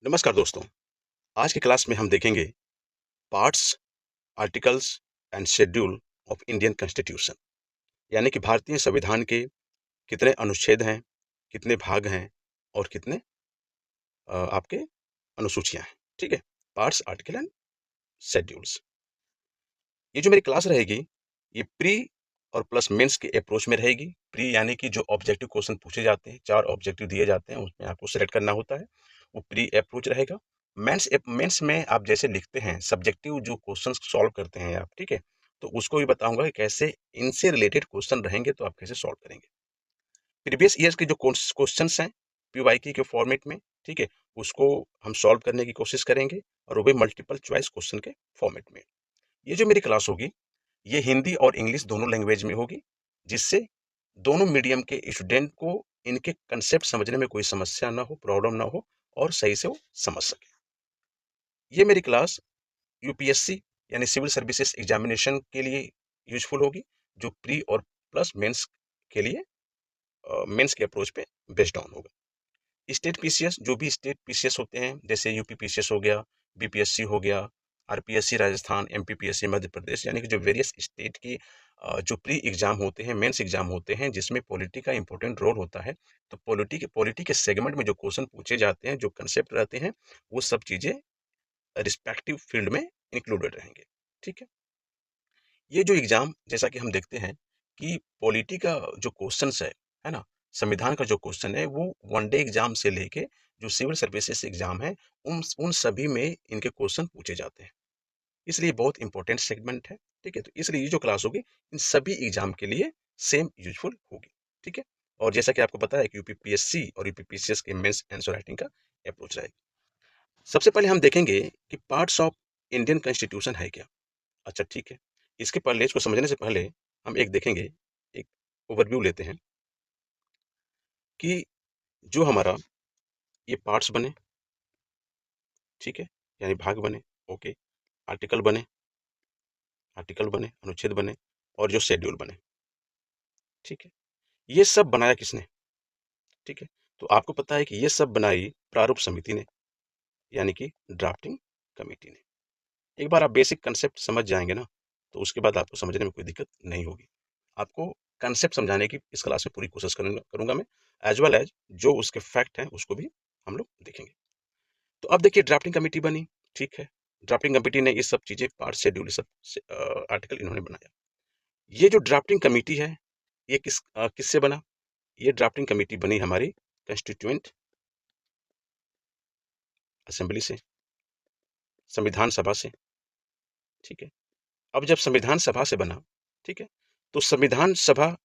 नमस्कार दोस्तों। आज की क्लास में हम देखेंगे parts, articles and schedule of Indian constitution. यानी कि भारतीय संविधान के कितने अनुच्छेद हैं, कितने भाग हैं और कितने आपके अनुसूचियां हैं। ठीक है, पार्ट्स, आर्टिकल एंड शेड्यूल्स। ये जो मेरी क्लास रहेगी, ये प्री और प्लस मेंस के अप्रोच में रहेगी। प्री यानी कि जो ऑब्जेक्टिव क्वेश्चन पूछे जाते हैं, 4 ऑब्जेक्टिव दिए जाते हैं, उसमें आपको सेलेक्ट करना होता है, वो प्री अप्रोच रहेगा। मेंस में आप जैसे लिखते हैं, सब्जेक्टिव जो क्वेश्चंस सॉल्व करते हैं आप, ठीक है? तो उसको भी बताऊंगा कि कैसे इनसे रिलेटेड क्वेश्चन रहेंगे तो आप कैसे सॉल्व करेंगे। प्रीवियस ईयर्स के जो क्वेश्चंस हैं पीवाईक्यू के फॉर्मेट में, ठीक है, उसको हम सॉल्व करने की कोशिश करेंगे और वो भी मल्टीपल चॉइस क्वेश्चन के फॉर्मेट में। ये जो मेरी क्लास होगी, ये हिंदी और इंग्लिश दोनों लैंग्वेज में होगी, जिससे दोनों मीडियम के स्टूडेंट को इनके कंसेप्ट समझने में कोई समस्या ना हो, प्रॉब्लम ना हो और सही से वो समझ सके। ये मेरी क्लास यूपीएससी यानी सिविल सर्विसेज एग्जामिनेशन के लिए यूजफुल होगी, जो प्री और प्लस मेंस के लिए मेंस के अप्रोच पे बेस्ड ऑन होगा। स्टेट पीसीएस, जो भी स्टेट पीसीएस होते हैं, जैसे यूपी पीसीएस हो गया, बीपीएससी हो गया, आरपीएससी राजस्थान, एमपीपीएससी मध्य प्रदेश, यानी कि जो वेरियस स्टेट की जो प्री एग्जाम होते हैं, मेंस एग्जाम होते हैं, जिसमें पॉलिटी का इंपॉर्टेंट रोल होता है। तो पॉलिटी के सेगमेंट में जो क्वेश्चन पूछे जाते हैं, जो कंसेप्ट रहते हैं, वो सब चीजें रिस्पेक्टिव फील्ड में इंक्लूडेड रहेंगे। ठीक है, ये जो एग्जाम, जैसा कि हम देखते हैं कि पॉलिटी का जो क्वेश्चंस है ना, संविधान का जो क्वेश्चन है, वो वन डे एग्जाम से लेके जो सिविल सर्विसेज एग्जाम है, उन सभी में इनके क्वेश्चन पूछे जाते हैं। इसलिए बहुत इंपॉर्टेंट सेगमेंट है। ठीक है, तो इसलिए ये जो क्लास होगी, इन सभी एग्जाम के लिए सेम यूजफुल होगी। ठीक है, और जैसा कि आपको पता है कि यूपीपीएससी और यूपीपीसीएस के मेंस आंसर राइटिंग का अप्रोच रहेगा। सबसे पहले हम देखेंगे कि पार्ट्स ऑफ इंडियन कॉन्स्टिट्यूशन है क्या। अच्छा, ठीक है, इसके पहले, इसको समझने से पहले हम एक देखेंगे, एक ओवरव्यू लेते हैं कि जो हमारा ये पार्ट्स बने, ठीक है, यानी भाग बने, ओके, आर्टिकल बने, अनुच्छेद बने और जो शेड्यूल बने, ठीक है, ये सब बनाया किसने? ठीक है, तो आपको पता है कि ये सब बनाई प्रारूप समिति ने, यानी कि ड्राफ्टिंग कमेटी ने। एक बार आप बेसिक कंसेप्ट समझ जाएंगे ना, तो उसके बाद आपको समझने में कोई दिक्कत नहीं होगी। आपको कंसेप्ट समझाने की इस क्लास में पूरी कोशिश करूंगा करूंगा मैं, एज वेल एज जो उसके फैक्ट हैं उसको भी हम लोग देखेंगे। तो अब देखिए, ड्राफ्टिंग कमेटी बनी, ठीक है, ड्राफ्टिंग कमेटी ने ये सब चीजें, पार्ट, शेड्यूल, सब आर्टिकल इन्होंने बनाया। ये जो ड्राफ्टिंग कमेटी है, ये किससे बना? ये ड्राफ्टिंग कमेटी बनी हमारी कंस्टिट्यूएंट असेंबली से, संविधान सभा से। ठीक है, अब जब संविधान सभा से बना, ठीक है, तो संविधान सभा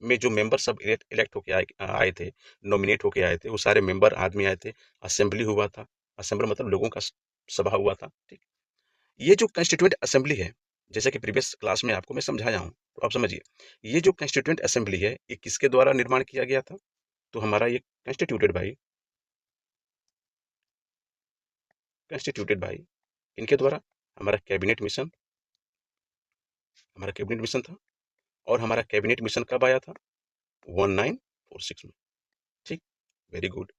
में जो मेंबर सब इलेक्ट होके आए थे, नॉमिनेट होके आए थे, वो सारे मेंबर आदमी आए थे, असेंबली हुआ था। असेंबली मतलब लोगों का सभा हुआ था। ठीक, ये जो कंस्टिट्यूएंट असेंबली है, जैसे कि प्रीवियस क्लास में आपको मैं समझाया हूँ, तो आप समझिए, ये जो कंस्टिट्यूएंट असेंबली है, ये किसके द्वारा निर्माण किया गया था? तो हमारा ये कंस्टिट्यूटेड बाई इनके द्वारा। हमारा कैबिनेट मिशन, हमारा कैबिनेट मिशन था, और हमारा कैबिनेट मिशन कब आया था? 1946 में। ठीक, वेरी गुड।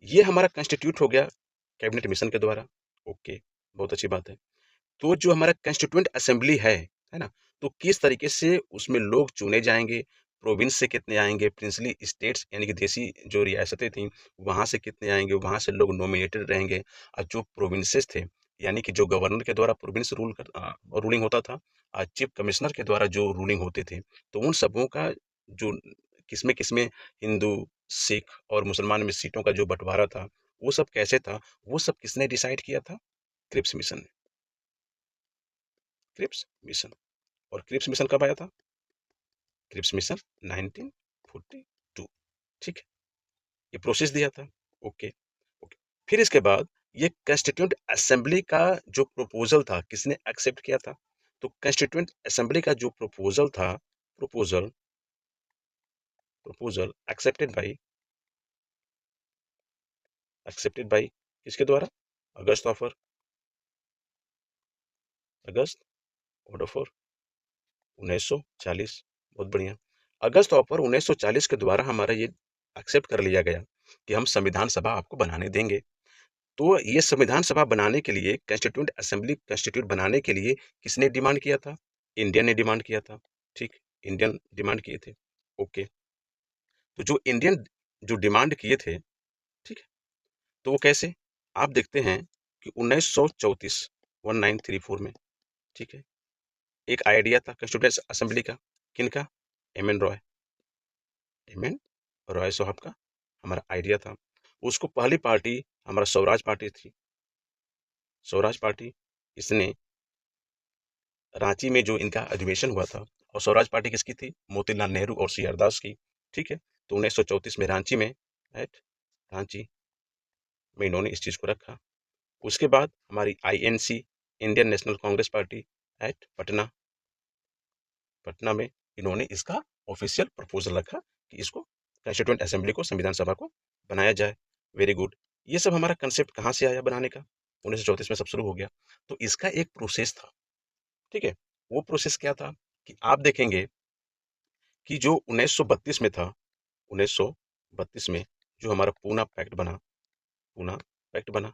ये हमारा कंस्टिट्यूट हो गया कैबिनेट मिशन के द्वारा। ओके, बहुत अच्छी बात है। तो जो हमारा कंस्टिट्यूएंट असेंबली है ना, तो किस तरीके से उसमें लोग चुने जाएंगे, प्रोविंस से कितने आएंगे, प्रिंसली स्टेट्स यानी कि देसी जो रियासतें थी, वहां से कितने आएंगे, वहां से लोग नॉमिनेटेड रहेंगे। और जो प्रोविंसेस थे, यानी कि जो गवर्नर के द्वारा प्रोविंस रूलिंग होता था, चीफ कमिश्नर के द्वारा जो रूलिंग होते थे, तो उन सबों का जो किसमें किसमें हिंदू, सिख और मुसलमान में सीटों का जो बंटवारा था, वो सब कैसे था, वो सब किसने डिसाइड किया था? क्रिप्स मिशन ने। Cripps mission. और क्रिप्स मिशन कब आया था? Cripps mission 1942। ठीक है, ये प्रोसेस दिया था। Okay, okay. फिर इसके बाद ये कंस्टिट्यूएंट असेंबली का जो प्रपोजल था, किसने एक्सेप्ट किया था? तो कंस्टिट्यूएंट असेंबली का जो प्रपोजल था, प्रपोजल प्रपोजल एक्सेप्टेड बाई किसके द्वारा? अगस्त ऑफर, अगस्त ऑफर 1940। बहुत बढ़िया। अगस्त ऑफर 1940 के द्वारा हमारा ये एक्सेप्ट कर लिया गया कि हम संविधान सभा आपको बनाने देंगे। तो ये संविधान सभा बनाने के लिए, कॉन्स्टिट्यूएंट असेंबली कॉन्स्टिट्यूट बनाने के लिए किसने डिमांड किया था? इंडिया ने डिमांड किया था। ठीक, इंडियन डिमांड किए थे। ओके, तो जो इंडियन जो डिमांड किए थे, ठीक है, तो वो कैसे? आप देखते हैं कि 1934 1934 में, ठीक है, एक आइडिया था कॉन्स्टिट्यूएंट असेंबली का। किनका? M N Roy. M N Roy साहब का हमारा आइडिया था। उसको पहली पार्टी हमारा स्वराज पार्टी थी। स्वराज पार्टी, इसने रांची में जो इनका अधिवेशन हुआ था, और स्वराज पार्टी किसकी थी? मोतीलाल नेहरू और सी आर दास की। ठीक है, तो 1934 में रांची में, राइट, रांची में इन्होंने इस चीज को रखा। उसके बाद हमारी INC, Indian national Congress party, right, Patna, Patna में इन्होंने इसका ऑफिशियल प्रपोजल रखा कि इसको कॉन्स्टिट्यूएंट असेंबली को, संविधान सभा को बनाया जाए। Very good. ये सब हमारा कंसेप्ट कहाँ से आया बनाने का? 1934 में सब शुरू हो गया। तो इसका एक प्रोसेस था। ठीक है, वो प्रोसेस क्या था कि आप देखेंगे कि जो 1932 में था, 1932 में जो हमारा पूना पैक्ट बना, पूना पैक्ट बना,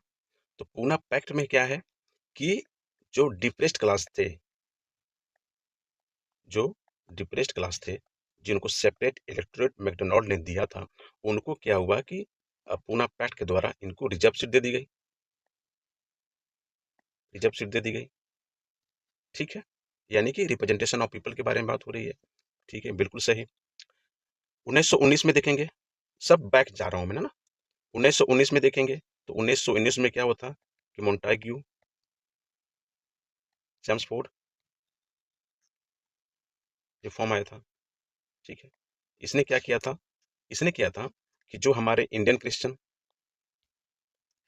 तो पूना पैक्ट में क्या है कि जो डिप्रेस्ड क्लास थे, जो डिप्रेस्ड क्लास थे, जिनको सेपरेट इलेक्टोरेट मैकडोनाल्ड ने दिया था, उनको क्या हुआ कि पूना पैक्ट के द्वारा इनको रिजर्व सीट दे दी गई, रिजर्व सीट दे दी गई। ठीक है, यानी कि रिप्रेजेंटेशन ऑफ पीपल के बारे में बात हो रही है। ठीक है, बिल्कुल सही। 1919 में देखेंगे, सब बैक जा रहा हूं मैं ना। 1919 में देखेंगे तो 1919 में क्या होता कि मोन्टाग्यू चैम्सफोर्ड रिफॉर्म आया था। ठीक है, इसने क्या किया था? इसने किया था कि जो हमारे Indian Christian,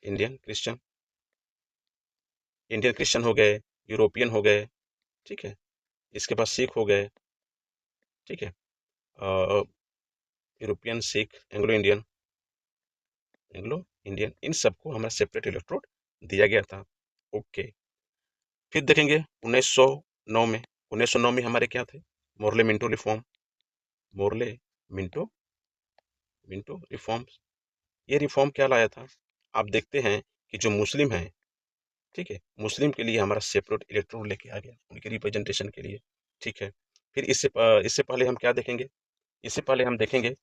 Indian Christian, Indian Christian हो गए, यूरोपियन हो गए, ठीक है, इसके बाद सिख हो गए, ठीक है, European, Sikh, Anglo Indian, Anglo Indian, इन सबको हमारा सेपरेट इलेक्ट्रोड दिया गया था। ओके, फिर देखेंगे 1909 में, 1909 में हमारे क्या थे? Morley Minto reform, Morley Minto, Minto reforms. ये रिफॉर्म क्या लाया था? आप देखते हैं कि जो मुस्लिम हैं, ठीक है, मुस्लिम के लिए हमारा सेपरेट इलेक्ट्रोड लेके आ गया, उनके रिप्रेजेंटेशन के लिए। ठीक है, फिर इससे पहले हम क्या देखेंगे? इससे पहले हम देखेंगे,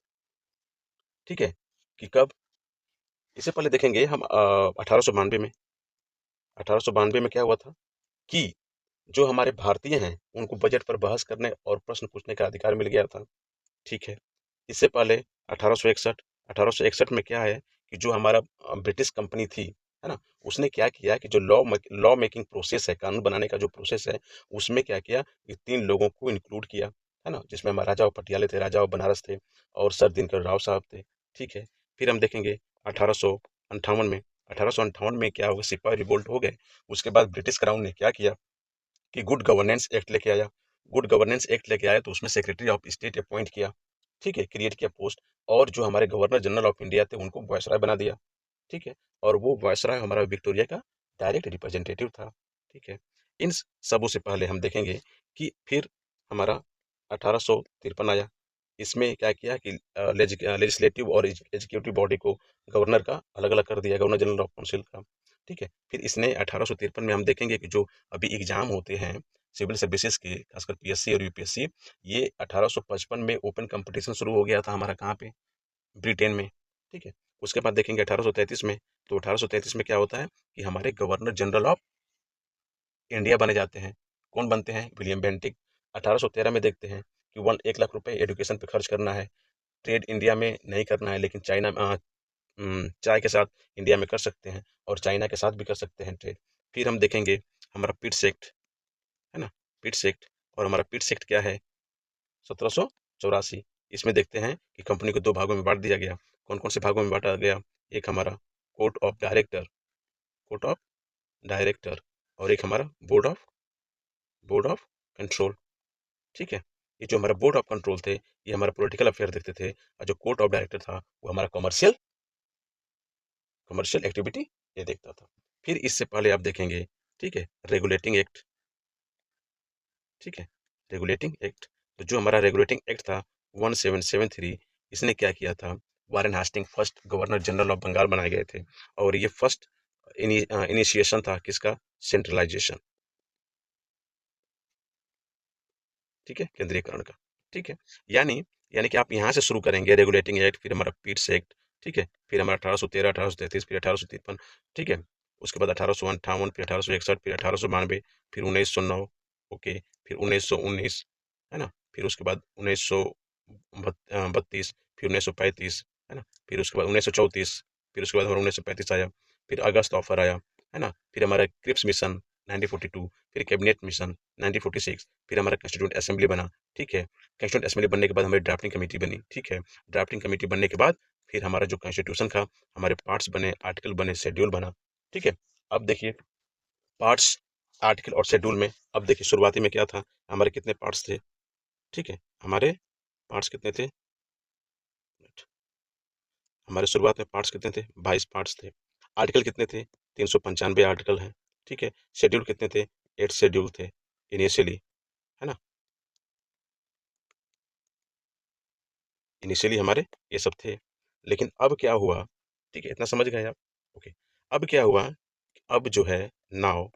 ठीक है, कि कब, इससे पहले देखेंगे हम 1892 में, 1892 में क्या हुआ था कि जो हमारे भारतीय हैं उनको बजट पर बहस करने और प्रश्न पूछने का अधिकार मिल गया था। ठीक है, इससे पहले 1861, 1861 में क्या है कि जो हमारा ब्रिटिश कंपनी थी, है ना, उसने क्या किया कि जो लॉ मेकिंग प्रोसेस है, कानून बनाने का जो प्रोसेस है, उसमें क्या किया कि 3 लोगों को इंक्लूड किया, है ना, जिसमें हमारे राजाओं पटियाले थे, राजाओं बनारस थे, और सर दिनकर राव साहब थे। ठीक है, फिर हम देखेंगे 1858 में, 1858 में क्या हुआ? सिपाही रिवोल्ट हो गए। उसके बाद ब्रिटिश क्राउन ने क्या किया कि गुड गवर्नेंस एक्ट लेके आया। गुड गवर्नेंस एक्ट लेके आया तो उसमें सेक्रेटरी ऑफ स्टेट अपॉइंट किया, ठीक है, क्रिएट किया पोस्ट, और जो हमारे गवर्नर जनरल ऑफ इंडिया थे उनको वायसराय बना दिया। ठीक है, और वो वायसराय हमारा विक्टोरिया का डायरेक्ट रिप्रेजेंटेटिव था। ठीक है, इन सबों से पहले हम देखेंगे कि फिर हमारा 1853 आया। इसमें क्या किया कि लेजिस्लेटिव और एग्जीक्यूटिव बॉडी को गवर्नर का अलग अलग कर दिया, गवर्नर जनरल ऑफ काउंसिल का। ठीक है, फिर इसने 1853 में हम देखेंगे कि जो अभी एग्जाम होते हैं सिविल सर्विसेज के, खासकर पीएससी और यूपीएससी, ये 1855 में ओपन कंपटीशन शुरू हो गया था हमारा, कहाँ पे? ब्रिटेन में। ठीक है, उसके बाद देखेंगे 1833 में, तो 1833 में क्या होता है कि हमारे गवर्नर जनरल ऑफ इंडिया बने जाते हैं। कौन बनते हैं? William Bentinck. 1813 में देखते हैं कि 1 लाख रुपए एजुकेशन पे खर्च करना है, ट्रेड इंडिया में नहीं करना है, लेकिन चाय के साथ इंडिया में कर सकते हैं, और चाइना के साथ भी कर सकते हैं ट्रेड। फिर हम देखेंगे हमारा पिट्स एक्ट, है ना, पिट्स एक्ट, और हमारा पिट्स एक्ट क्या है? 1784। इसमें देखते हैं कि कंपनी को 2 भागों में बांट दिया गया। कौन कौन से भागों में बांटा गया? एक हमारा court of director, court of director, और एक हमारा बोर्ड ऑफ कंट्रोल। ठीक है, ये जो हमारा बोर्ड ऑफ कंट्रोल थे, ये हमारा पॉलिटिकल अफेयर देखते थे, और जो कोर्ट ऑफ डायरेक्टर था वो हमारा कमर्शियल कमर्शियल एक्टिविटी ये देखता था। फिर इससे पहले आप देखेंगे, ठीक है, रेगुलेटिंग एक्ट। ठीक है, रेगुलेटिंग एक्ट, तो जो हमारा रेगुलेटिंग एक्ट था 1773, इसने क्या किया था? Warren Hastings first governor general of Bengal बनाए गए थे, और ये फर्स्ट इनिशिएशन था किसका, सेंट्रलाइजेशन, ठीक है, केंद्रीयकरण का, ठीक है। यानी यानी कि आप यहाँ से शुरू करेंगे रेगुलेटिंग एक्ट, फिर हमारा पीट्स एक्ट, ठीक है, फिर हमारा 1813, 1833, फिर 1853, ठीक है, उसके बाद 1858, फिर 1861, फिर 1892, फिर 1909, ओके, फिर 1919, है ना, फिर उसके बाद 1932, फिर 1935, है ना, फिर उसके बाद 1934, फिर उसके बाद हमारा 1935 आया, फिर अगस्त ऑफर आया, है ना, फिर हमारा क्रिप्स मिशन 1942, फिर कैबिनेट मिशन 1946, फिर हमारा कंस्टिट्यूंट असेंबली बना, ठीक है, कंस्टिट्यूंट असेंबली बनने के बाद हमारी ड्राफ्टिंग कमेटी बनी, ठीक है, ड्राफ्टिंग कमेटी बनने के बाद फिर हमारा जो कॉन्स्टिट्यूशन था, हमारे पार्ट्स बने, आर्टिकल बने, शेड्यूल बना, ठीक है। अब देखिए पार्ट्स, आर्टिकल और शेड्यूल में, अब देखिए शुरुआती में क्या था, हमारे कितने पार्ट्स थे, ठीक है, हमारे पार्ट्स कितने थे, हमारे शुरुआत में पार्ट्स कितने थे, 22 पार्ट्स थे, आर्टिकल कितने थे, 395 आर्टिकल हैं, ठीक है, शेड्यूल कितने थे, 8 शेड्यूल थे इनिशियली, है ना, इनिशियली हमारे ये सब थे। लेकिन अब क्या हुआ, ठीक है, इतना समझ गए आप, ओके। अब क्या हुआ, अब जो है नाउ,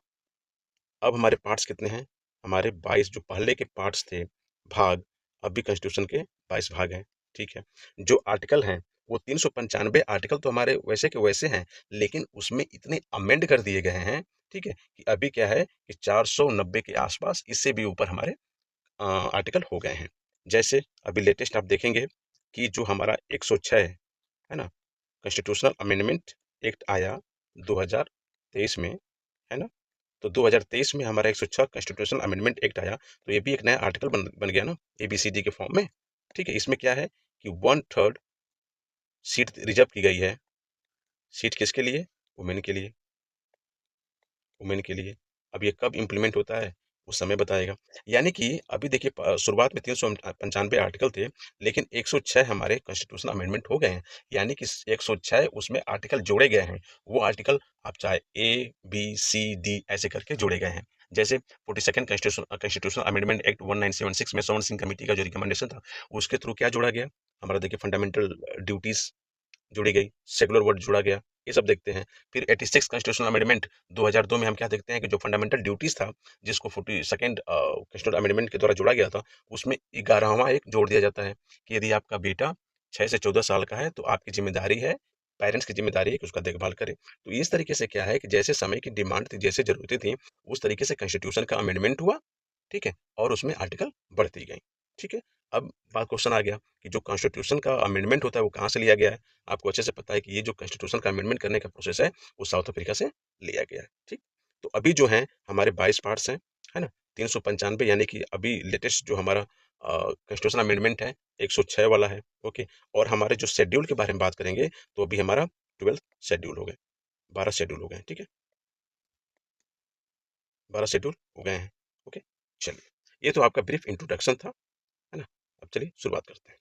अब हमारे पार्ट्स कितने हैं, हमारे 22, जो पहले के पार्ट्स थे भाग, अब भी कॉन्स्टिट्यूशन के 22 भाग हैं, ठीक है। जो आर्टिकल हैं वो 395 आर्टिकल तो हमारे वैसे के वैसे हैं, लेकिन उसमें इतने अमेंड कर दिए गए हैं, ठीक है, कि अभी क्या है कि 490 के आसपास, इससे भी ऊपर हमारे आर्टिकल हो गए हैं। जैसे अभी लेटेस्ट आप देखेंगे कि जो हमारा 106 है ना, कॉन्स्टिट्यूशनल अमेंडमेंट एक्ट आया 2023 में, है ना, तो 2023 में हमारा 106 कॉन्स्टिट्यूशनल अमेंडमेंट एक्ट आया, तो ये भी एक नया आर्टिकल बन गया ना, एबीसीडी के फॉर्म में, ठीक है। इसमें क्या है कि 1/3 सीट रिजर्व की गई है, सीट किसके लिए, वुमेन के लिए, वुमेन के लिए। अब ये कब इम्प्लीमेंट होता है, उस समय बताएगा। यानी कि अभी देखिए शुरुआत में 395 आर्टिकल थे, लेकिन 106 हमारे कॉन्स्टिट्यूशनल अमेंडमेंट हो गए हैं, यानी कि 106 उसमें आर्टिकल जोड़े गए हैं। वो आर्टिकल आप चाहे ए बी सी डी ऐसे करके जोड़े गए हैं। जैसे 42nd कॉन्स्टिट्यूशनल अमेंडमेंट एक्ट 1976 में सोवन सिंह कमेटी का जो रिकमेंडेशन था, उसके थ्रू क्या जोड़ा गया, हमारा देखिए फंडामेंटल ड्यूटीज जुड़ी गई, सेकुलर वर्ड जुड़ा गया, ये सब देखते हैं। फिर 86 कॉन्स्टिट्यूशनल अमेंडमेंट 2002 में हम क्या देखते हैं कि जो फंडामेंटल ड्यूटीज था, जिसको 42nd कॉन्स्टिट्यूशनल अमेंडमेंट के द्वारा जोड़ा गया था, उसमें 11वां एक जोड़ दिया जाता है कि यदि आपका बेटा 6 से 14 साल का है तो आपकी जिम्मेदारी है, पेरेंट्स की जिम्मेदारी है कि उसका देखभाल करे। तो इस तरीके से क्या है कि जैसे समय की डिमांड थी, जैसे जरूरतें थी, उस तरीके से कॉन्स्टिट्यूशन का अमेंडमेंट हुआ, ठीक है, और उसमें आर्टिकल बढ़ती गई, ठीक है। अब बात क्वेश्चन आ गया कि जो कॉन्स्टिट्यूशन का अमेंडमेंट होता है वो कहाँ से लिया गया है। आपको अच्छे से पता है कि ये जो कॉन्स्टिट्यूशन का अमेंडमेंट करने का प्रोसेस है वो साउथ अफ्रीका से लिया गया है, ठीक। तो अभी जो है हमारे 22 पार्ट्स हैं, है ना, 395, यानी कि अभी लेटेस्ट जो हमारा कॉन्स्टिट्यूशन अमेंडमेंट है 106 वाला है, ओके। और हमारे जो शेड्यूल के बारे में बात करेंगे तो अभी हमारा 12 शेड्यूल हो गए, 12 शेड्यूल हो गए, ठीक है, 12 शेड्यूल हो गए हैं, ओके। चलिए, ये तो आपका ब्रीफ इंट्रोडक्शन था, है ना। अब चलिए शुरुआत करते हैं।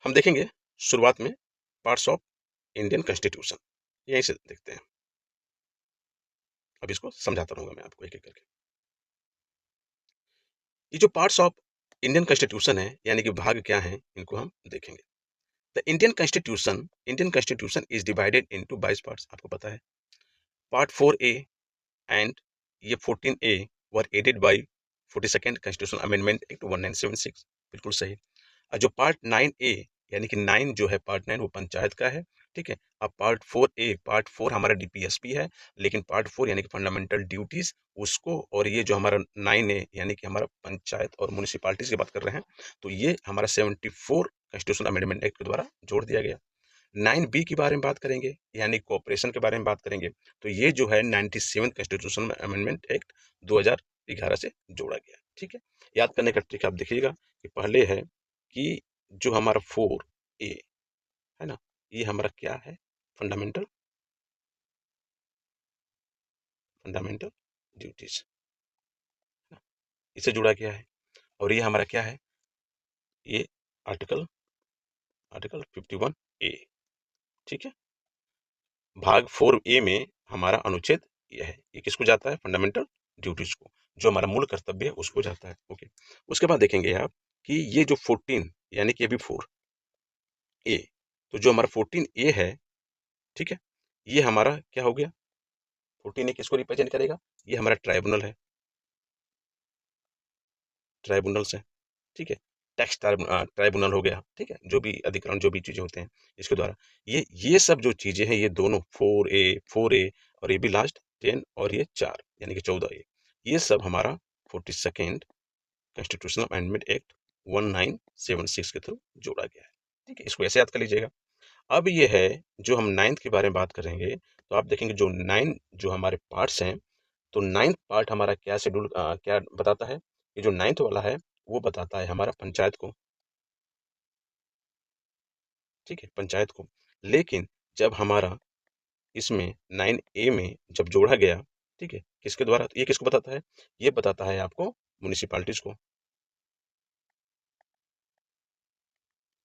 हम देखेंगे शुरुआत में पार्ट्स ऑफ इंडियन कॉन्स्टिट्यूशन, यहीं से देखते हैं। अब इसको समझाता रहूंगा मैं आपको एक एक करके। ये जो पार्ट्स ऑफ इंडियन कॉन्स्टिट्यूशन है, यानी कि भाग क्या हैं, इनको हम देखेंगे। The Indian constitution is divided into 22 parts, आपको पता है। पार्ट 4A एंड ये 14A were added by 42nd constitution amendment act 1976, बिल्कुल सही। जो पार्ट 9A, यानी कि 9 जो है, पार्ट 9 वो पंचायत का है, ठीक है। अब पार्ट 4 हमारा डीपीएसपी है, लेकिन पार्ट 4 यानी कि फंडामेंटल ड्यूटीज, उसको, और ये जो हमारा 9A यानी कि हमारा पंचायत और म्यूनिसिपालिटीज की बात कर रहे हैं, तो ये हमारा 74 कॉन्स्टिट्यूशन अमेंडमेंट एक्ट के द्वारा जोड़ दिया गया। 9B के बारे में बात करेंगे, यानी कोऑपरेशन के बारे में बात करेंगे, तो ये जो है 97 कॉन्स्टिट्यूशन अमेंडमेंट एक्ट 2011 से जोड़ा गया, ठीक है। याद करने का ट्रिक आप देखिएगा कि पहले है कि जो हमारा 4A है ना, ये हमारा क्या है, फंडामेंटल फंडामेंटल ड्यूटीज, इससे जुड़ा गया है। और ये हमारा क्या है, ये आर्टिकल आर्टिकल 51A, ठीक है। भाग 4A में हमारा अनुच्छेद यह है, ये किसको जाता है, फंडामेंटल ड्यूटीज को, जो हमारा मूल कर्तव्य है उसको जाता है, ओके। उसके बाद देखेंगे आप कि ये जो 14 यानी कि अभी 4A, तो जो हमारा 14A है, ठीक है, ये हमारा क्या हो गया, 14 ए किसको रिप्रेजेंट करेगा, ये हमारा ट्राइब्यूनल है, ट्राइब्यूनल्स है, ठीक है। टैक्स ट्राइब्यूनल हो गया, ठीक है, जो भी अधिकरण जो भी चीजें होते हैं इसके द्वारा, ये सब जो चीजें हैं, ये दोनों 4A और ये भी लास्ट 10 और ये 4 यानी कि 14A, ये सब हमारा 42nd कॉन्स्टिट्यूशनल अमेंडमेंट एक्ट 1976 के थ्रू जोड़ा गया है, ठीक है। इसको ऐसे याद कर लीजिएगा। अब ये है जो हम नाइन्थ के बारे में बात करेंगे, तो आप देखेंगे जो नाइन जो हमारे पार्ट्स हैं, तो नाइन्थ पार्ट हमारा क्या शेड्यूल क्या बताता है, ये जो नाइन्थ वाला है वो बताता है हमारा पंचायत को, ठीक है, पंचायत को। लेकिन जब हमारा इसमें 9A में जब जोड़ा गया, ठीक है, किसके द्वारा, तो ये किसको बताता है, ये बताता है आपको म्यूनिसिपालिटीज को,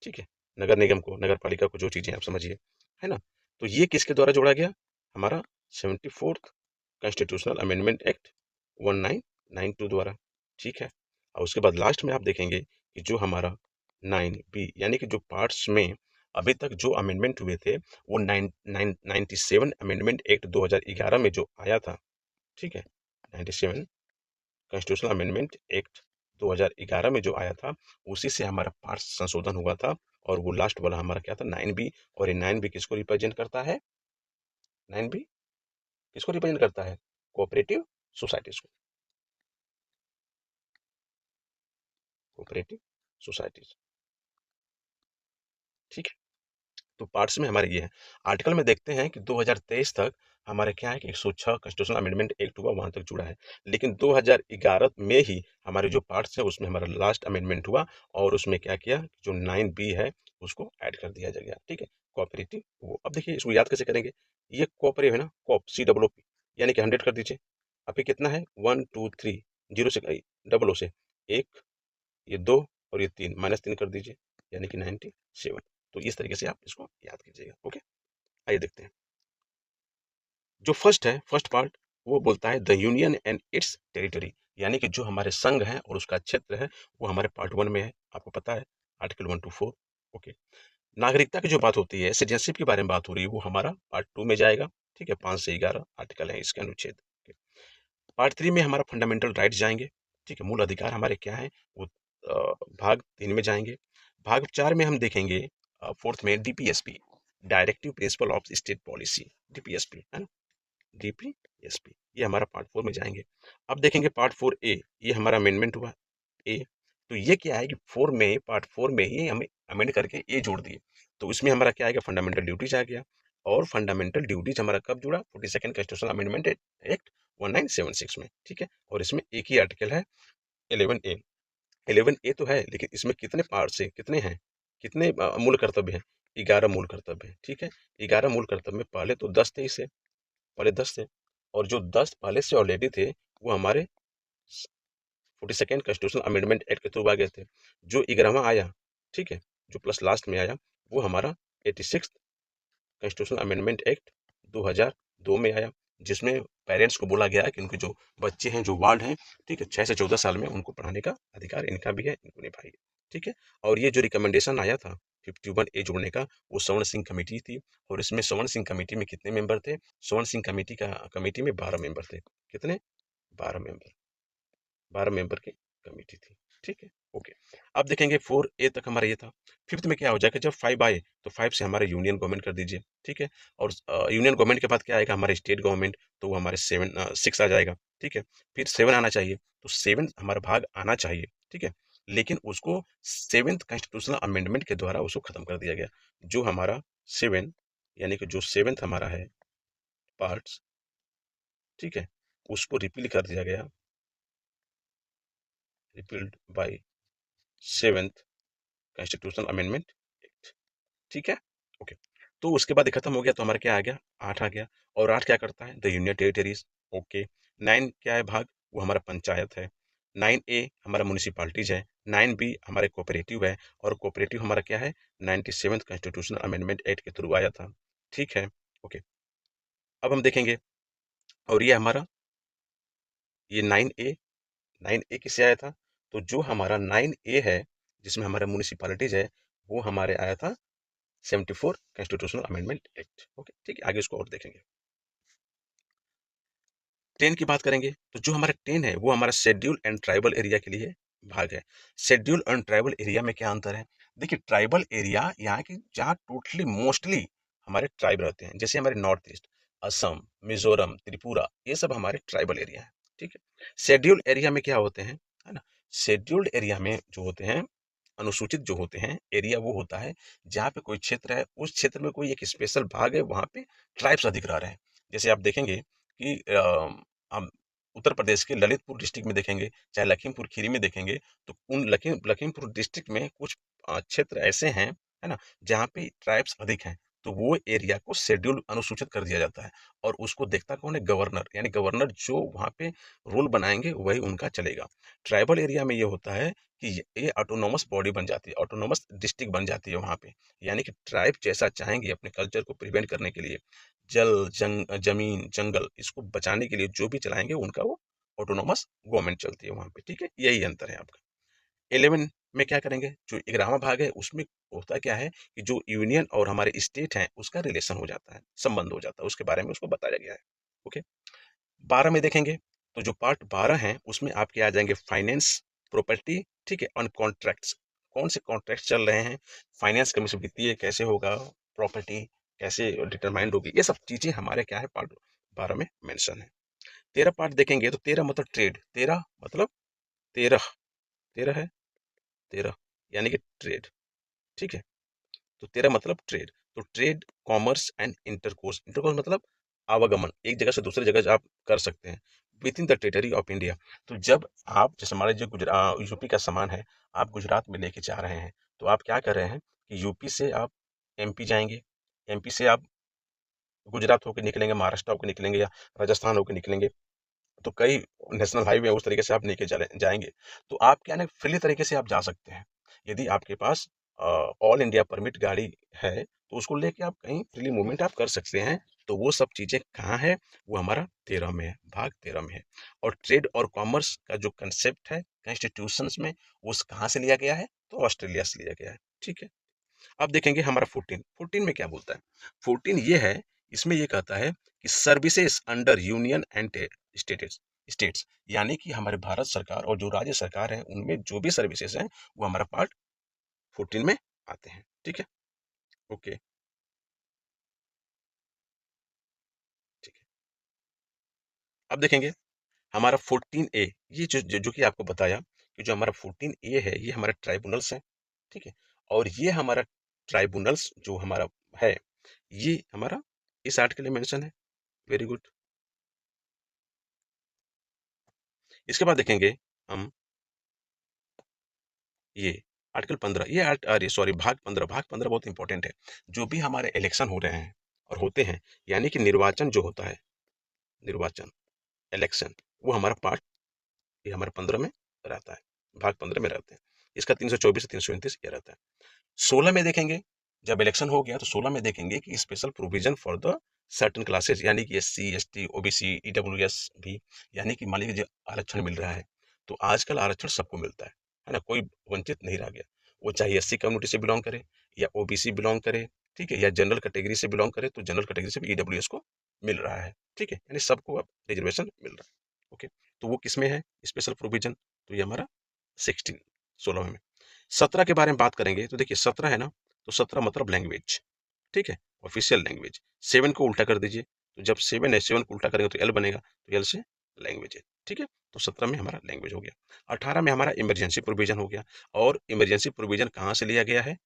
ठीक है, नगर निगम को, नगर पालिका को, जो चीजें आप समझिए, है ना। तो ये किसके द्वारा जोड़ा गया, हमारा 74th कॉन्स्टिट्यूशनल अमेंडमेंट एक्ट 1992 द्वारा, ठीक है। और उसके बाद लास्ट में आप देखेंगे कि जो हमारा 9B यानी कि जो पार्ट्स में अभी तक जो अमेंडमेंट हुए थे, वो 97 अमेंडमेंट एक्ट 2011 में जो आया था, ठीक है, 97 कॉन्स्टिट्यूशनल अमेंडमेंट एक्ट 2011 में जो आया था, उसी से हमारा पार्ट संशोधन हुआ था। और वो लास्ट वाला हमारा क्या था, 9B। और ये 9B किसको रिप्रेजेंट करता है, 9B किसको रिप्रेजेंट करता है, कोऑपरेटिव सोसाइटीज को, कोऑपरेटिव सोसाइटीज, ठीक है। तो पार्ट्स में हमारे ये है। आर्टिकल में देखते हैं कि 2023 तक हमारे क्या है कि 106 कॉन्स्टिट्यूशनल अमेंडमेंट एक्ट हुआ, वहां तक जुड़ा है। लेकिन 2011 में ही हमारे जो पार्ट्स है उसमें हमारा लास्ट अमेंडमेंट हुआ, और उसमें क्या किया, जो 9B है उसको ऐड कर दिया गया, ठीक है, कोऑपरेटिव वो। अब देखिए इसको याद कैसे करेंगे, ये कोऑपरेटिव है ना, कॉप COOP, यानी कि 100 कर दीजिए। अभी कितना है, 1 2 3, जीरो से डबल ओ से एक, ये दो, और ये तीन, -3 कर दीजिए, यानी कि 97। तो इस तरीके से आप इसको याद कीजिएगा, ओके। आइए देखते हैं। जो फर्स्ट है, फर्स्ट पार्ट, वो बोलता है the union and it's territory, यानी कि जो हमारे संघ है और उसका क्षेत्र है, वो हमारे पार्ट 1 में है, आपको पता है, आर्टिकल 1 to 4, ओके। नागरिकता की जो बात होती है, सिटीजनशिप के बारे में बात हो रही है, वो हमारा पार्ट 2 में जाएगा, ठीक है, 5 से 11 आर्टिकल है इसके अनुच्छेद, okay। पार्ट 3 में हमारा फंडामेंटल राइट्स जाएंगे, ठीक है, मूल अधिकार हमारे क्या है वो भाग 3 में जाएंगे। भाग 4 में हम देखेंगे, फोर्थ में DPSP, directive principle of state policy, DPSP है ना, DPSP, ये हमारा पार्ट 4 में जाएंगे। अब देखेंगे पार्ट 4A, ये हमारा अमेंडमेंट हुआ ए। तो ये क्या है कि पार्ट 4 में ही हमें अमेंड करके ए जोड़ दिए। तो इसमें हमारा क्या आएगा, फंडामेंटल ड्यूटीज आ गया। और फंडामेंटल ड्यूटीज हमारा कब जुड़ा, 42nd कॉन्स्टिट्यूशनल अमेंडमेंट एक्ट 1976 में, ठीक है। और इसमें एक ही आर्टिकल है, 11A। 11A तो है, लेकिन इसमें कितने पार्ट है, कितने हैं, कितने मूल कर्तव्य हैं, 11 मूल कर्तव्य है, ठीक है। 11 मूल कर्तव्य में पहले तो 10 थे, इसे पहले 10 थे, और जो 10 पहले से ऑलरेडी थे, वो हमारे 42nd कॉन्स्टिट्यूशनल अमेंडमेंट एक्ट के थ्रू आ गए थे। जो 11वां आया, ठीक है, जो प्लस लास्ट में आया, वो हमारा 86 कॉन्स्टिट्यूशनल अमेंडमेंट एक्ट 2002 में आया, जिसमें पेरेंट्स को बोला गया है कि उनके जो बच्चे हैं, जो वार्ड हैं, ठीक है, 6 से 14 साल में उनको पढ़ाने का अधिकार इनका भी है, इनको निभाइए, ठीक है। और ये जो रिकमेंडेशन आया था 51A जोड़ने का, वो स्वर्ण सिंह कमेटी थी। और इसमें स्वर्ण सिंह कमेटी में कितने मेंबर थे, स्वर्ण सिंह कमेटी में 12 मेंबर थे, कितने, 12 मेंबर, 12 मेंबर की कमेटी थी, ठीक है, ओके। अब देखेंगे 4A तक हमारा ये था। फिफ्थ में क्या हो जाएगा, जब 5 आए तो 5 से हमारे यूनियन गवर्नमेंट कर दीजिए, ठीक है। और यूनियन गवर्नमेंट के बाद क्या आएगा, हमारे स्टेट गवर्नमेंट, तो वो हमारे 6 आ जाएगा, ठीक है। फिर 7 आना चाहिए, तो 7 हमारा भाग आना चाहिए, ठीक है। लेकिन उसको 7th कॉन्स्टिट्यूशनल अमेंडमेंट के द्वारा उसको खत्म कर दिया गया। जो हमारा 7 यानी कि जो 7th हमारा है पार्ट्स, ठीक है, उसको रिपील कर दिया गया, repealed by 7th constitutional amendment act, ठीक है, ओके। तो उसके बाद ये खत्म हो गया, तो हमारा क्या आ गया, 8 आ गया। और 8 क्या करता है, द यूनियन टेरिटरीज, ओके। 9 क्या है भाग, वो हमारा पंचायत है। 9A हमारा म्यूनिसिपालिटीज है। 9B हमारे कोऑपरेटिव है। और कोऑपरेटिव हमारा क्या है, 97th कॉन्स्टिट्यूशनल अमेंडमेंट एक्ट के थ्रू आया था, ठीक है, ओके। अब हम देखेंगे, और ये हमारा, ये 9A, 9A किससे आया था, तो जो हमारा 9A है, जिसमें हमारा म्यूनिसिपालिटीज है, वो हमारे आया था 1974 कॉन्स्टिट्यूशनल अमेंडमेंट एक्ट। ओके, ठीक है, आगे इसको और देखेंगे। 10 की बात करेंगे तो जो हमारा 10 है वो हमारा शेड्यूल एंड ट्राइबल एरिया के लिए भाग है। शेड्यूल एंड ट्राइबल एरिया में क्या अंतर है? देखिए, ट्राइबल एरिया यहाँ की जहाँ टोटली मोस्टली हमारे ट्राइब रहते हैं, जैसे हमारे नॉर्थ ईस्ट, असम, मिजोरम, त्रिपुरा, ये सब हमारे ट्राइबल एरिया है। ठीक है। शेड्यूल एरिया में क्या होते हैं, है ना? शेड्यूल्ड एरिया में जो होते हैं, अनुसूचित जो होते हैं एरिया, वो होता है जहाँ पे कोई क्षेत्र है, उस क्षेत्र में कोई एक स्पेशल भाग है, वहाँ पे ट्राइब्स अधिक रह रहे हैं। जैसे आप देखेंगे कि हम उत्तर प्रदेश के ललितपुर डिस्ट्रिक्ट में देखेंगे, चाहे लखीमपुर खीरी में देखेंगे, तो उन लखीमपुर डिस्ट्रिक्ट में कुछ क्षेत्र ऐसे हैं, है ना, जहाँ पे ट्राइब्स अधिक हैं, तो वो एरिया को शेड्यूल अनुसूचित कर दिया जाता है। और उसको देखता कौन है? गवर्नर, यानी गवर्नर जो वहाँ पे रूल बनाएंगे वही उनका चलेगा। ट्राइबल एरिया में ये होता है कि ये ऑटोनोमस बॉडी बन जाती है, ऑटोनोमस डिस्ट्रिक्ट बन जाती है वहाँ पे। यानी कि ट्राइब जैसा चाहेंगे अपने कल्चर को प्रिवेंट करने के लिए, जमीन, जंगल, इसको बचाने के लिए जो भी चलाएंगे, उनका वो ऑटोनोमस गवर्नमेंट चलती है वहाँ पे। ठीक है, यही अंतर है आपका। 11 में क्या करेंगे? जो 11वां भाग है उसमें होता क्या है कि जो यूनियन और हमारे स्टेट हैं उसका रिलेशन हो जाता है, संबंध हो जाता है, उसके बारे में उसको बताया गया है। ओके। 12 में देखेंगे तो जो पार्ट 12 है उसमें आपके आ जाएंगे फाइनेंस, प्रॉपर्टी, ठीक है, ऑन कॉन्ट्रैक्ट्स। कौन से कॉन्ट्रैक्ट चल रहे हैं, फाइनेंस कमीशन वित्तीय कैसे होगा, प्रॉपर्टी कैसे डिटरमाइंड होगी, ये सब चीजें हमारे क्या है, पार्ट 12 में मेंशन है। 13 पार्ट देखेंगे तो 13 मतलब ट्रेड, 13 मतलब 13, 13 है, 13 यानी कि ट्रेड। ठीक है, तो 13 मतलब ट्रेड। तो trade, commerce and intercourse, intercourse मतलब आवागमन, एक जगह से दूसरी जगह आप कर सकते हैं with in the territory of India. तो जब आप, जैसे हमारे जो गुजरात यूपी का सामान है, आप गुजरात में लेके जा रहे हैं, तो आप क्या कर रहे हैं कि यूपी से आप एमपी जाएंगे, एमपी से आप गुजरात होकर निकलेंगे, महाराष्ट्र होकर निकलेंगे, या राजस्थान होकर निकलेंगे, तो कई नेशनल हाईवे उस तरीके से आप लेके जाएंगे। तो आप क्या ना, फ्री तरीके से आप जा सकते हैं। यदि आपके पास ऑल इंडिया परमिट गाड़ी है तो उसको लेके आप कहीं फ्रीली मूवमेंट आप कर सकते हैं। तो वो सब चीजें कहाँ है? वो हमारा 13 में है, भाग 13 में है। और ट्रेड और कॉमर्स का जो कंसेप्ट है कॉन्स्टिट्यूशन में, वो कहाँ से लिया गया है? तो ऑस्ट्रेलिया से लिया गया है। ठीक है। अब देखेंगे हमारा 14 में क्या बोलता है। 14 ये है, इसमें ये कहता है कि services under union and states, states यानी कि हमारे भारत सरकार और जो राज्य सरकार है उनमें जो भी सर्विसेज हैं वो हमारा पार्ट 14 में आते हैं। ठीक है। ओके, ठीक है। अब देखेंगे हमारा 14A, ये जो कि आपको बताया कि जो हमारा 14A है ये हमारा ट्राइब्यूनल्स है। ठीक है। और ये हमारा ट्राइब्यूनल्स जो हमारा है, ये हमारा इस आर्टिकल में मेंशन है। Very good. इसके बाद देखेंगे हम ये आर्टिकल 15, ये अरे सॉरी, भाग 15, भाग 15 बहुत इंपॉर्टेंट है। जो भी हमारे इलेक्शन हो रहे हैं और होते हैं, यानी कि निर्वाचन जो होता है, निर्वाचन, इलेक्शन, वो हमारा पार्ट, ये हमारे 15 में रहता है, भाग 15 में रहते हैं। इसका 324 से 329 ये रहता है। 16 में देखेंगे, जब इलेक्शन हो गया तो 16 में देखेंगे कि special provision for the certain classes, यानी कि एससी, एसटी, ओबीसी, ईडब्ल्यूएस भी, यानी कि मान लीजिए आरक्षण मिल रहा है, तो आजकल आरक्षण सबको मिलता है ना, कोई वंचित नहीं रह गया। वो चाहे एससी कम्युनिटी से बिलोंग करे या ओबीसी बिलोंग करे, ठीक है, या जनरल कैटेगरी से बिलोंग करे, तो जनरल कैटेगरी से भी ईडब्ल्यूएस को मिल रहा है। ठीक है, यानी सबको अब रिजर्वेशन मिल रहा है। ओके, तो वो किस में है स्पेशल प्रोविजन? तो ये हमारा 16, 16 में। 17 के बारे में बात करेंगे तो देखिए 17 है ना, तो 17 मतलब लैंग्वेज। ठीक है, ऑफिशियल लैंग्वेज। 7 को उल्टा कर दीजिए, तो जब 7 है, 7 को उल्टा करेंगे तो एल बनेगा, तो एल से लैंग्वेज है। ठीक है, तो 17 में हमारा लैंग्वेज हो गया। 18 में हमारा इमरजेंसी प्रोविजन हो गया, और इमरजेंसी प्रोविजन कहाँ से लिया गया है?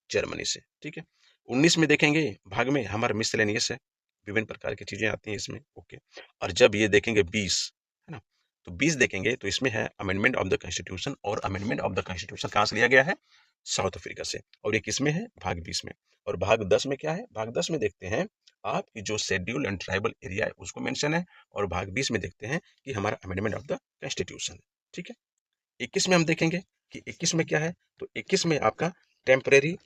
जर्मनी से। ठीक है। 19 में देखेंगे भाग में हमारा मिसलेनियस है, विभिन्न प्रकार की चीजें आती हैं इसमें। ओके। और जब ये देखेंगे 20, है ना, तो 20 देखेंगे तो इसमें है अमेंडमेंट ऑफ द कॉन्स्टिट्यूशन, और अमेंडमेंट ऑफ द कॉन्स्टिट्यूशन कहाँ से लिया गया है? साउथ अफ्रीका से। और ये किस में है? भाग 20 में। और भाग 10 में क्या है? भाग 10 में देखते हैं आपकी जो शेड्यूल एंड ट्राइबल एरिया है उसको मेंशन है, और भाग 20 में देखते हैं कि हमारा अमेंडमेंट ऑफ द कॉन्स्टिट्यूशन है। ठीक है। 21 में हम देखेंगे कि 21 में क्या है, तो 21 में आपका temporary,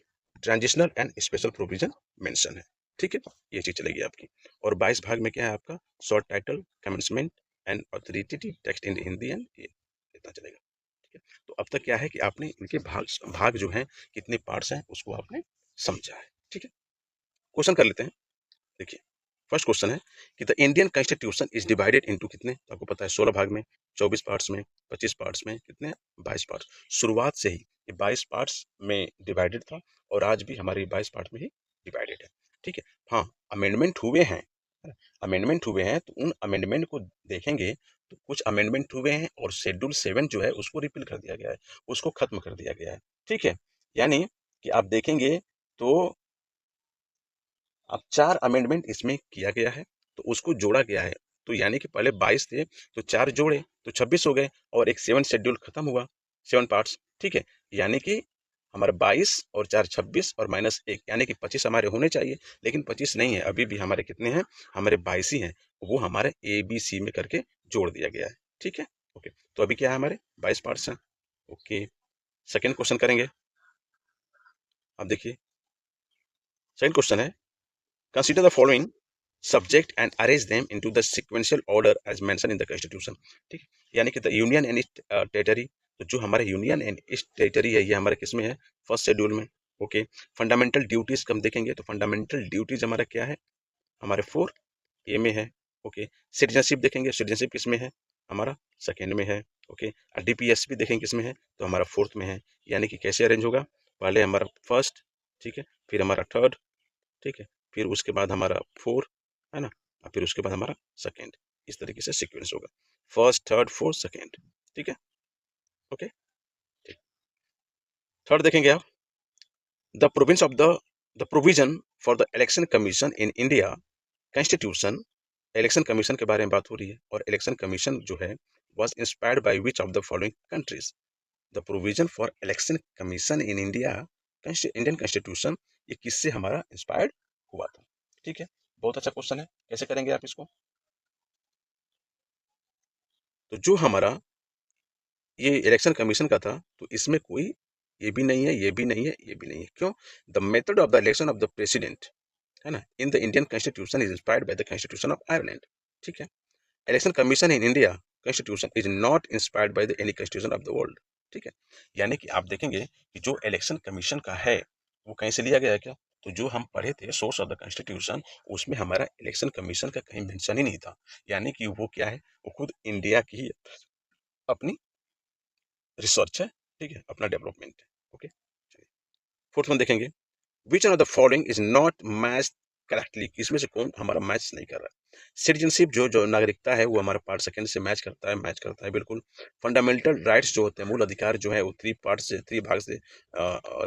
transitional and special provision mention है। ठीक है, ये चीज चलेगी आपकी। और 22 भाग में क्या है आपका? Short title, commencement and authoritative text in Hindi and ये इतना चलेगा। ठीक है, तो अब तक क्या है कि आपने इनके भाग भाग जो हैं, कितने पार्ट्स हैं, उसको आपने समझा है। ठीक है, क्वेश्चन कर लेते हैं। देखिए, फर्स्ट क्वेश्चन है कि the Indian constitution is divided into कितने, तो आपको पता है 16 भाग में, 24 पार्ट्स में, 25 पार्ट्स में, कितने 22 पार्ट्स। शुरुआत से ही ये 22 पार्ट्स में डिवाइडेड था और आज भी हमारे 22 पार्ट में ही डिवाइडेड है। ठीक है, हाँ, अमेंडमेंट हुए हैं, अमेंडमेंट हुए हैं, तो उन अमेंडमेंट को देखेंगे तो कुछ अमेंडमेंट हुए हैं और शेड्यूल 7 जो है उसको रिपील कर दिया गया है, उसको खत्म कर दिया गया है। ठीक है, यानी कि आप देखेंगे तो अब 4 अमेंडमेंट इसमें किया गया है, तो उसको जोड़ा गया है। तो यानी कि पहले 22 थे, तो 4 जोड़े तो 26 हो गए और एक 7 शेड्यूल खत्म हुआ, 7 पार्ट्स। ठीक है, यानी कि हमारे 22 और 4 26 और माइनस 1 यानी कि 25 हमारे होने चाहिए, लेकिन 25 नहीं है, अभी भी हमारे कितने हैं, हमारे 22 ही हैं। वो हमारे ए बी सी में करके जोड़ दिया गया है। ठीक है, ओके, तो अभी क्या है, हमारे 22 पार्ट्स हैं। ओके, सेकेंड क्वेश्चन करेंगे। अब देखिए, सेकेंड क्वेश्चन है, consider the following subject and arrange them into the sequential order as mentioned in the constitution। ठीक है, यानी कि द यूनियन एंड टेरिटरी, तो जो हमारे यूनियन एंड ईस्ट टेरिटरी है ये हमारे किस में है, फर्स्ट शेड्यूल में। ओके, फंडामेंटल ड्यूटीज हम देखेंगे तो फंडामेंटल ड्यूटीज हमारा क्या है, हमारे 4 ए में है। ओके, सिटीजनशिप देखेंगे, सिटीजनशिप किस में है, हमारा सेकेंड में है। ओके, डीपीएस भी देखेंगे किस में है, तो हमारा फोर्थ में है। यानी कि कैसे अरेंज होगा, पहले हमारा फर्स्ट, ठीक है, फिर हमारा थर्ड, ठीक है, फिर उसके बाद हमारा 4, है ना, और फिर उसके बाद हमारा सेकेंड। इस तरीके से सीक्वेंस होगा, फर्स्ट थर्ड फोर्थ सेकेंड। ठीक है, ओके, ठीक। थर्ड देखेंगे आप, the province of the provision for the election commission in India constitution. Election commission के बारे में बात हो रही है और इलेक्शन कमीशन जो है was inspired by which of the following countries। The provision for election commission in India, Indian constitution, ये किससे हमारा इंस्पायर्ड हुआ था। ठीक है, बहुत अच्छा क्वेश्चन है, कैसे करेंगे आप इसको। तो जो हमारा ये इलेक्शन कमीशन का था, तो इसमें कोई ये भी नहीं है, ये भी नहीं है, ये भी नहीं है। क्यों, the method of the election of the president, है ना, in the Indian constitution is inspired by the constitution of Ireland. ठीक है, election commission in India constitution is not inspired by the any constitution of the world. ठीक है, यानी कि आप देखेंगे कि जो इलेक्शन कमीशन का है वो कहीं से लिया गया है क्या, तो जो हम पढ़े थे सोर्स ऑफ द कॉन्स्टिट्यूशन, उसमें हमारा इलेक्शन कमीशन का कहीं मेंशन ही नहीं था। यानी कि वो क्या है, वो खुद इंडिया की ही अपनी रिसर्च है। ठीक है, अपना डेवलपमेंट है। ओके, फोर्थ वन देखेंगे, विच of the following is not match correctly, इसमें से कौन हमारा मैच नहीं कर रहा है। सिटीजनशिप जो जो नागरिकता है वो हमारा पार्ट सेकंड से मैच करता है, मैच करता है बिल्कुल। फंडामेंटल राइट्स जो होते हैं, मूल अधिकार जो है वो 3 पार्ट से 3 भाग से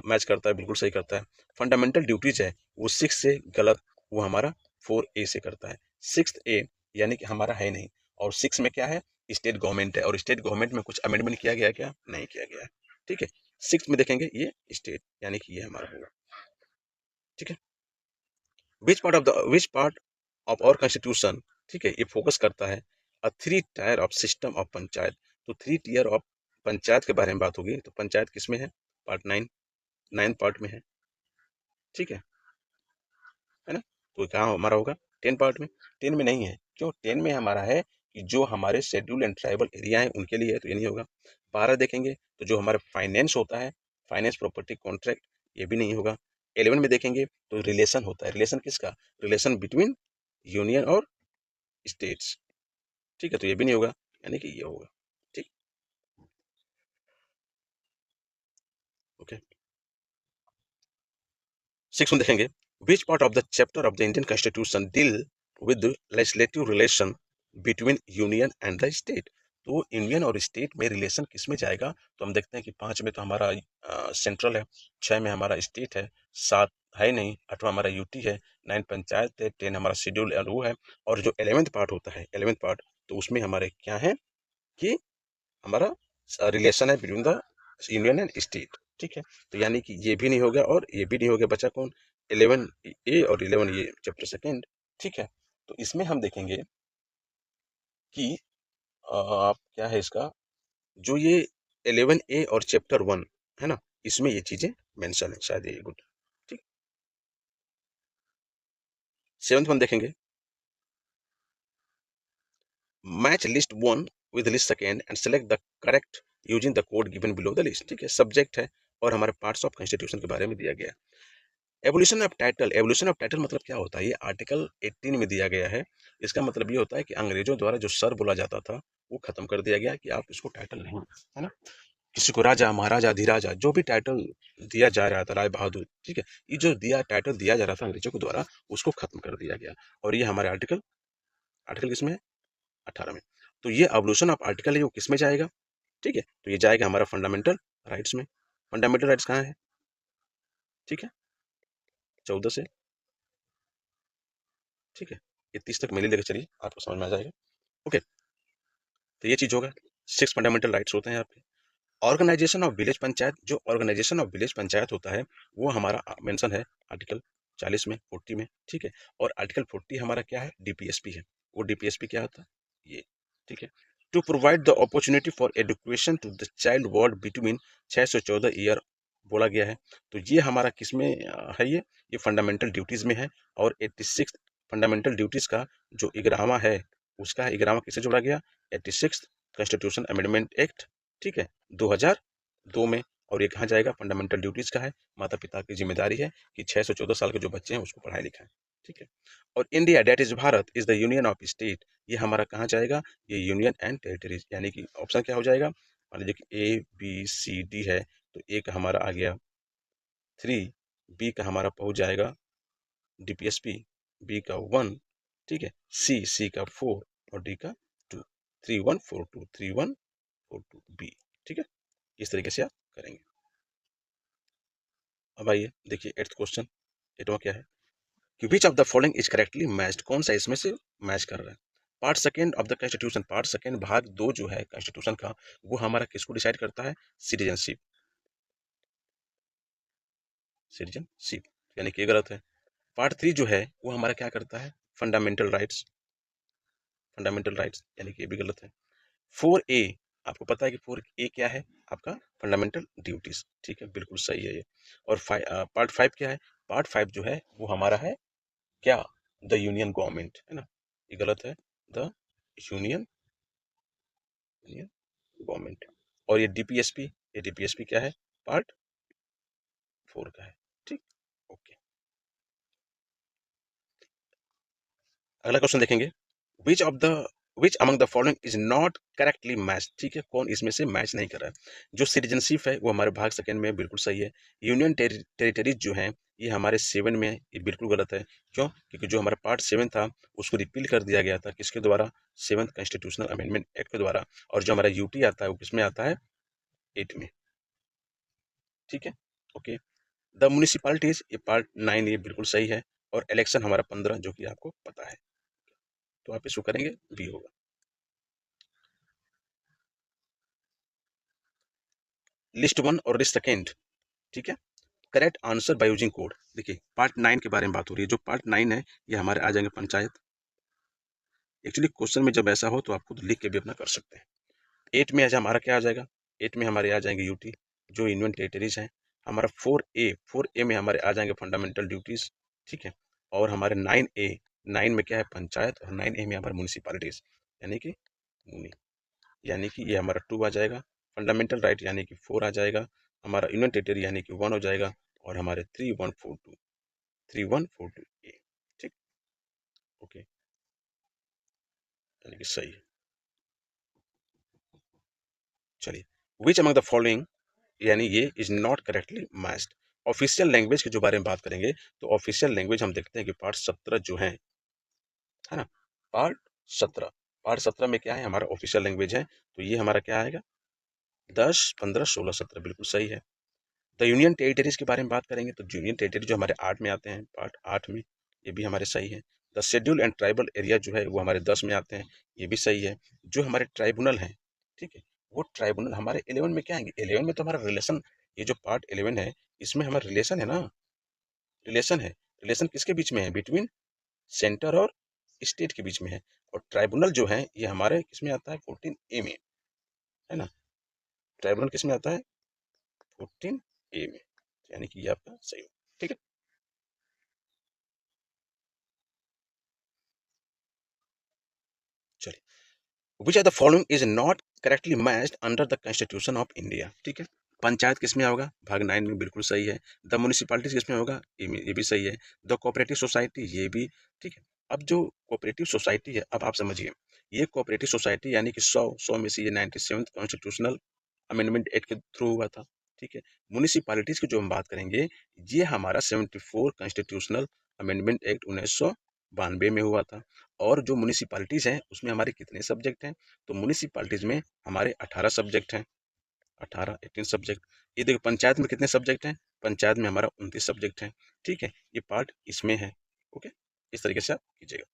मैच करता है, बिल्कुल सही करता है। फंडामेंटल ड्यूटीज है वो 6 से गलत, वो हमारा 4A से करता है। 6th A यानी कि हमारा है नहीं, और 6 में क्या है, स्टेट गवर्नमेंट है, और स्टेट गवर्नमेंट में कुछ अमेंडमेंट किया गया है क्या, नहीं किया गया है। ठीक है, 6 में देखेंगे ये स्टेट, यानी कि ये हमारा होगा। ठीक है, which part of our constitution, ठीक है, ये फोकस करता है a 3 tier of system of panchayat. तो 3 टीयर ऑफ पंचायत के बारे में बात होगी, तो पंचायत किसमें है, पार्ट 9, 9 पार्ट में है। ठीक है ना, तो कहाँ हमारा होगा, 10 पार्ट में। 10 में नहीं है, क्यों, 10 में हमारा है कि जो हमारे शेड्यूल एंड ट्राइबल एरिया है उनके लिए है, तो ये नहीं होगा। 12 देखेंगे तो जो हमारा फाइनेंस होता है, फाइनेंस प्रॉपर्टी कॉन्ट्रैक्ट, ये भी नहीं होगा। 11 में देखेंगे तो रिलेशन होता है, रिलेशन किसका, रिलेशन बिटवीन यूनियन और स्टेट्स। ठीक है, तो ये भी नहीं होगा, यानी कि ये होगा। ठीक, ओके, 6 में देखेंगे, विच part of the chapter of the Indian constitution deal with legislative relation between union and the state. तो इंडियन और स्टेट में रिलेशन किस में जाएगा, तो हम देखते हैं कि 5 में तो हमारा सेंट्रल है, 6 में हमारा स्टेट है, 7 है नहीं, 8वां हमारा यूटी है, 9 पंचायत है, 10 हमारा शेड्यूल वो है, और जो 11th पार्ट होता है, 11th पार्ट, तो उसमें हमारे क्या है कि हमारा रिलेशन है between the union and state. ठीक है, तो यानी कि ये भी नहीं हो गया और ये भी नहीं हो गया, बचा कौन, 11A और 11 ये चैप्टर सेकेंड। ठीक है, तो इसमें हम देखेंगे कि आप क्या है इसका, जो ये 11A और चैप्टर 1 है ना, इसमें ये चीजें मेंशन है, शायद ये गुड। ठीक, 7th वन देखेंगे, match list 1 with list second and select the correct using the code given below the list. ठीक है, सब्जेक्ट है और हमारे पार्ट्स ऑफ कॉन्स्टिट्यूशन के बारे में दिया गया है। एवोल्यूशन ऑफ टाइटल मतलब क्या होता है? ये आर्टिकल 18 में दिया गया है। इसका मतलब ये होता है कि अंग्रेजों द्वारा जो सर बोला जाता था वो खत्म कर दिया गया कि आप इसको टाइटल नहीं, है ना? किसी को राजा, महाराजा, अधिराजा जो भी टाइटल दिया जा रहा था, राय बहादुर, ठीक है, ये जो दिया टाइटल दिया जा रहा था अंग्रेजों के द्वारा, उसको खत्म कर दिया गया। और ये हमारे आर्टिकल आर्टिकल किसमें है? 18 में। तो ये एवोल्यूशन ऑफ आर्टिकल है, वो किस में जाएगा? ठीक है, तो ये जाएगा हमारा फंडामेंटल राइट्स में। फंडामेंटल राइट्स कहाँ है? ठीक है, 14 से, ठीक है, ये 30 तक मेले लेकर चलिए, आपको समझ में आ जाएगा। ओके, तो ये चीज होगा। 6 फंडामेंटल राइट्स होते हैं आपके। ऑर्गेनाइजेशन ऑफ विलेज पंचायत, जो ऑर्गेनाइजेशन ऑफ विलेज पंचायत होता है वो हमारा मेंशन है आर्टिकल 40 में, 40 में, ठीक है। और आर्टिकल 40 हमारा क्या है? डीपीएसपी है। वो डीपीएसपी क्या होता है? ये, ठीक है। To provide the opportunity for education to the child world between 6 से 14 ईयर बोला गया है। तो ये हमारा किस में है? ये फंडामेंटल ड्यूटीज में है। और 86 फंडामेंटल ड्यूटीज का जो इगरामा है, उसका इगरामा किसे जोड़ा गया? 86 कॉन्स्टिट्यूशन अमेंडमेंट एक्ट, ठीक है, 2002 में। और ये कहाँ जाएगा? फंडामेंटल ड्यूटीज का है। माता पिता की जिम्मेदारी है कि 6 से 14 साल के जो बच्चे हैं उसको पढ़ाई लिखाएं, ठीक है। और India that is Bharat is the union of state, ये हमारा कहाँ जाएगा? ये यूनियन एंड टेरिटरीज, यानी कि ऑप्शन क्या हो जाएगा? मान लीजिए कि ए बी सी डी है, तो ए का हमारा आ गया 3, बी का हमारा पहुंच जाएगा डीपीएसपी, बी का 1, ठीक है, सी का 4 और डी का 2। 3142 3142 बी, ठीक है। इस तरीके से आप करेंगे। अब आइए देखिए 8th क्वेश्चन। 8वां क्या है कि विच of the following is correctly matched, कौन सा इसमें से मैच कर रहा है? Part second of the constitution, part second भाग 2 जो है कॉन्स्टिट्यूशन का, वो हमारा किसको डिसाइड करता है? सिटीजनशिप, सिटीजनशिप, यानी कि ये गलत है। पार्ट 3 जो है वो हमारा क्या करता है? फंडामेंटल राइट्स, फंडामेंटल राइट्स, यानी कि ये भी गलत है। 4A, आपको पता है कि 4A क्या है? आपका फंडामेंटल ड्यूटीज, ठीक है, बिल्कुल सही है ये। और पार्ट 5 क्या है? पार्ट 5 जो है वो हमारा है क्या? द यूनियन गवर्नमेंट, है ना, ये गलत है। The union union government. और ये डीपीएसपी क्या है? पार्ट 4 का है, ठीक। ओके, अगला क्वेश्चन देखेंगे। विच of the which among the following is not correctly match, ठीक है, कौन इसमें से मैच नहीं कर रहा है? जो सिटीजनशिप है वो हमारे भाग सेकंड में बिल्कुल सही है। यूनियन टेरिटरीज जो है ये हमारे 7 में है, ये बिल्कुल गलत है। क्यों? क्योंकि जो हमारा पार्ट 7 था उसको रिपील कर दिया गया था, किसके द्वारा? 7th कॉन्स्टिट्यूशनल अमेंडमेंट एक्ट के द्वारा। और जो हमारा यूटी आता है वो किसमें आता है? 8 में, ठीक है। ओके, द म्यूनिसिपालिटीज ये पार्ट 9, ये बिल्कुल सही है। और इलेक्शन हमारा 15 जो कि आपको पता है, तो आप इसको करेंगे, बी होगा। लिस्ट 1 और लिस्ट सेकेंड, ठीक है, correct answer by using code. देखिए पार्ट 9 के बारे में बात हो रही है। जो पार्ट 9 है ये हमारे आ जाएंगे पंचायत। एक्चुअली क्वेश्चन में जब ऐसा हो तो आप खुद लिख के भी अपना कर सकते हैं। 8 में आज हमारा क्या आ जाएगा? 8 में हमारे आ जाएंगे यूटी, जो यूनियन टेरिटरीज हैं। हमारा 4A में हमारे आ जाएंगे फंडामेंटल ड्यूटीज, ठीक है। और हमारे 9 में क्या है? पंचायत। और 9A में हमारे म्यूनिसिपालिटीज, यानी कि मुनि, यानी कि ये हमारा 2 आ जाएगा। फंडामेंटल राइट यानी कि 4 आ जाएगा। हमारा यूनियन टेरिटरी यानी कि 1 हो जाएगा। और हमारे 3142 ए, ठीक। ओके, यानी कि सही है। चलिए, विच अमंग द फॉलोइंग, यानी ये is not correctly matched. Official language के जो बारे में बात करेंगे तो ऑफिशियल लैंग्वेज हम देखते हैं कि पार्ट 17 जो है ना, पार्ट 17, पार्ट 17 में क्या है? हमारा ऑफिशियल लैंग्वेज है। तो ये हमारा क्या आएगा? 10, 15, 16, 17, बिल्कुल सही है। द यूनियन टेरिटरीज के बारे में बात करेंगे तो यूनियन टेरिटरी जो हमारे 8 में आते हैं, पार्ट 8 में, ये भी हमारे सही है। The schedule and tribal area जो है वो हमारे 10 में आते हैं, ये भी सही है। जो हमारे ट्राइब्यूनल हैं, ठीक है, वो ट्राइब्यूनल हमारे 11 में क्या आएंगे? 11 में तो हमारा रिलेशन, ये जो पार्ट 11 है इसमें हमारा रिलेशन है ना, रिलेशन है। रिलेशन किसके बीच में है? बिटवीन सेंटर और स्टेट के बीच में है। और ट्राइब्यूनल जो है ये हमारे किस में आता है? 14A में, है ना। ट्राइब्यूनल किस में आता है? 14A में, यानी कि ये आपका सही हो, ठीक है। चलिए, which are the following is not correctly matched under the constitution of India, ठीक है। पंचायत किसमें होगा? भाग 9 में, बिल्कुल सही है। द म्युनिसिपैलिटीज किसमें होगा? ये भी सही है। द कोऑपरेटिव सोसाइटी, ये भी ठीक है। अब जो कोऑपरेटिव सोसाइटी है, अब आप समझिए, ये कोऑपरेटिव सोसाइटी यानी कि 100 में से ये 97th कॉन्स्टिट्यूशनल अमेंडमेंट एक्ट के थ्रू हुआ था, ठीक है। म्युनिसिपैलिटीज की जो हम बात करेंगे, ये हमारा 74 कॉन्स्टिट्यूशनल अमेंडमेंट एक्ट 1992 में हुआ था। और जो म्युनिसिपैलिटीज हैं उसमें हमारे कितने सब्जेक्ट हैं? तो म्युनिसिपैलिटीज में हमारे 18 सब्जेक्ट हैं, 18 सब्जेक्ट। ये देखो पंचायत में कितने सब्जेक्ट हैं? पंचायत में हमारा 29 सब्जेक्ट हैं, ठीक है। ये पार्ट इसमें है, ओके। इस तरीके से आप कीजिएगा।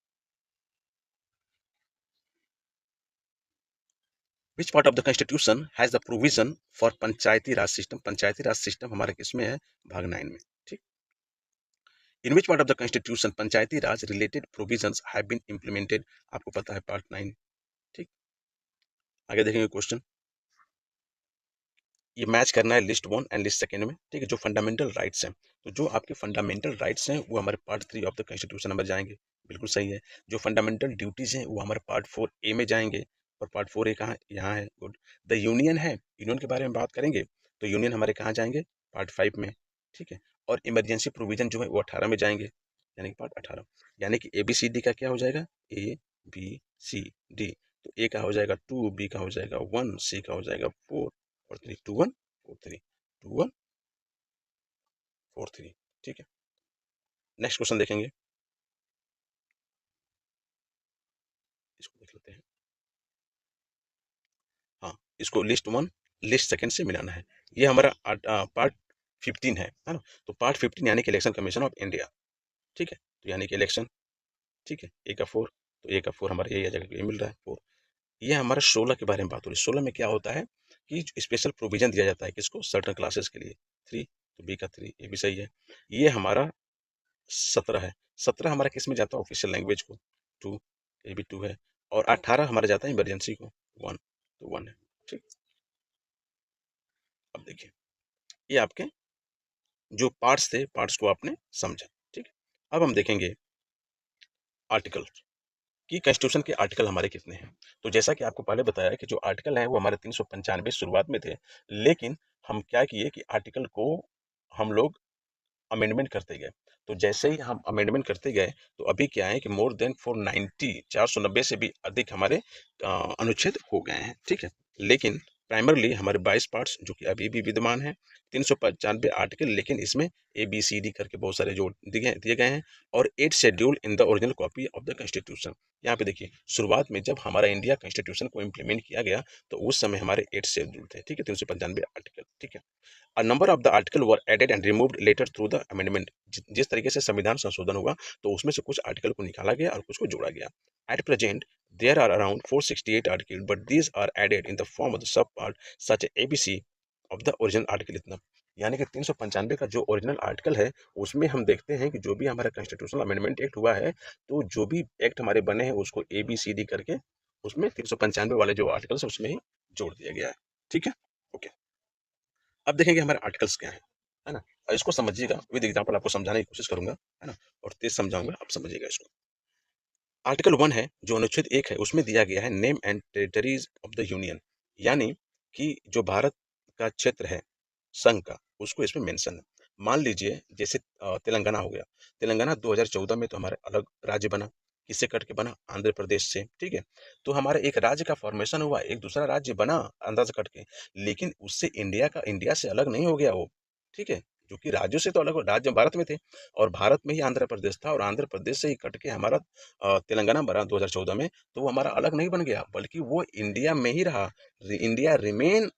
Which part of the constitution has the provision for Panchayati Raj system? Panchayati Raj system हमारे किसमें है? भाग 9 में, ठीक। In which part of the constitution Panchayati Raj related provisions have been implemented? आपको पता है पार्ट 9, ठीक। आगे देखेंगे क्वेश्चन। ये मैच करना है लिस्ट 1 एंड लिस्ट सेकंड में, ठीक है। जो फंडामेंटल राइट्स हैं, तो जो आपके फंडामेंटल राइट्स हैं वो हमारे part 3 of the constitution number जाएंगे, बिल्कुल सही है। जो फंडामेंटल ड्यूटीज हैं वो हमारे पार्ट 4 ए में जाएंगे, और पार्ट 4 ए कहाँ? यहाँ है, गुड। द यूनियन है, यूनियन के बारे में बात करेंगे तो यूनियन हमारे कहाँ जाएंगे? पार्ट 5 में, ठीक है। और इमरजेंसी प्रोविजन जो है वो 18 में जाएंगे, यानी कि पार्ट 18। यानी कि ABCD का क्या हो जाएगा? ABCD। तो ए का हो जाएगा 2, बी का हो जाएगा 1, सी का हो जाएगा 4 और 3, 2 1 4 3, 2 1 4 3, ठीक है। नेक्स्ट क्वेश्चन देखेंगे, इसको देख लेते हैं। हाँ, इसको लिस्ट 1 लिस्ट सेकंड से मिलाना है। ये हमारा पार्ट 15 है ना। तो पार्ट 15 यानी कि इलेक्शन कमीशन ऑफ इंडिया, ठीक है। तो यानी कि इलेक्शन, ठीक है। ए का 4, तो ए का 4 हमारा यही आ जाएगा, ये मिल रहा है 4। ये हमारा 16 के बारे में बात हो रही है। 16 में क्या होता है कि स्पेशल प्रोविजन दिया जाता है किसको? सर्टन क्लासेस के लिए। 3, तो बी का 3, ये भी सही है। ये हमारा 17 है। 17 हमारा किस में जाता है? ऑफिशियल लैंग्वेज को, 2, ये भी 2 है। और 18 हमारा जाता है इमरजेंसी को, 1, तो 1 है, ठीक। अब देखिए, ये आपके जो पार्ट्स थे, पार्ट्स को आपने समझा, ठीक है। अब हम देखेंगे आर्टिकल कि कॉन्स्टिट्यूशन के आर्टिकल हमारे कितने हैं। तो जैसा कि आपको पहले बताया कि जो आर्टिकल हैं वो हमारे 395 शुरुआत में थे, लेकिन हम क्या किए कि आर्टिकल को हम लोग अमेंडमेंट करते गए। तो जैसे ही हम अमेंडमेंट करते गए, तो अभी क्या है कि मोर देन 490, 490 से भी अधिक हमारे अनुच्छेद हो गए हैं, ठीक है। लेकिन प्राइमरली हमारे 22 पार्ट्स जो कि अभी भी विद्यमान है, 395 आर्टिकल, लेकिन इसमें ABCD करके बहुत सारे जोड़ दिए गए हैं, और 8 schedule in the original copy of the constitution. यहाँ पे देखिए, शुरुआत में जब हमारा इंडिया कॉन्स्टिट्यूशन को इम्प्लीमेंट किया गया, तो उस समय हमारे 8 शेड्यूल थे, ठीक है, 395 आर्टिकल, ठीक है। A number of the article were added and removed later through the amendment। जिस तरीके से संविधान संशोधन हुआ, तो उसमें से कुछ आर्टिकल को निकाला गया और कुछ को जोड़ा गया। At present, there are around 468 articles, but these are added in the form of the subpart such as ABC of the original article। इतना यानी कि 395 का जो ओरिजिनल आर्टिकल है, उसमें हम देखते हैं कि जो भी हमारा कॉन्स्टिट्यूशनल अमेंडमेंट एक्ट हुआ है, तो जो भी एक्ट हमारे बने हैं उसको ABCD करके उसमें 395 वाले जो आर्टिकल्स है उसमें ही जोड़ दिया गया है, ठीक है, ओके। अब देखेंगे हमारे आर्टिकल्स क्या है ना। और इसको समझिएगा, विद एग्जांपल आपको समझाने की कोशिश करूंगा, है ना, और तेज समझाऊंगा, आप समझिएगा इसको। आर्टिकल 1 है, जो अनुच्छेद 1 है, उसमें दिया गया है name and territories of the union, यानी कि जो भारत का क्षेत्र है संघ का, उसको इसमें मेंशन है। मान लीजिए जैसे तेलंगाना हो गया। तेलंगाना 2014 में तो हमारा अलग राज्य बना, किससे कट के बना? आंध्र प्रदेश से, ठीक है। तो हमारे एक राज्य का फॉर्मेशन हुआ, एक दूसरा राज्य बना आंध्र से कट के, लेकिन उससे इंडिया से अलग नहीं हो गया वो, ठीक है। जो कि राज्यों से तो अलग राज्य भारत में थे, और भारत में ही आंध्र प्रदेश था, और आंध्र प्रदेश से ही कट के हमारा तेलंगाना बना 2014 में। तो वो हमारा अलग नहीं बन गया, बल्कि वो इंडिया में ही रहा। इंडिया रिमेन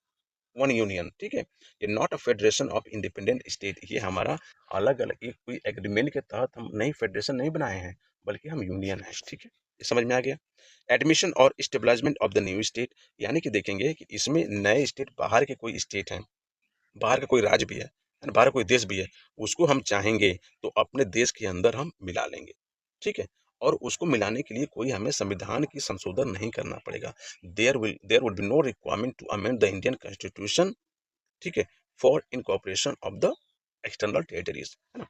वन यूनियन, ठीक है। ये not a federation of independent state. ये हमारा अलग अलग एक कोई एग्रीमेंट के तहत हम नई फेडरेशन नहीं बनाए हैं, बल्कि हम यूनियन है, ठीक है। ये समझ में आ गया। एडमिशन और establishment of the new state, यानी कि देखेंगे कि इसमें नए स्टेट, बाहर के कोई स्टेट हैं, बाहर का कोई राज्य भी है ना, बाहर कोई देश भी है, उसको हम चाहेंगे तो अपने देश के अंदर हम मिला लेंगे, ठीक है। और उसको मिलाने के लिए कोई हमें संविधान की संशोधन नहीं करना पड़ेगा। There would be no requirement to amend the Indian constitution, ठीक है, for incorporation of the external territories, है ना।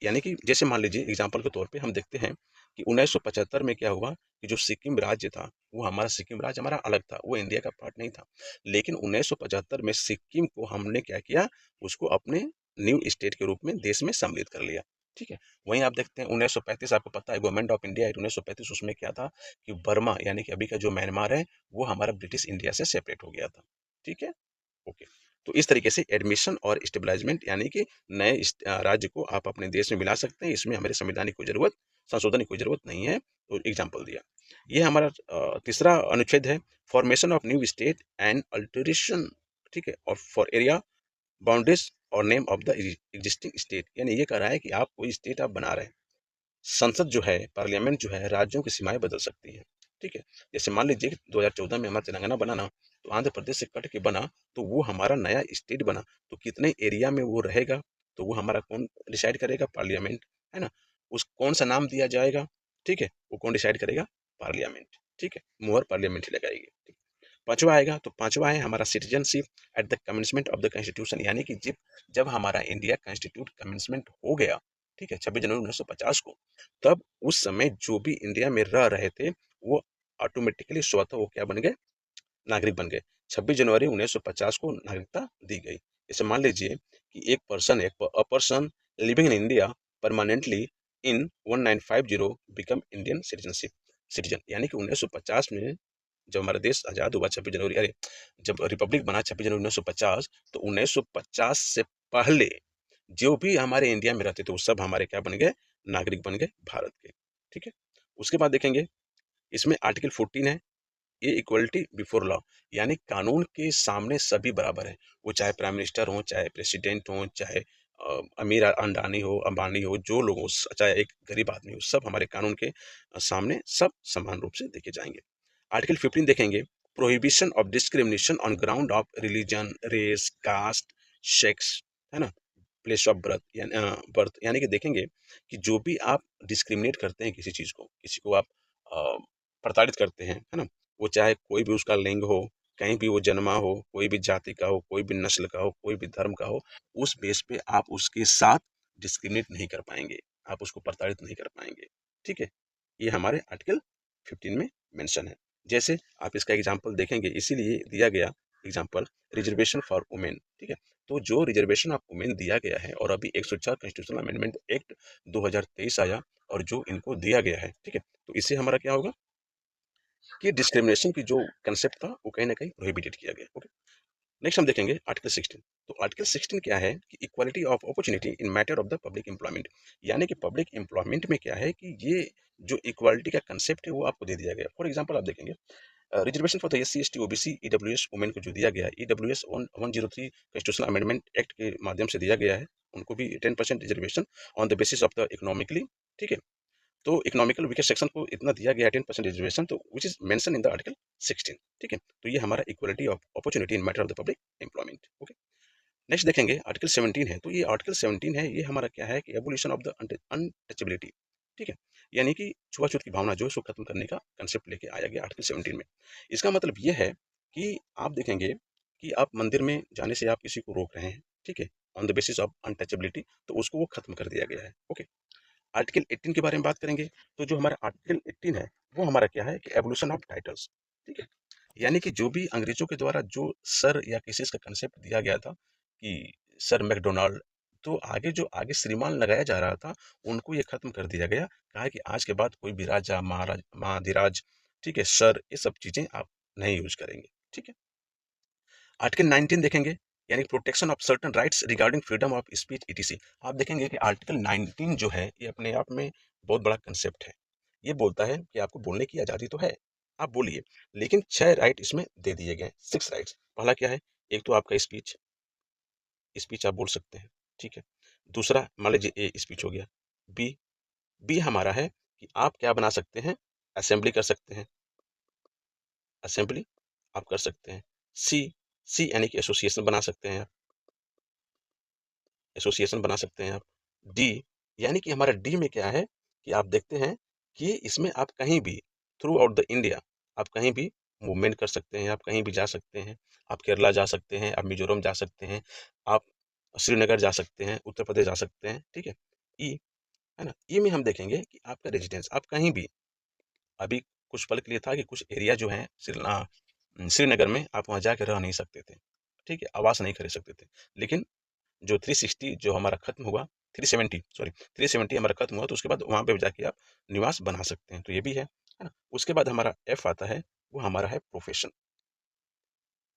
यानी कि जैसे मान लीजिए एग्जाम्पल के तौर पे हम देखते हैं कि 1975 में क्या हुआ कि जो सिक्किम राज्य था वो हमारा सिक्किम राज्य हमारा अलग था, वो इंडिया का पार्ट नहीं था। लेकिन 1975 में सिक्किम को हमने क्या किया, उसको अपने न्यू स्टेट के रूप में देश में सम्मिलित कर लिया। ठीक है। वहीं आप देखते हैं 1935, आपको पता है गवर्नमेंट ऑफ इंडिया एक्ट 1935, उसमें क्या था कि बर्मा यानी कि अभी का जो म्यांमार है वो हमारा ब्रिटिश इंडिया से सेपरेट हो गया था। ठीक है। ओके। तो इस तरीके से एडमिशन और स्टेबलाइजमेंट यानी कि नए राज्य को आप अपने देश में मिला सकते हैं, इसमें हमारे संविधान की कोई जरूरत, संशोधन की कोई जरूरत नहीं है। तो एग्जाम्पल दिया। ये हमारा तीसरा अनुच्छेद है, formation of new state and alteration. ठीक है। और फॉर एरिया बाउंड्रीज और name of the existing state, यानी ये कह रहा है कि आप कोई स्टेट आप बना रहे हैं, संसद जो है, पार्लियामेंट जो है, राज्यों की सीमाएं बदल सकती है। ठीक है। जैसे मान लीजिए कि 2014 में हमारा तेलंगाना बना ना, तो आंध्र प्रदेश से कट के बना, तो वो हमारा नया स्टेट बना, तो कितने एरिया में वो रहेगा, तो वो हमारा कौन डिसाइड करेगा, पार्लियामेंट, है ना। उस कौन सा नाम दिया जाएगा, ठीक है, वो कौन डिसाइड करेगा, पार्लियामेंट। ठीक है। मोहर पार्लियामेंट ही लगाएगी। ठीक। पांचवा आएगा, तो पांचवा है हमारा citizenship at the commencement of the constitution, यानी कि जब जब हमारा इंडिया कॉन्स्टिट्यूट कमेंसमेंट हो गया, ठीक है, 26 जनवरी 1950 को, तब उस समय जो भी इंडिया में रह रहे थे वो ऑटोमेटिकली स्वतः वो क्या बन गए, नागरिक बन गए। 26 जनवरी 1950 को नागरिकता दी गई। जैसे मान लीजिए कि एक person living in India permanently in 1950 become Indian citizen, यानी कि 1950 में जब हमारा देश आज़ाद हुआ 26 जनवरी, अरे जब रिपब्लिक बना 26 जनवरी 1950, तो 1950 से पहले जो भी हमारे इंडिया में रहते थे वो सब हमारे क्या बन गए, नागरिक बन गए भारत के। ठीक है। उसके बाद देखेंगे, इसमें आर्टिकल 14 है, ये इक्वलिटी बिफोर लॉ, यानी कानून के सामने सभी बराबर हैं, वो चाहे प्राइम मिनिस्टर हो, चाहे प्रेसिडेंट हो, चाहे अमीर अंडानी हो, अंबानी हो, जो लोग हो, चाहे एक गरीब आदमी हो, सब हमारे कानून के सामने सब समान रूप से देखे जाएंगे। आर्टिकल 15 देखेंगे, prohibition of discrimination on ground of religion, race, caste, sex, है ना, प्लेस ऑफ बर्थ, यानी कि देखेंगे कि जो भी आप डिस्क्रिमिनेट करते हैं किसी चीज़ को, किसी को आप अ, प्रताड़ित करते हैं, है ना, वो चाहे कोई भी उसका लिंग हो, कहीं भी वो जन्मा हो, कोई भी जाति का हो, कोई भी नस्ल का हो, कोई भी धर्म का हो, उस बेस पे आप उसके साथ डिस्क्रिमिनेट नहीं कर पाएंगे, आप उसको प्रताड़ित नहीं कर पाएंगे। ठीक है। ये हमारे आर्टिकल 15 में मेंशन है। जैसे आप इसका एग्जाम्पल देखेंगे, इसीलिए दिया गया एग्जाम्पल, रिजर्वेशन फॉर वुमेन। ठीक है। तो जो रिजर्वेशन ऑफ वुमेन दिया गया है, और अभी 104 कॉन्स्टिट्यूशनल अमेंडमेंट एक्ट 2023 आया, और जो इनको दिया गया है, ठीक है, तो इससे हमारा क्या होगा कि डिस्क्रिमिनेशन की जो कंसेप्ट था वो कहीं ना कहीं प्रोहिबिटेड किया गया। ओके। नेक्स्ट हम देखेंगे आर्टिकल 16। तो आर्टिकल 16 क्या है कि equality of opportunity in matter of the public employment, यानी कि पब्लिक एम्प्लॉयमेंट में क्या है कि ये जो इक्वालिटी का कंसेप्ट है वो आपको दे दिया गया। फॉर एग्जाम्पल आप देखेंगे, reservation for the S C S T O B C E W S women को जो दिया गया है, E W S 103 constitutional amendment act के माध्यम से दिया गया है, उनको भी 10% reservation on the basis of the economically. ठीक है। तो इकोनॉमिकल वीकर सेक्शन को इतना दिया गया है 10% रिजर्वेशन, तो which is mention in the article 16। ठीक है। तो ये हमारा equality of opportunity in matter of the public employment. Okay. Next देखेंगे आर्टिकल 17 है, तो ये आर्टिकल 17 है, ये हमारा क्या है कि एबोलिशन ऑफ द अनटचेबिलिटी। ठीक है। यानी कि छुआछूत की भावना जो है उसको खत्म करने का कंसेप्ट लेके आया गया आर्टिकल 17 में। इसका मतलब ये है कि आप देखेंगे कि आप मंदिर में जाने से आप किसी को रोक रहे हैं, ठीक है, on the basis of untouchability, तो उसको वो खत्म कर दिया गया है। ओके। आर्टिकल 18 के बारे में बात करेंगे, तो जो हमारा आर्टिकल 18 है वो हमारा क्या है कि एवोल्यूशन ऑफ टाइटल्स। ठीक है। यानी कि जो भी अंग्रेजों के द्वारा जो सर या किसी का कंसेप्ट दिया गया था कि सर मैकडोनाल्ड, तो आगे जो आगे श्रीमान लगाया जा रहा था उनको ये खत्म कर दिया गया। कहा है कि आज के बाद कोई भी राजा, महाराज, महाधिराज, ठीक है, सर, ये सब चीजें आप नहीं यूज करेंगे। ठीक है। आर्टिकल 19 देखेंगे, यानी protection of certain rights regarding freedom of speech etc. आप देखेंगे कि आर्टिकल 19 जो है ये अपने आप में बहुत बड़ा कंसेप्ट है। ये बोलता है कि आपको बोलने की आज़ादी तो है, आप बोलिए, लेकिन 6 राइट इसमें दे दिए गए, 6 राइट्स। पहला क्या है, एक तो आपका स्पीच, स्पीच आप बोल सकते हैं। ठीक है। दूसरा मान लीजिए ए स्पीच हो गया। बी, बी हमारा है कि आप क्या बना सकते हैं, असेंबली कर सकते हैं, असेंबली आप कर सकते हैं। सी, सी यानी कि एसोसिएशन बना सकते हैं, एसोसिएशन बना सकते हैं आप। डी, यानी कि हमारा डी में क्या है कि आप देखते हैं कि इसमें आप कहीं भी थ्रू आउट द इंडिया आप कहीं भी मूवमेंट कर सकते हैं, आप कहीं भी जा सकते हैं, आप केरला जा सकते हैं, आप मिजोरम जा सकते हैं, आप श्रीनगर जा सकते हैं, उत्तर प्रदेश जा सकते हैं। ठीक है। ई, है ना, ई में हम देखेंगे कि आपका रेजिडेंस, आप कहीं भी, अभी कुछ पल के लिए था कि कुछ एरिया जो है श्रीनगर में आप वहाँ जाकर रह नहीं सकते थे, ठीक है, आवास नहीं खरीद सकते थे। लेकिन जो 360 जो हमारा खत्म हुआ, 370 सॉरी 370 हमारा खत्म हुआ, तो उसके बाद वहाँ पे जाके आप निवास बना सकते हैं, तो ये भी है ना? उसके बाद हमारा एफ आता है, वो हमारा है प्रोफेशन,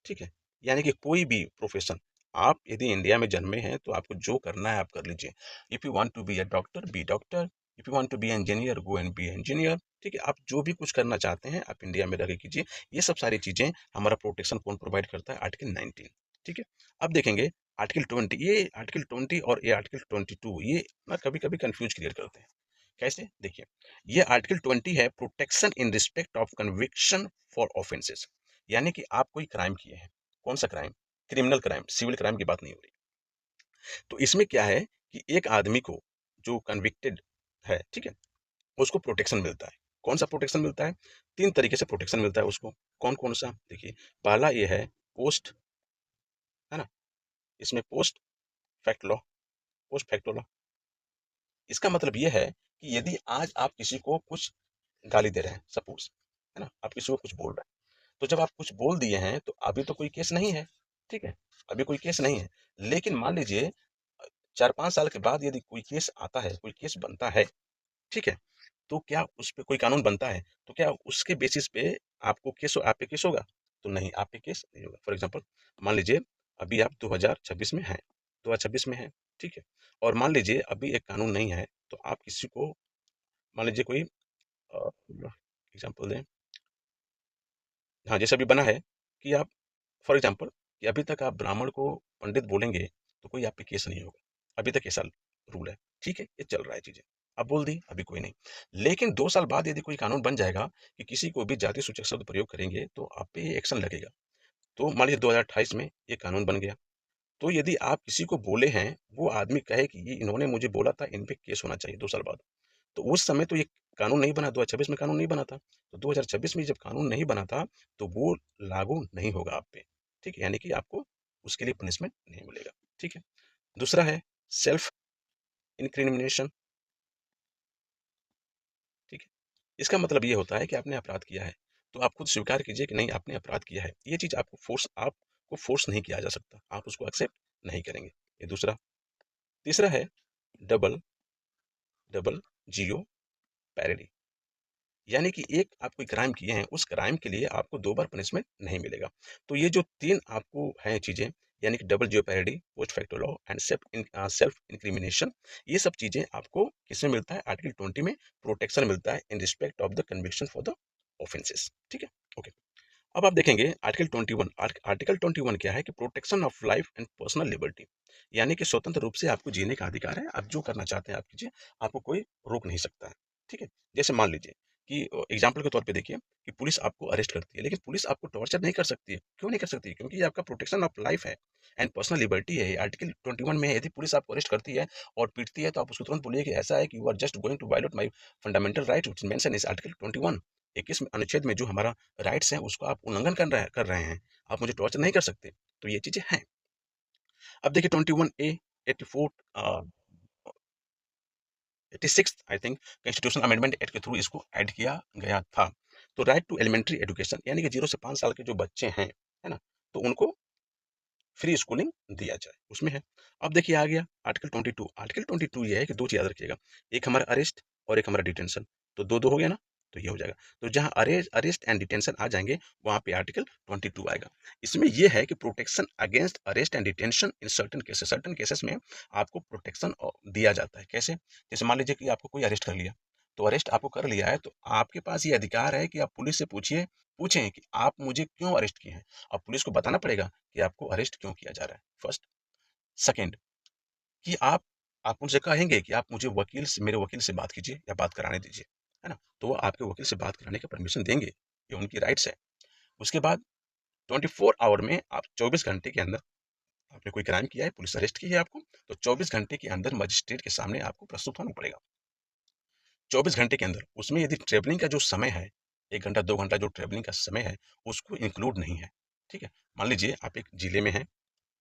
ठीक है? यानी कि कोई भी प्रोफेशन, आप यदि इंडिया में जन्मे हैं तो आपको जो करना है आप कर लीजिए। If you want to be a doctor, be doctor. If you want to be engineer, go and be engineer, ठीक है? आप जो भी कुछ करना चाहते हैं आप इंडिया में रह के कीजिए। ये सब सारी चीजें हमारा प्रोटेक्शन कौन प्रोवाइड करता है? आर्टिकल 19, ठीक है? अब देखेंगे आर्टिकल 20, ये आर्टिकल 20 और ये आर्टिकल 22 ये ना कभी कभी कंफ्यूज क्लियर करते हैं। कैसे? देखिए, ये आर्टिकल 20 है protection in respect of conviction for offences, यानी कि आप कोई क्राइम किए हैं। कौन सा crime? Criminal crime, civil crime की बात नहीं हो रही। तो इसमें क्या है कि एक आदमी को जो कन्विक्टेड है, ठीक है, उसको प्रोटेक्शन मिलता है। कौन सा प्रोटेक्शन मिलता है? तीन तरीके से प्रोटेक्शन मिलता है उसको। कौन कौन सा? देखिए, पहला ये है पोस्ट, है ना? इसमें post fact law, post facto law. इसका मतलब ये है कि यदि आज आप किसी को कुछ गाली दे रहे हैं, सपोज, है ना, आप किसी को कुछ बोल रहे हैं, तो जब आप कुछ बोल दिए हैं तो अभी तो कोई केस नहीं है, ठीक है, अभी कोई केस नहीं है। लेकिन मान लीजिए 4-5 साल के बाद यदि कोई केस आता है, कोई केस बनता है, ठीक है, तो क्या उस पे कोई कानून बनता है, तो क्या उसके बेसिस पे आपको केस, आप पे केस होगा? तो नहीं, आप पे केस नहीं होगा। फॉर एग्जाम्पल, मान लीजिए अभी आप 2026 में हैं, 2026 में हैं, ठीक है, और मान लीजिए अभी एक कानून नहीं है, तो आप किसी को, मान लीजिए कोई एग्जाम्पल दें, हाँ, जैसे अभी बना है कि आप, फॉर एग्जाम्पल, कि अभी तक आप ब्राह्मण को पंडित बोलेंगे तो कोई आप पे केस नहीं होगा। अभी तक ऐसा रूल है, ठीक है, ये चल रहा है चीजें। अब बोल दी, अभी कोई नहीं। लेकिन 2 साल बाद यदि कोई कानून बन जाएगा कि किसी को भी जाति सूचक शब्द प्रयोग करेंगे तो आप पे एक्शन लगेगा। तो मान लीजिए 2028 में ये कानून बन गया, तो यदि आप किसी को बोले हैं, वो आदमी कहे कि ये इन्होंने मुझे बोला था, इन पे केस होना चाहिए 2 साल बाद, तो उस समय तो ये कानून नहीं बना, 2026 में कानून नहीं बना था। तो 2026 में जब कानून नहीं बना था, तो वो लागू नहीं होगा आप पे, ठीक है? यानी कि आपको उसके लिए पनिशमेंट नहीं मिलेगा, ठीक है? दूसरा है सेल्फ इंक्रिमिनेशन, ठीक है? इसका मतलब ये होता है कि आपने अपराध किया है, तो आप खुद स्वीकार कीजिए कि नहीं, आपने अपराध किया है। ये चीज़ आपको फोर्स नहीं किया जा सकता, आप उसको एक्सेप्ट नहीं करेंगे। ये दूसरा। तीसरा है डबल डबल जियो पैरेडी, यानी कि एक आप कोई क्राइम किए हैं, उस क्राइम के लिए आपको 2 बार पनिशमेंट नहीं मिलेगा। तो ये जो 3 आपको हैं चीज़ें, यानी कि double jeopardy, post facto law and self incrimination, ये सब चीज़ें आपको किसमें मिलता है? आर्टिकल 20 में प्रोटेक्शन मिलता है इन respect of the conviction for the offences, ठीक है? ओके। अब आप देखेंगे आर्टिकल 21। आर्टिकल 21 क्या है कि protection of life and personal liberty, यानी कि स्वतंत्र रूप से आपको जीने का अधिकार है, आप जो करना चाहते हैं आप कीजिए, आपको कोई रोक नहीं सकता है, ठीक है? जैसे मान लीजिए कि एग्जाम्पल के तौर पे देखिए कि पुलिस आपको अरेस्ट करती है, लेकिन पुलिस आपको टॉर्चर नहीं कर सकती है। क्यों नहीं कर सकती? क्योंकि ये आपका प्रोटेक्शन ऑफ लाइफ है एंड पर्सनल लिबर्टी है। आर्टिकल 21 में है, यदि पुलिस आपको अरेस्ट करती है और पीटती है, तो आप उसको तुरंत बोलिए कि ऐसा है कि you are just going to violate my fundamental right which mention is article 21। 21 में अनुच्छेद में जो हमारा राइट्स हैं उसको आप उल्लंघन कर रहे हैं, आप मुझे टॉर्चर नहीं कर सकते। तो ये चीजें हैं। अब देखिए 21A, 84, 86 I think constitution amendment act के थ्रू इसको ऐड किया गया था। तो राइट टू एलिमेंट्री एजुकेशन, यानी कि 0 से 5 साल के जो बच्चे हैं, है ना, तो उनको फ्री स्कूलिंग दिया जाए, उसमें है। अब देखिए आ गया आर्टिकल 22। आर्टिकल 22 ये है कि 2 चीज याद रखिएगा, एक हमारा अरेस्ट और एक हमारा डिटेंशन। तो दो दो हो गया ना, तो ये हो जाएगा। तो जहां अरेस्ट एंड डिटेंशन आ जाएंगे, वहां पे आर्टिकल 22 आएगा। इसमें यह है कि protection against arrest and detention in certain cases में आपको प्रोटेक्शन दिया जाता है। कैसे? जैसे मान लीजिए कि आपको कोई अरेस्ट कर लिया, तो अरेस्ट आपको कर लिया है, तो आपके पास ये अधिकार है कि आप पुलिस से पूछें कि आप मुझे क्यों अरेस्ट किए हैं। अब पुलिस को बताना पड़ेगा कि आपको अरेस्ट क्यों किया जा रहा है, फर्स्ट। सेकंड, कि आप उनसे कहेंगे कि आप मुझे मेरे वकील से बात कीजिए या बात कराने दीजिए, है ना? तो वो आपके वकील से बात कराने का परमिशन देंगे, ये उनकी राइट्स है। उसके बाद 24 आवर में, आप 24 घंटे के अंदर, आपने कोई क्राइम किया है, पुलिस अरेस्ट की है आपको, तो 24 घंटे के अंदर मजिस्ट्रेट के सामने आपको प्रस्तुत होना पड़ेगा। 24 घंटे के अंदर, उसमें यदि ट्रेवलिंग का जो समय है, 1 घंटा 2 घंटा जो ट्रेवलिंग का समय है, उसको इंक्लूड नहीं है, ठीक है? मान लीजिए आप एक जिले में हैं,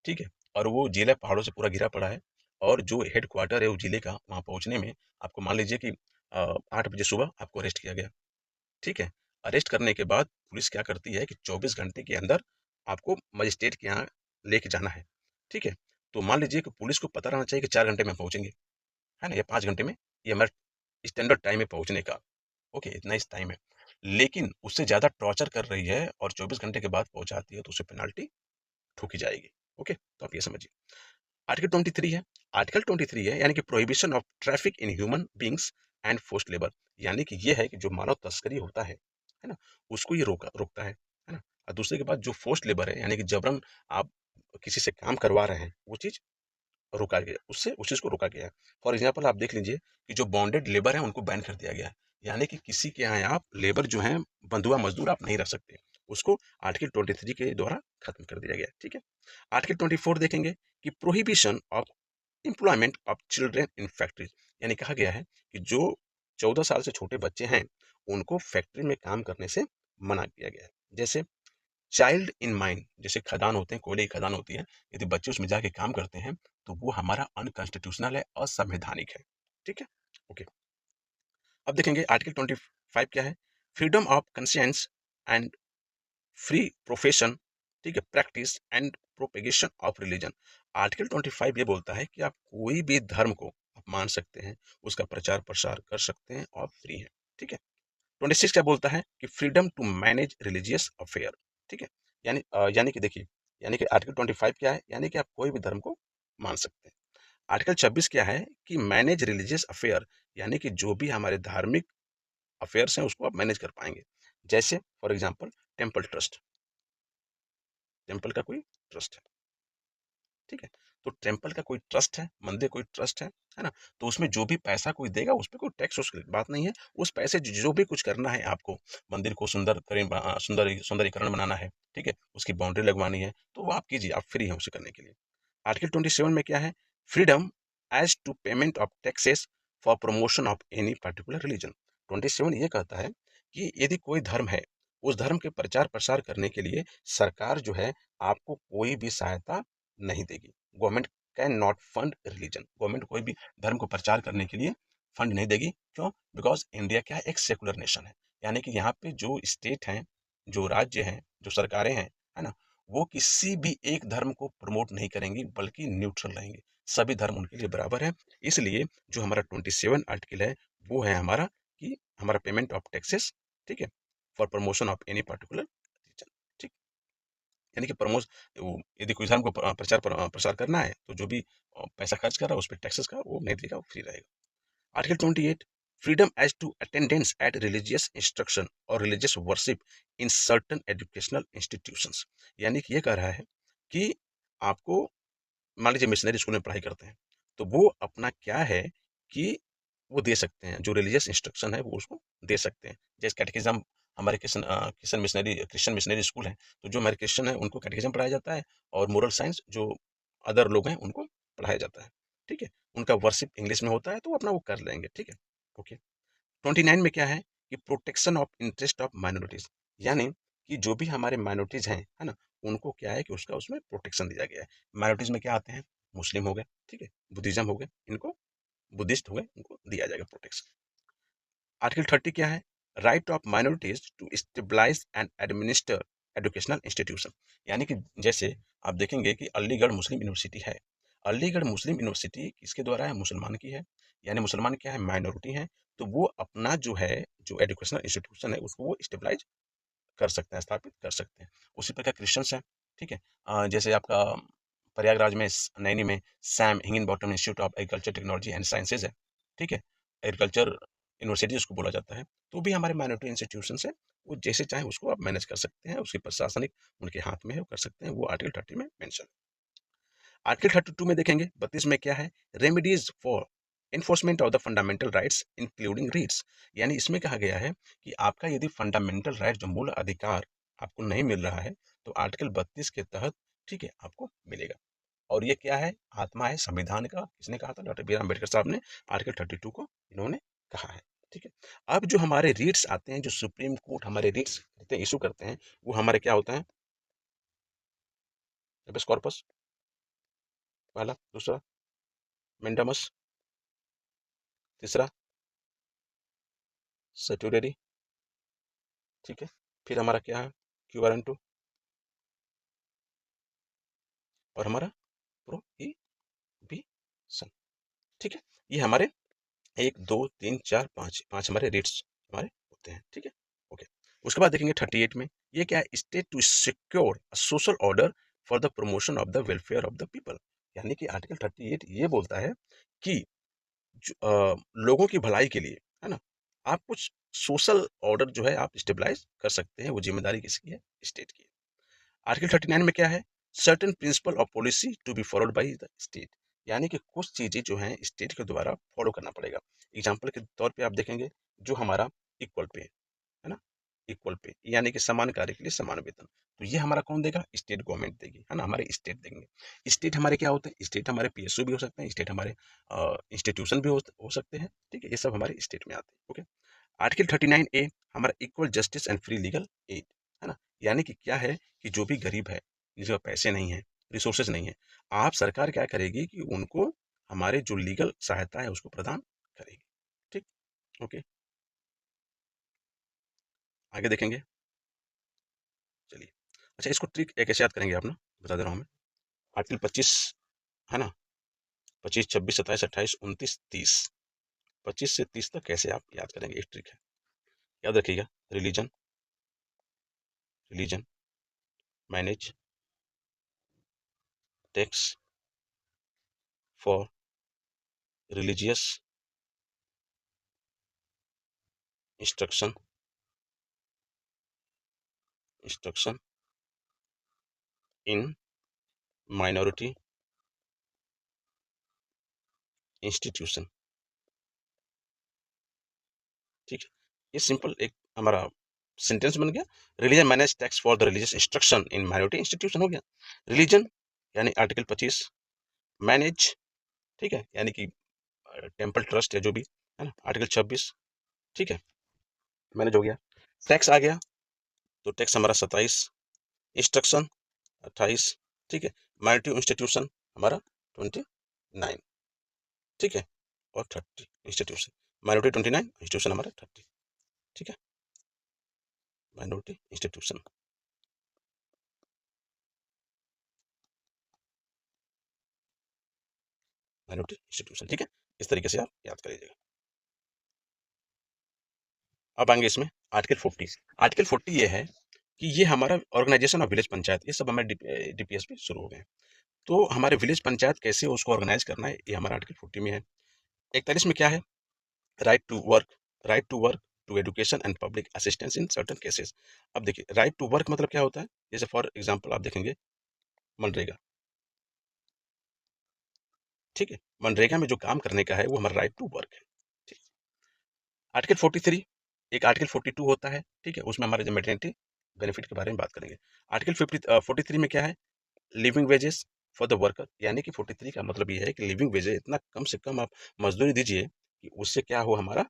ठीक है, और वो जिला पहाड़ों से पूरा घिरा पड़ा है, और जो हेड क्वार्टर है उस जिले का, वहाँ पहुँचने में आपको मान लीजिए कि 8 बजे सुबह आपको अरेस्ट किया गया, ठीक है? अरेस्ट करने के बाद पुलिस क्या करती है कि 24 घंटे के अंदर आपको मजिस्ट्रेट के यहाँ लेके जाना है, ठीक है? तो मान लीजिए कि पुलिस को पता रहना चाहिए कि 4 घंटे में पहुँचेंगे, है ना? या 5 घंटे में, ये हमारा स्टैंडर्ड टाइम है पहुँचने का। ओके, इतना इस टाइम है। लेकिन उससे ज़्यादा टॉर्चर कर रही है और 24 घंटे के बाद पहुँचाती है, तो उसे पेनल्टी ठोकी जाएगी। ओके, तो आप ये समझिए। आर्टिकल 23 है। आर्टिकल 23 है यानी कि prohibition of traffic in human beings and forced labour, यानी कि ये है कि जो मानव तस्करी होता है ना? उसको ये रोकता है ना? और दूसरे के बाद जो फोर्स्ड लेबर है यानी कि जबरन आप किसी से काम करवा रहे हैं, वो चीज़ रोका गया, उससे उस चीज़ को रोका गया है। फॉर एग्जाम्पल आप देख लीजिए कि जो बॉन्डेड लेबर है उनको बैन कर दिया गया है, यानी कि किसी के यहाँ आप लेबर जो है, बंधुआ मजदूर आप नहीं रख सकते, उसको आर्टिकल 23 के द्वारा खत्म कर दिया गया है, ठीक है? आर्टिकल 24 देखेंगे कि prohibition of employment of children in factories, यानी कहा गया है कि जो 14 साल से छोटे बच्चे हैं उनको फैक्ट्री में काम करने से मना किया गया है। जैसे चाइल्ड इन माइंड, जैसे खदान होते हैं, कोयले की खदान होती है, यदि बच्चे उसमें जाके काम करते हैं तो वो हमारा अनकॉन्स्टिट्यूशनल है, असंवैधानिक है, ठीक है? ओके, अब देखेंगे आर्टिकल 25 क्या है। Freedom of conscience and free profession, ठीक है, practice and propagation of religion. Article 25 ये बोलता है कि आप कोई भी धर्म को आप मान सकते हैं, उसका प्रचार प्रसार कर सकते हैं और फ्री है, ठीक है? 26 क्या बोलता है कि freedom to manage religious affair, ठीक है? यानी कि देखिए, यानी कि आर्टिकल 25 क्या है, यानी कि आप कोई भी धर्म को मान सकते हैं। आर्टिकल 26 क्या है कि मैनेज रिलीजियस अफेयर, यानी कि जो भी हमारे धार्मिक अफेयर्स हैं उसको आप मैनेज कर पाएंगे। जैसे for example temple trust, temple का कोई ट्रस्ट है, ठीक है? तो टेम्पल का कोई ट्रस्ट है, मंदिर कोई ट्रस्ट है ना? तो उसमें जो भी पैसा कोई देगा उस पे कोई टैक्स उसकी बात नहीं है। उस पैसे जो भी कुछ करना है आपको, मंदिर को सुंदरीकरण बनाना है, ठीक है? उसकी बाउंड्री लगवानी है, तो वो आप कीजिए, आप फ्री हैं उसे करने के लिए। आर्टिकल 27 में क्या है? Freedom as to payment of taxes for promotion of any particular religion. 27 ये कहता है कि यदि कोई धर्म है, उस धर्म के प्रचार प्रसार करने के लिए सरकार जो है आपको कोई भी सहायता नहीं देगी। Government can not fund religion, government कोई भी धर्म को प्रचार करने के लिए फंड नहीं देगी। क्यों? बिकॉज इंडिया क्या है, एक सेकुलर नेशन है, यानी कि यहाँ पे जो स्टेट हैं, जो राज्य हैं, जो सरकारें हैं, है ना, वो किसी भी एक धर्म को प्रमोट नहीं करेंगी, बल्कि न्यूट्रल रहेंगे। सभी धर्म उनके लिए बराबर है। इसलिए जो हमारा 27 आर्टिकल है वो है हमारा कि हमारा पेमेंट ऑफ टैक्सेस, ठीक है, for promotion of any particular religion, ठीक। यानी कि प्रमोश यदि कोई धर्म को प्रसार करना है तो जो भी पैसा खर्च कर रहा है उस पर टैक्सेस का वो नहीं देगा, वो फ्री रहेगा। Article 28, freedom as to attendance at religious instruction और religious worship in certain educational institutions, यानी कि ये कह रहा है कि आपको, मान लीजिए मिशनरी स्कूल में पढ़ाई करते हैं, तो वो अपना क्या है कि वो दे सकते हैं, जो रिलीजियस इंस्ट्रक्शन है वो उसको दे सकते हैं। जैसे कैटेकिज्म, हमारे क्रिश्चियन मिशनरी स्कूल हैं, तो जो हमारे क्रिश्चियन हैं उनको कैटेकिज्म पढ़ाया जाता है, और मोरल साइंस जो अदर लोग हैं उनको पढ़ाया जाता है, ठीक है? उनका वर्शिप इंग्लिश में होता है तो वो अपना वो कर लेंगे, ठीक है? ओके। 29 में क्या है कि protection of interest of minorities, यानी कि जो भी हमारे माइनॉरिटीज हैं, है ना, उनको क्या है कि उसका उसमें प्रोटेक्शन दिया गया है। माइनॉरिटीज में क्या आते हैं? मुस्लिम हो गए, ठीक है, बुद्धिज्म हो गए, इनको बुद्धिस्ट हो गए, इनको दिया जाएगा प्रोटेक्शन। आर्टिकल 30 क्या है? Right of minorities to stabilize and administer educational institution, यानी कि जैसे आप देखेंगे कि अलीगढ़ मुस्लिम यूनिवर्सिटी है। अलीगढ़ मुस्लिम यूनिवर्सिटी किसके द्वारा है? मुसलमान की है, यानी मुसलमान क्या है? माइनॉरिटी है। तो वो अपना जो है, जो एजुकेशनल इंस्टीट्यूशन है उसको वो स्टेबलाइज कर सकते हैं, स्थापित कर सकते हैं। उसी प्रकार क्रिश्चियंस हैं, ठीक है? जैसे आपका प्रयागराज में नैनी में सैम हिंगन bottom institute of agriculture technology and sciences है, ठीक है, एग्रीकल्चर यूनिवर्सिटी उसको बोला जाता है। तो भी हमारे माइनॉरिटी इंस्टीट्यूशन है, वो जैसे चाहे उसको आप मैनेज कर सकते हैं, उसकी प्रशासनिक उनके हाथ में है, वो कर सकते हैं, वो आर्टिकल 30 में मेंशन। आर्टिकल 32 में देखेंगे, 32 में क्या है? Remedies for enforcement of the fundamental rights including reads, यानी इसमें कहा गया है कि आपका यदि फंडामेंटल राइट, जो मूल अधिकार आपको नहीं मिल रहा है, तो आर्टिकल 32 के तहत, ठीक है, आपको मिलेगा। और ये क्या है? आत्मा है संविधान का। किसने कहा था? डॉक्टर बी आर अम्बेडकर साहब ने आर्टिकल 32 को इन्होंने कहा है, ठीक है। अब जो हमारे रीट्स आते हैं, जो सुप्रीम कोर्ट हमारे रीट्स इशू करते हैं, वो हमारे क्या होता है? हेबेस कॉर्पस पहला, दूसरा मेंडामस, तीसरा सर्टुटरी, ठीक है। फिर हमारा क्या है, Q/N2 और हमारा प्रोहिबिशन। ठीक है, ये हमारे 1 2 3 4 5 हमारे रेट्स हमारे होते हैं। ठीक है, ओके। उसके बाद देखेंगे 38 में, ये क्या है, state to secure social order for the promotion of the welfare of the people. यानी कि आर्टिकल 38 ये बोलता है कि लोगों की भलाई के लिए, है ना, आप कुछ सोशल ऑर्डर जो है आप स्टेबलाइज कर सकते हैं। वो जिम्मेदारी किसकी है, स्टेट की है। आर्टिकल 39 में क्या है, certain principle of policy to be followed by the state. यानी कि कुछ चीजें जो हैं स्टेट के द्वारा फॉलो करना पड़ेगा। एग्जाम्पल के तौर पे आप देखेंगे, जो हमारा इक्वल पे है ना, इक्वल पे यानी कि समान कार्य के लिए समान वेतन, तो ये हमारा कौन देगा, स्टेट गवर्नमेंट देगी, है ना, हमारे स्टेट देंगे। स्टेट हमारे क्या होते हैं, स्टेट हमारे PSU भी हो सकते हैं, स्टेट हमारे इंस्टीट्यूशन भी हो सकते हैं। ठीक है, ये सब हमारे स्टेट में आते हैं। ओके। आर्टिकल 39A हमारा equal justice and free legal aid, है ना। यानी कि क्या है कि जो भी गरीब है, जिसके पास पैसे नहीं है, रिसोर्सेज नहीं है, आप सरकार क्या करेगी कि उनको हमारे जो लीगल सहायता है उसको प्रदान करेगी। ठीक, ओके। आगे देखेंगे, चलिए। अच्छा, इसको ट्रिक कैसे याद करेंगे आप ना, बता दे रहा हूँ मैं। आर्टिकल 25, है ना, 25 26 27 28 29 30, 25 से 30 तक कैसे आप याद करेंगे, एक ट्रिक है, याद रखिएगा। Religion, religion, manage tax for religious instruction, instruction in minority institution. ठीक है, ये सिंपल एक हमारा सेंटेंस बन गया। Religion manage tax for the religious instruction in minority institution हो गया। रिलीजन यानी आर्टिकल 25, मैनेज, ठीक है, यानी कि टेम्पल ट्रस्ट है जो भी, है ना, आर्टिकल 26, ठीक है, मैनेज हो गया। टैक्स आ गया, तो टैक्स हमारा 27, इंस्ट्रक्शन 28, ठीक है, माइनॉरिटी इंस्टीट्यूशन हमारा 29, ठीक है, और 30 इंस्टीट्यूशन, माइनॉरिटी 29, इंस्टीट्यूशन हमारा 30, ठीक है, माइनॉरिटी इंस्टीट्यूशन। माइनॉरिटी इंस्टीट्यूशन, ठीक है, इस तरीके से आप याद कर लीजिएगा। अब आएंगे इसमें आर्टिकल 40। आर्टिकल 40 ये है कि ये हमारा ऑर्गेनाइजेशन ऑफ विलेज पंचायत, ये सब हमारे DPS पे शुरू हो गए हैं। तो हमारे विलेज पंचायत कैसे उसको ऑर्गेनाइज करना है, ये हमारा आर्टिकल 40 में है। 41 में क्या है, right to work, right to work to education and public assistance in certain cases. अब देखिए, राइट टू वर्क मतलब क्या होता है, जैसे फॉर एग्जांपल आप देखेंगे मनरेगा, ठीक है, मनरेगा में जो काम करने का है वो हमारा राइट टू वर्क है। ठीक, आर्टिकल 43, एक आर्टिकल 42 होता है, ठीक है, उसमें हमारे जो मेटर्निटी बेनिफिट के बारे में बात करेंगे। आर्टिकल 43 में क्या है, living wages for the worker, यानी कि 43 का मतलब ये है कि लिविंग वेजेस इतना कम से कम आप मजदूरी दीजिए कि उससे क्या हो, हमारा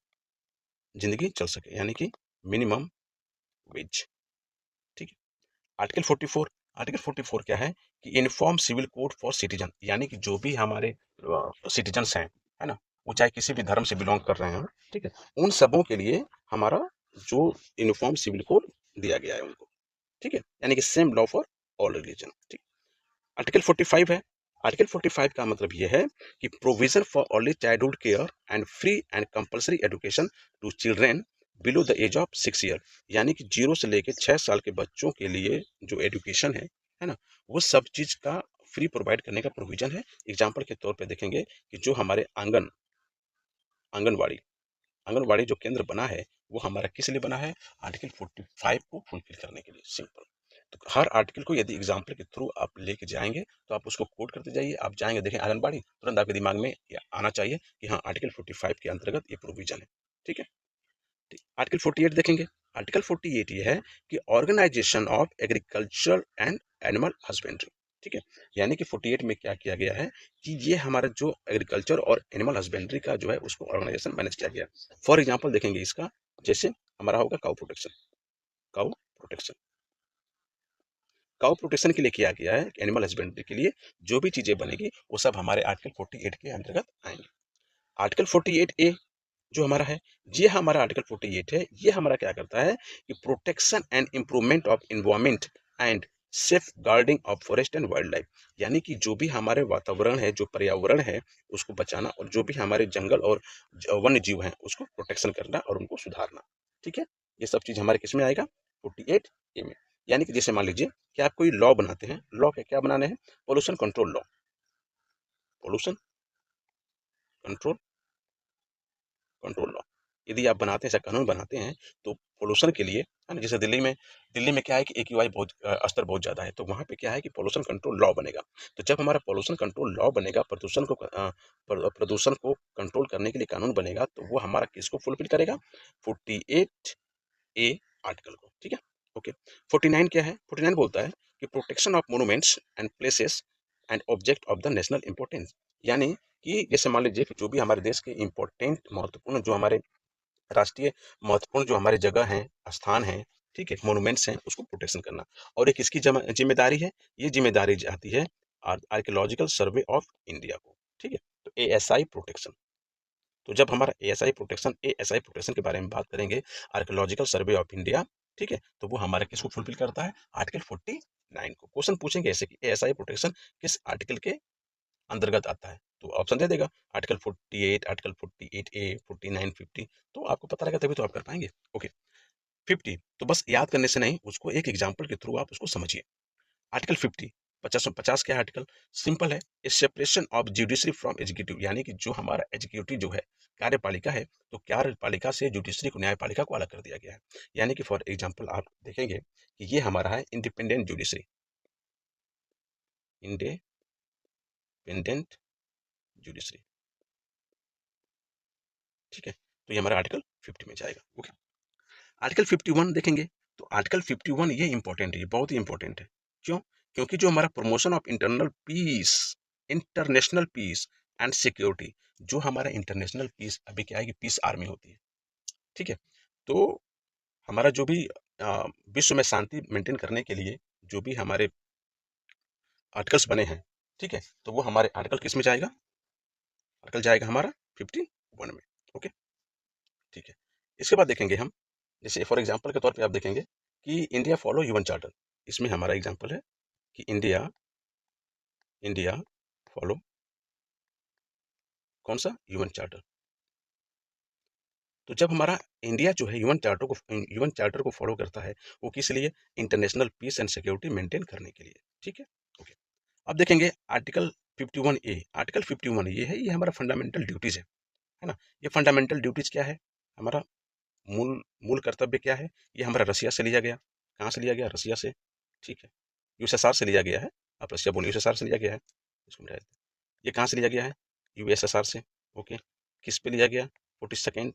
जिंदगी चल सके, यानी कि मिनिमम वेज। ठीक है, आर्टिकल 44, आर्टिकल 44 क्या है कि uniform civil code for citizen, यानी कि जो भी हमारे सिटीजन्स हैं, है ना, वो चाहे किसी भी धर्म से बिलोंग कर रहे हैं, ठीक है, उन सबों के लिए हमारा जो यूनिफॉर्म सिविल कोड दिया गया है उनको, ठीक है, यानी कि same law for all religion. ठीक, आर्टिकल 45 है। आर्टिकल 45 का मतलब यह है कि provision for early childhood care and free and compulsory education to children below the age of 6 year, यानी कि 0 से लेकर 6 साल के बच्चों के लिए जो एजुकेशन है ना, वो सब चीज का फ्री प्रोवाइड करने का प्रोविजन है। एग्जाम्पल के तौर पे देखेंगे कि जो हमारे आंगनवाड़ी आंगनवाड़ी जो केंद्र बना है वो हमारा किस लिए बना है, आर्टिकल 45 को फुलफिल करने के लिए, सिंपल। तो हर आर्टिकल को यदि एग्जाम्पल के थ्रू आप लेके जाएंगे तो आप उसको कोड करते जाइए, आप जाएंगे देखें आंगनबाड़ी, तुरंत आपके दिमाग में आना चाहिए कि हाँ आर्टिकल 45 के अंतर्गत ये प्रोविजन है। ठीक है, ठीक। आर्टिकल 48 देखेंगे। आर्टिकल 48 ये है कि organisation of agriculture and animal husbandry, ठीक है, यानी कि 48 में क्या किया गया है कि ये हमारा जो एग्रीकल्चर और एनिमल हस्बेंड्री का जो है उसको ऑर्गेनाइजेशन मैनेज किया गया। फॉर एग्जाम्पल देखेंगे इसका, जैसे हमारा होगा cow protection, cow protection, cow protection के लिए किया गया है, एनिमल हस्बेंड्री के लिए जो भी चीजें बनेगी वो सब हमारे आर्टिकल 48 के अंतर्गत आएंगे। आर्टिकल 48A जो हमारा है, ये हमारा आर्टिकल 48 है। ये हमारा क्या करता है कि protection and improvement of environment and safeguarding of forest and wildlife, यानी कि जो भी हमारे वातावरण है, जो पर्यावरण है, उसको बचाना, और जो भी हमारे जंगल और वन्य जीव हैं उसको प्रोटेक्शन करना और उनको सुधारना। ठीक है, ये सब चीज हमारे किसमें आएगा? 48A में। यानी कि जैसे मान लीजिए कि आप कोई लॉ बनाते हैं, लॉ के क्या बनाने हैं? Pollution control law, pollution control control law. यदि आप बनाते हैं, ऐसा कानून बनाते हैं, तो पोल्यूशन के लिए, है ना, जैसे दिल्ली में क्या है कि AQI बहुत स्तर बहुत ज़्यादा है, तो वहाँ पे क्या है कि पोल्यूशन कंट्रोल लॉ बनेगा। तो जब हमारा पोल्यूशन कंट्रोल लॉ बनेगा, प्रदूषण को कंट्रोल करने के लिए कानून बनेगा, तो वो हमारा किसको फुलफिल करेगा? 48A आर्टिकल को। ठीक है, ओके। 49 क्या है? 49 बोलता है कि protection of monuments and places and object of the national importance, यानी कि जैसे मान लीजिए कि जो भी हमारे देश के इंपॉर्टेंट, महत्वपूर्ण, जो हमारे राष्ट्रीय महत्वपूर्ण जो हमारे जगह हैं, स्थान हैं, ठीक है, मोनूमेंट्स हैं, उसको प्रोटेक्शन करना। और ये किसकी जिम्मेदारी है? ये जिम्मेदारी आती है आर्कियोलॉजिकल सर्वे ऑफ इंडिया को। ठीक है, तो ASI प्रोटेक्शन। तो जब हमारा ASI प्रोटेक्शन के बारे में बात करेंगे, आर्कियोलॉजिकल सर्वे ऑफ इंडिया, ठीक है, तो वो हमारा किसको फुलफिल करता है? आर्टिकल 49 को। क्वेश्चन पूछेंगे ऐसे कि ASI प्रोटेक्शन किस आर्टिकल के अंतर्गत आता है, तो ऑप्शन दे देगा, आर्टिकल 48, आर्टिकल 48A, 49, 50। तो आपको पता लगा तभी तो आप कर पाएंगे। ओके, 50 तो बस याद करने से नहीं, उसको एक एग्जाम्पल के थ्रू आप उसको समझिए। आर्टिकल 50, 50 क्या आर्टिकल? सिंपल है, इस separation of judiciary from executive, यानी कि जो हमारा एग्जीक्यूटिव जो है, कार्यपालिका है, तो कार्यपालिका से जुडिशरी को, न्यायपालिका को अलग कर दिया गया है। यानी कि फॉर एग्जाम्पल आप देखेंगे कि ये हमारा है इंडिपेंडेंट जुडिशरी, इंडिपेंडेंट जुडिशरी। ठीक है, तो ये हमारा आर्टिकल 50 में जाएगा। ओके, आर्टिकल 51 देखेंगे, तो आर्टिकल 51 ये इंपॉर्टेंट है, ये बहुत ही इंपॉर्टेंट है। क्यों? क्योंकि जो हमारा promotion of international peace and security, जो हमारा इंटरनेशनल पीस, अभी क्या है कि पीस आर्मी होती है। ठीक है, तो हमारा जो भी विश्व में शांति मेंटेन करने के लिए जो भी हमारे आर्टिकल्स बने हैं, ठीक है, तो वो हमारे आर्टिकल किस में जाएगा? आर्टिकल जाएगा हमारा 51 में। ओके, ठीक है। इसके बाद देखेंगे हम, जैसे फॉर एग्जांपल के तौर पे आप देखेंगे कि इंडिया फॉलो यूएन चार्टर। इसमें हमारा एग्जांपल है कि इंडिया इंडिया फॉलो कौन सा? UN charter. तो जब हमारा इंडिया जो है यूएन चार्टर को फॉलो करता है, वो किस लिए? International peace and security maintain करने के लिए। ठीक है, ओके। अब देखेंगे आर्टिकल 51A। आर्टिकल 51 ये है, ये हमारा फंडामेंटल ड्यूटीज है ना। ये फंडामेंटल ड्यूटीज क्या है? हमारा मूल मूल कर्तव्य क्या है? ये हमारा रसिया से लिया गया। कहाँ से लिया गया? रसिया से। ठीक है, यूएसएसआर से लिया गया है। आप रसिया बोलिए, यूएसएसआर से लिया गया है, इसको मिटा देते हैं। ये कहाँ से लिया गया है? यूएसएसआर से। ओके, किस पे लिया गया? 42nd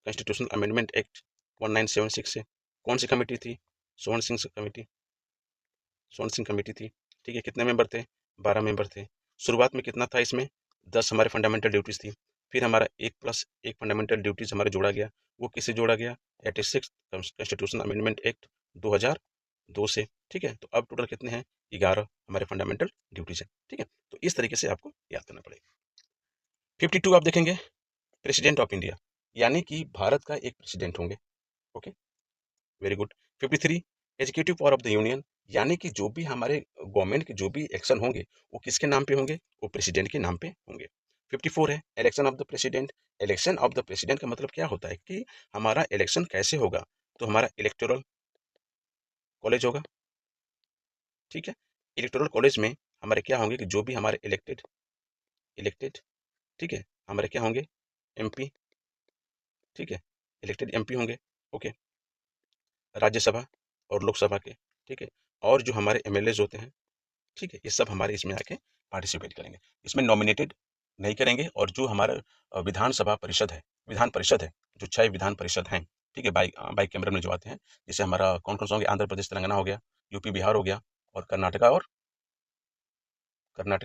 कॉन्स्टिट्यूशनल अमेंडमेंट एक्ट 1976 से। कौन सी कमेटी थी? स्वर्ण सिंह कमेटी, स्वर्ण सिंह कमेटी थी। ठीक है, कितने मेंबर थे? 12 मेंबर थे। शुरुआत में कितना था इसमें? 10 हमारे फंडामेंटल ड्यूटीज थी। फिर हमारा 1+1 फंडामेंटल ड्यूटीज हमारे जोड़ा गया। वो किससे जोड़ा गया? 86 कॉन्स्टिट्यूशनल अमेंडमेंट एक्ट 2002 से। ठीक है, तो अब टोटल कितने हैं? 11 हमारे फंडामेंटल ड्यूटीज है। ठीक है, तो इस तरीके से आपको याद करना पड़ेगा। 52 आप देखेंगे, प्रेसिडेंट ऑफ इंडिया, यानी कि भारत का एक प्रेसिडेंट होंगे। Okay, very good. 53 executive power of the union, यानी कि जो भी हमारे गवर्नमेंट के जो भी एक्शन होंगे, वो किसके नाम पे होंगे? वो प्रेसिडेंट के नाम पे होंगे। 54 है election of the president. Election of the president का मतलब क्या होता है कि हमारा इलेक्शन कैसे होगा? तो हमारा इलेक्टोरल कॉलेज होगा। ठीक है, इलेक्टोरल कॉलेज में हमारे क्या होंगे कि जो भी हमारे इलेक्टेड इलेक्टेड ठीक है, हमारे क्या होंगे? एमपी। ठीक है, इलेक्टेड एमपी होंगे। ओके, राज्यसभा और लोकसभा के। ठीक है, और जो हमारे एमएलएज होते हैं, ठीक है, ये सब हमारे इसमें आके पार्टिसिपेट करेंगे। इसमें नॉमिनेटेड नहीं करेंगे, और जो हमारा विधानसभा परिषद है, विधान परिषद है, जो 6 विधान परिषद हैं, ठीक है, बाई कैमरे में जो आते हैं, जैसे हमारा कौन कौन सा हो गया? आंध्र प्रदेश तेलंगाना हो गया, यूपी बिहार हो गया, और कर्नाटका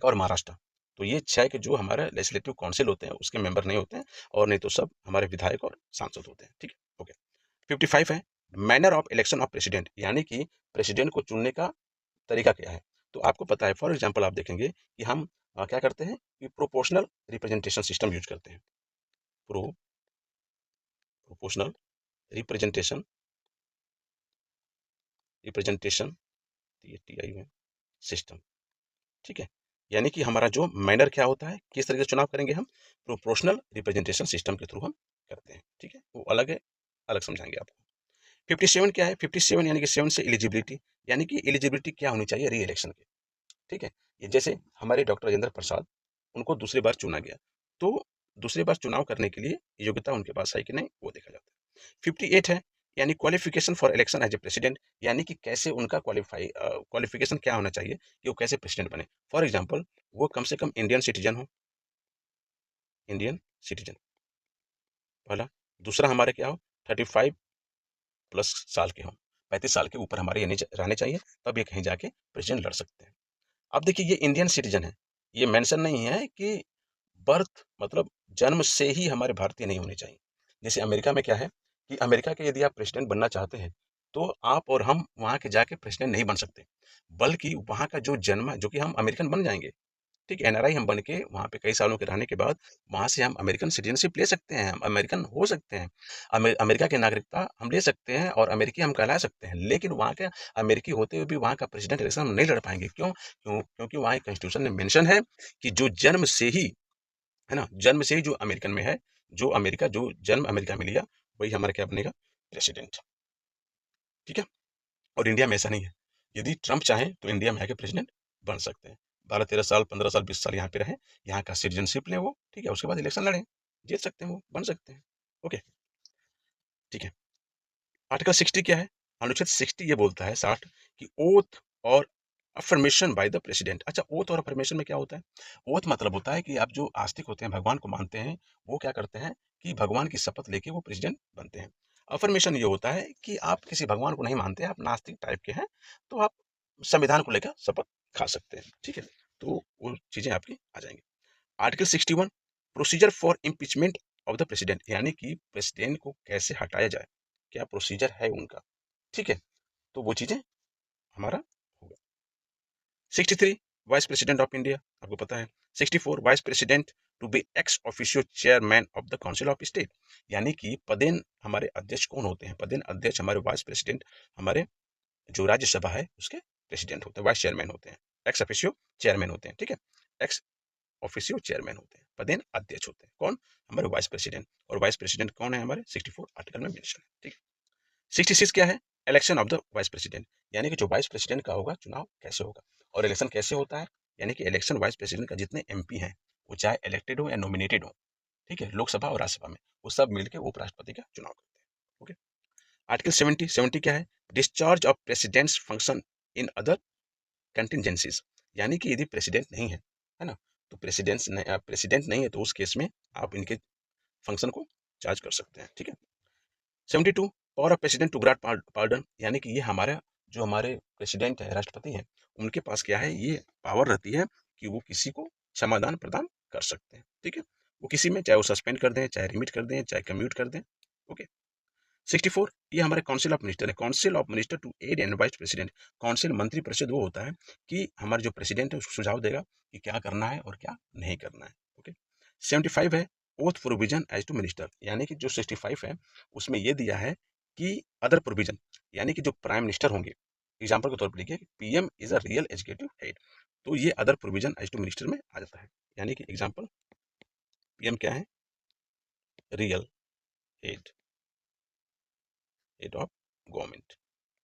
और महाराष्ट्र। तो ये 6 के जो हमारे लेजिस्लेटिव काउंसिल होते हैं, उसके मेंबर नहीं होते हैं, और नहीं तो सब हमारे विधायक और सांसद होते हैं। ठीक है, ओके। 55 है manner of election of president, यानी कि प्रेसिडेंट को चुनने का तरीका क्या है? तो आपको पता है, फॉर एग्जांपल आप देखेंगे कि हम क्या करते हैं कि प्रोपोर्शनल रिप्रेजेंटेशन सिस्टम यूज करते हैं। प्रोपोर्शनल रिप्रेजेंटेशन सिस्टम, ठीक है। यानी कि हमारा जो मैनर क्या होता है, किस तरीके से चुनाव करेंगे हम, प्रोपोर्शनल रिप्रेजेंटेशन सिस्टम के थ्रू हम करते हैं, ठीक है। वो अलग है, अलग समझाएंगे आपको। 57 क्या है, 57 यानी कि 7 से एलिजिबिलिटी, यानी कि एलिजिबिलिटी क्या होनी चाहिए री इलेक्शन की, ठीक है। ये जैसे हमारे डॉक्टर राजेंद्र प्रसाद, उनको दूसरी बार चुना गया, तो दूसरी बार चुनाव करने के लिए योग्यता उनके पास है कि नहीं, वो देखा जाता है। 58 है, यानी qualification for election as a president, यानी कि कैसे उनका क्वालिफिकेशन क्या होना चाहिए कि वो कैसे प्रेसिडेंट बने। फॉर एग्जाम्पल, वो कम से कम इंडियन सिटीजन हो, इंडियन सिटीजन पहला। दूसरा हमारे क्या हो, 35+ साल के हों, 35 साल के ऊपर हमारे ये रहने चाहिए, तब ये कहीं जाके प्रेसिडेंट लड़ सकते हैं। अब देखिए, ये इंडियन सिटीजन है, ये मेंशन नहीं है कि बर्थ मतलब जन्म से ही हमारे भारतीय नहीं होने चाहिए। जैसे अमेरिका में क्या है कि अमेरिका के यदि आप प्रेसिडेंट बनना चाहते हैं, तो आप और हम वहाँ के जाके प्रेसिडेंट नहीं बन सकते, बल्कि वहाँ का जो जन्म है, जो कि हम अमेरिकन बन जाएंगे, ठीक है, एनआरआई हम बन के वहाँ पे कई सालों के रहने के बाद वहाँ से हम अमेरिकन सिटीजनशिप ले सकते हैं, हम अमेरिकन हो सकते हैं, अमेरिका की नागरिकता हम ले सकते हैं और अमेरिकी हम कहला सकते हैं। लेकिन वहाँ के अमेरिकी होते हुए भी वहाँ का प्रेसिडेंट इलेक्शन हम नहीं लड़ पाएंगे। क्योंकि वहाँ एक कॉन्स्टिट्यूशन में मेंशन है कि जो जन्म से ही, है ना, जन्म से ही जो अमेरिकन में है, जो जन्म अमेरिका में लिया, वही हमारा क्या बनेगा, प्रेसिडेंट, ठीक है। और इंडिया में ऐसा नहीं है, यदि ट्रंप चाहें तो इंडिया में आके प्रेसिडेंट बन सकते हैं, 12-13 साल, 15 साल, 20 साल यहाँ पे रहे, यहाँ का सिटीजनशिप लें वो, ठीक है, उसके बाद इलेक्शन लड़ें, जीत सकते हैं, वो बन सकते हैं। ओके, ठीक है। आर्टिकल 60 क्या है, अनुच्छेद 60 ये बोलता है 60 कि ओथ और अफर्मेशन बाय द प्रेसिडेंट। अच्छा, ओथ और अफर्मेशन में क्या होता है, ओथ मतलब होता है कि आप जो आस्तिक होते हैं, भगवान को मानते हैं, वो क्या करते हैं कि भगवान की शपथ लेके वो प्रेसिडेंट बनते हैं। अफर्मेशन ये होता है कि आप किसी भगवान को नहीं मानते, आप नास्तिक टाइप के हैं, तो आप संविधान को लेकर शपथ खा सकते हैं, ठीक है। तो वो चीजें आपकी आ जाएंगी। Article 61, procedure for impeachment of the president, यानी कि प्रेसिडेंट को कैसे हटाया जाए, क्या प्रोसीजर है उनका, ठीक है। तो वो चीजें हमारा होगा। 63, वाइस प्रेसिडेंट ऑफ इंडिया, आपको पता है। 64, vice president to be ex officio chairman of the council of state, यानी कि पदेन हमारे अध्यक्ष कौन होते हैं, पदेन अध्यक्ष हमारे वाइस प्रेसिडेंट, हमारे जो राज्यसभा है उसके प्रेसिडेंट होते हैं, वाइस चेयरमैन होते हैं, एक्स ऑफिशियो चेयरमैन होते हैं, ठीक है। एक्स ऑफिशियो चेयरमैन होते हैं, पदेन अध्यक्ष होते हैं कौन, हमारे वाइस प्रेसिडेंट। और वाइस प्रेसिडेंट कौन है, हमारे 64 आर्टिकल में मेंशन है, ठीक है। 66 क्या है, election of the vice president, यानी कि जो वाइस प्रेसिडेंट का होगा चुनाव कैसे होगा, और इलेक्शन कैसे होता है, यानी कि इलेक्शन वाइस प्रेसिडेंट का जितने एमपी हैं, वो चाहे इलेक्टेड हो या नॉमिनेटेड हो, ठीक है, लोकसभा और राज्यसभा में, वो सब मिलकर उपराष्ट्रपति का चुनाव करते हैं। ओके, आर्टिकल 70 क्या है, discharge of president's function in other contingencies, यानी कि यदि प्रेसिडेंट नहीं है ना, तो प्रेसिडेंट नहीं है तो उस केस में आप इनके फंक्शन को चार्ज कर सकते हैं, ठीक है। 72, power of president to grant pardon, यानी कि ये हमारा जो हमारे प्रेसिडेंट है, राष्ट्रपति हैं, उनके पास क्या है, ये पावर रहती है कि वो किसी को क्षमादान प्रदान कर सकते हैं, ठीक है। वो किसी में चाहे वो सस्पेंड कर दें, चाहे रिमिट कर दें, चाहे कम्यूट कर दें। ओके, 64, ये हमारे काउंसिल ऑफ मिनिस्टर है, council of minister to aid and vice president, council मंत्री परिषद वो होता है कि हमारे जो प्रेसिडेंट है उसको सुझाव देगा कि क्या करना है और क्या नहीं करना है। ओके, 75 है, oath provision as to minister, यानी कि जो 65 है उसमें ये दिया है कि अदर प्रोविजन, यानी कि जो प्राइम मिनिस्टर होंगे, एग्जाम्पल के तौर पर लिखिए, PM is a real executive head, तो ये other provision as to minister में आ जाता है, यानी कि एग्जाम्पल, पीएम क्या है, real head, head of government,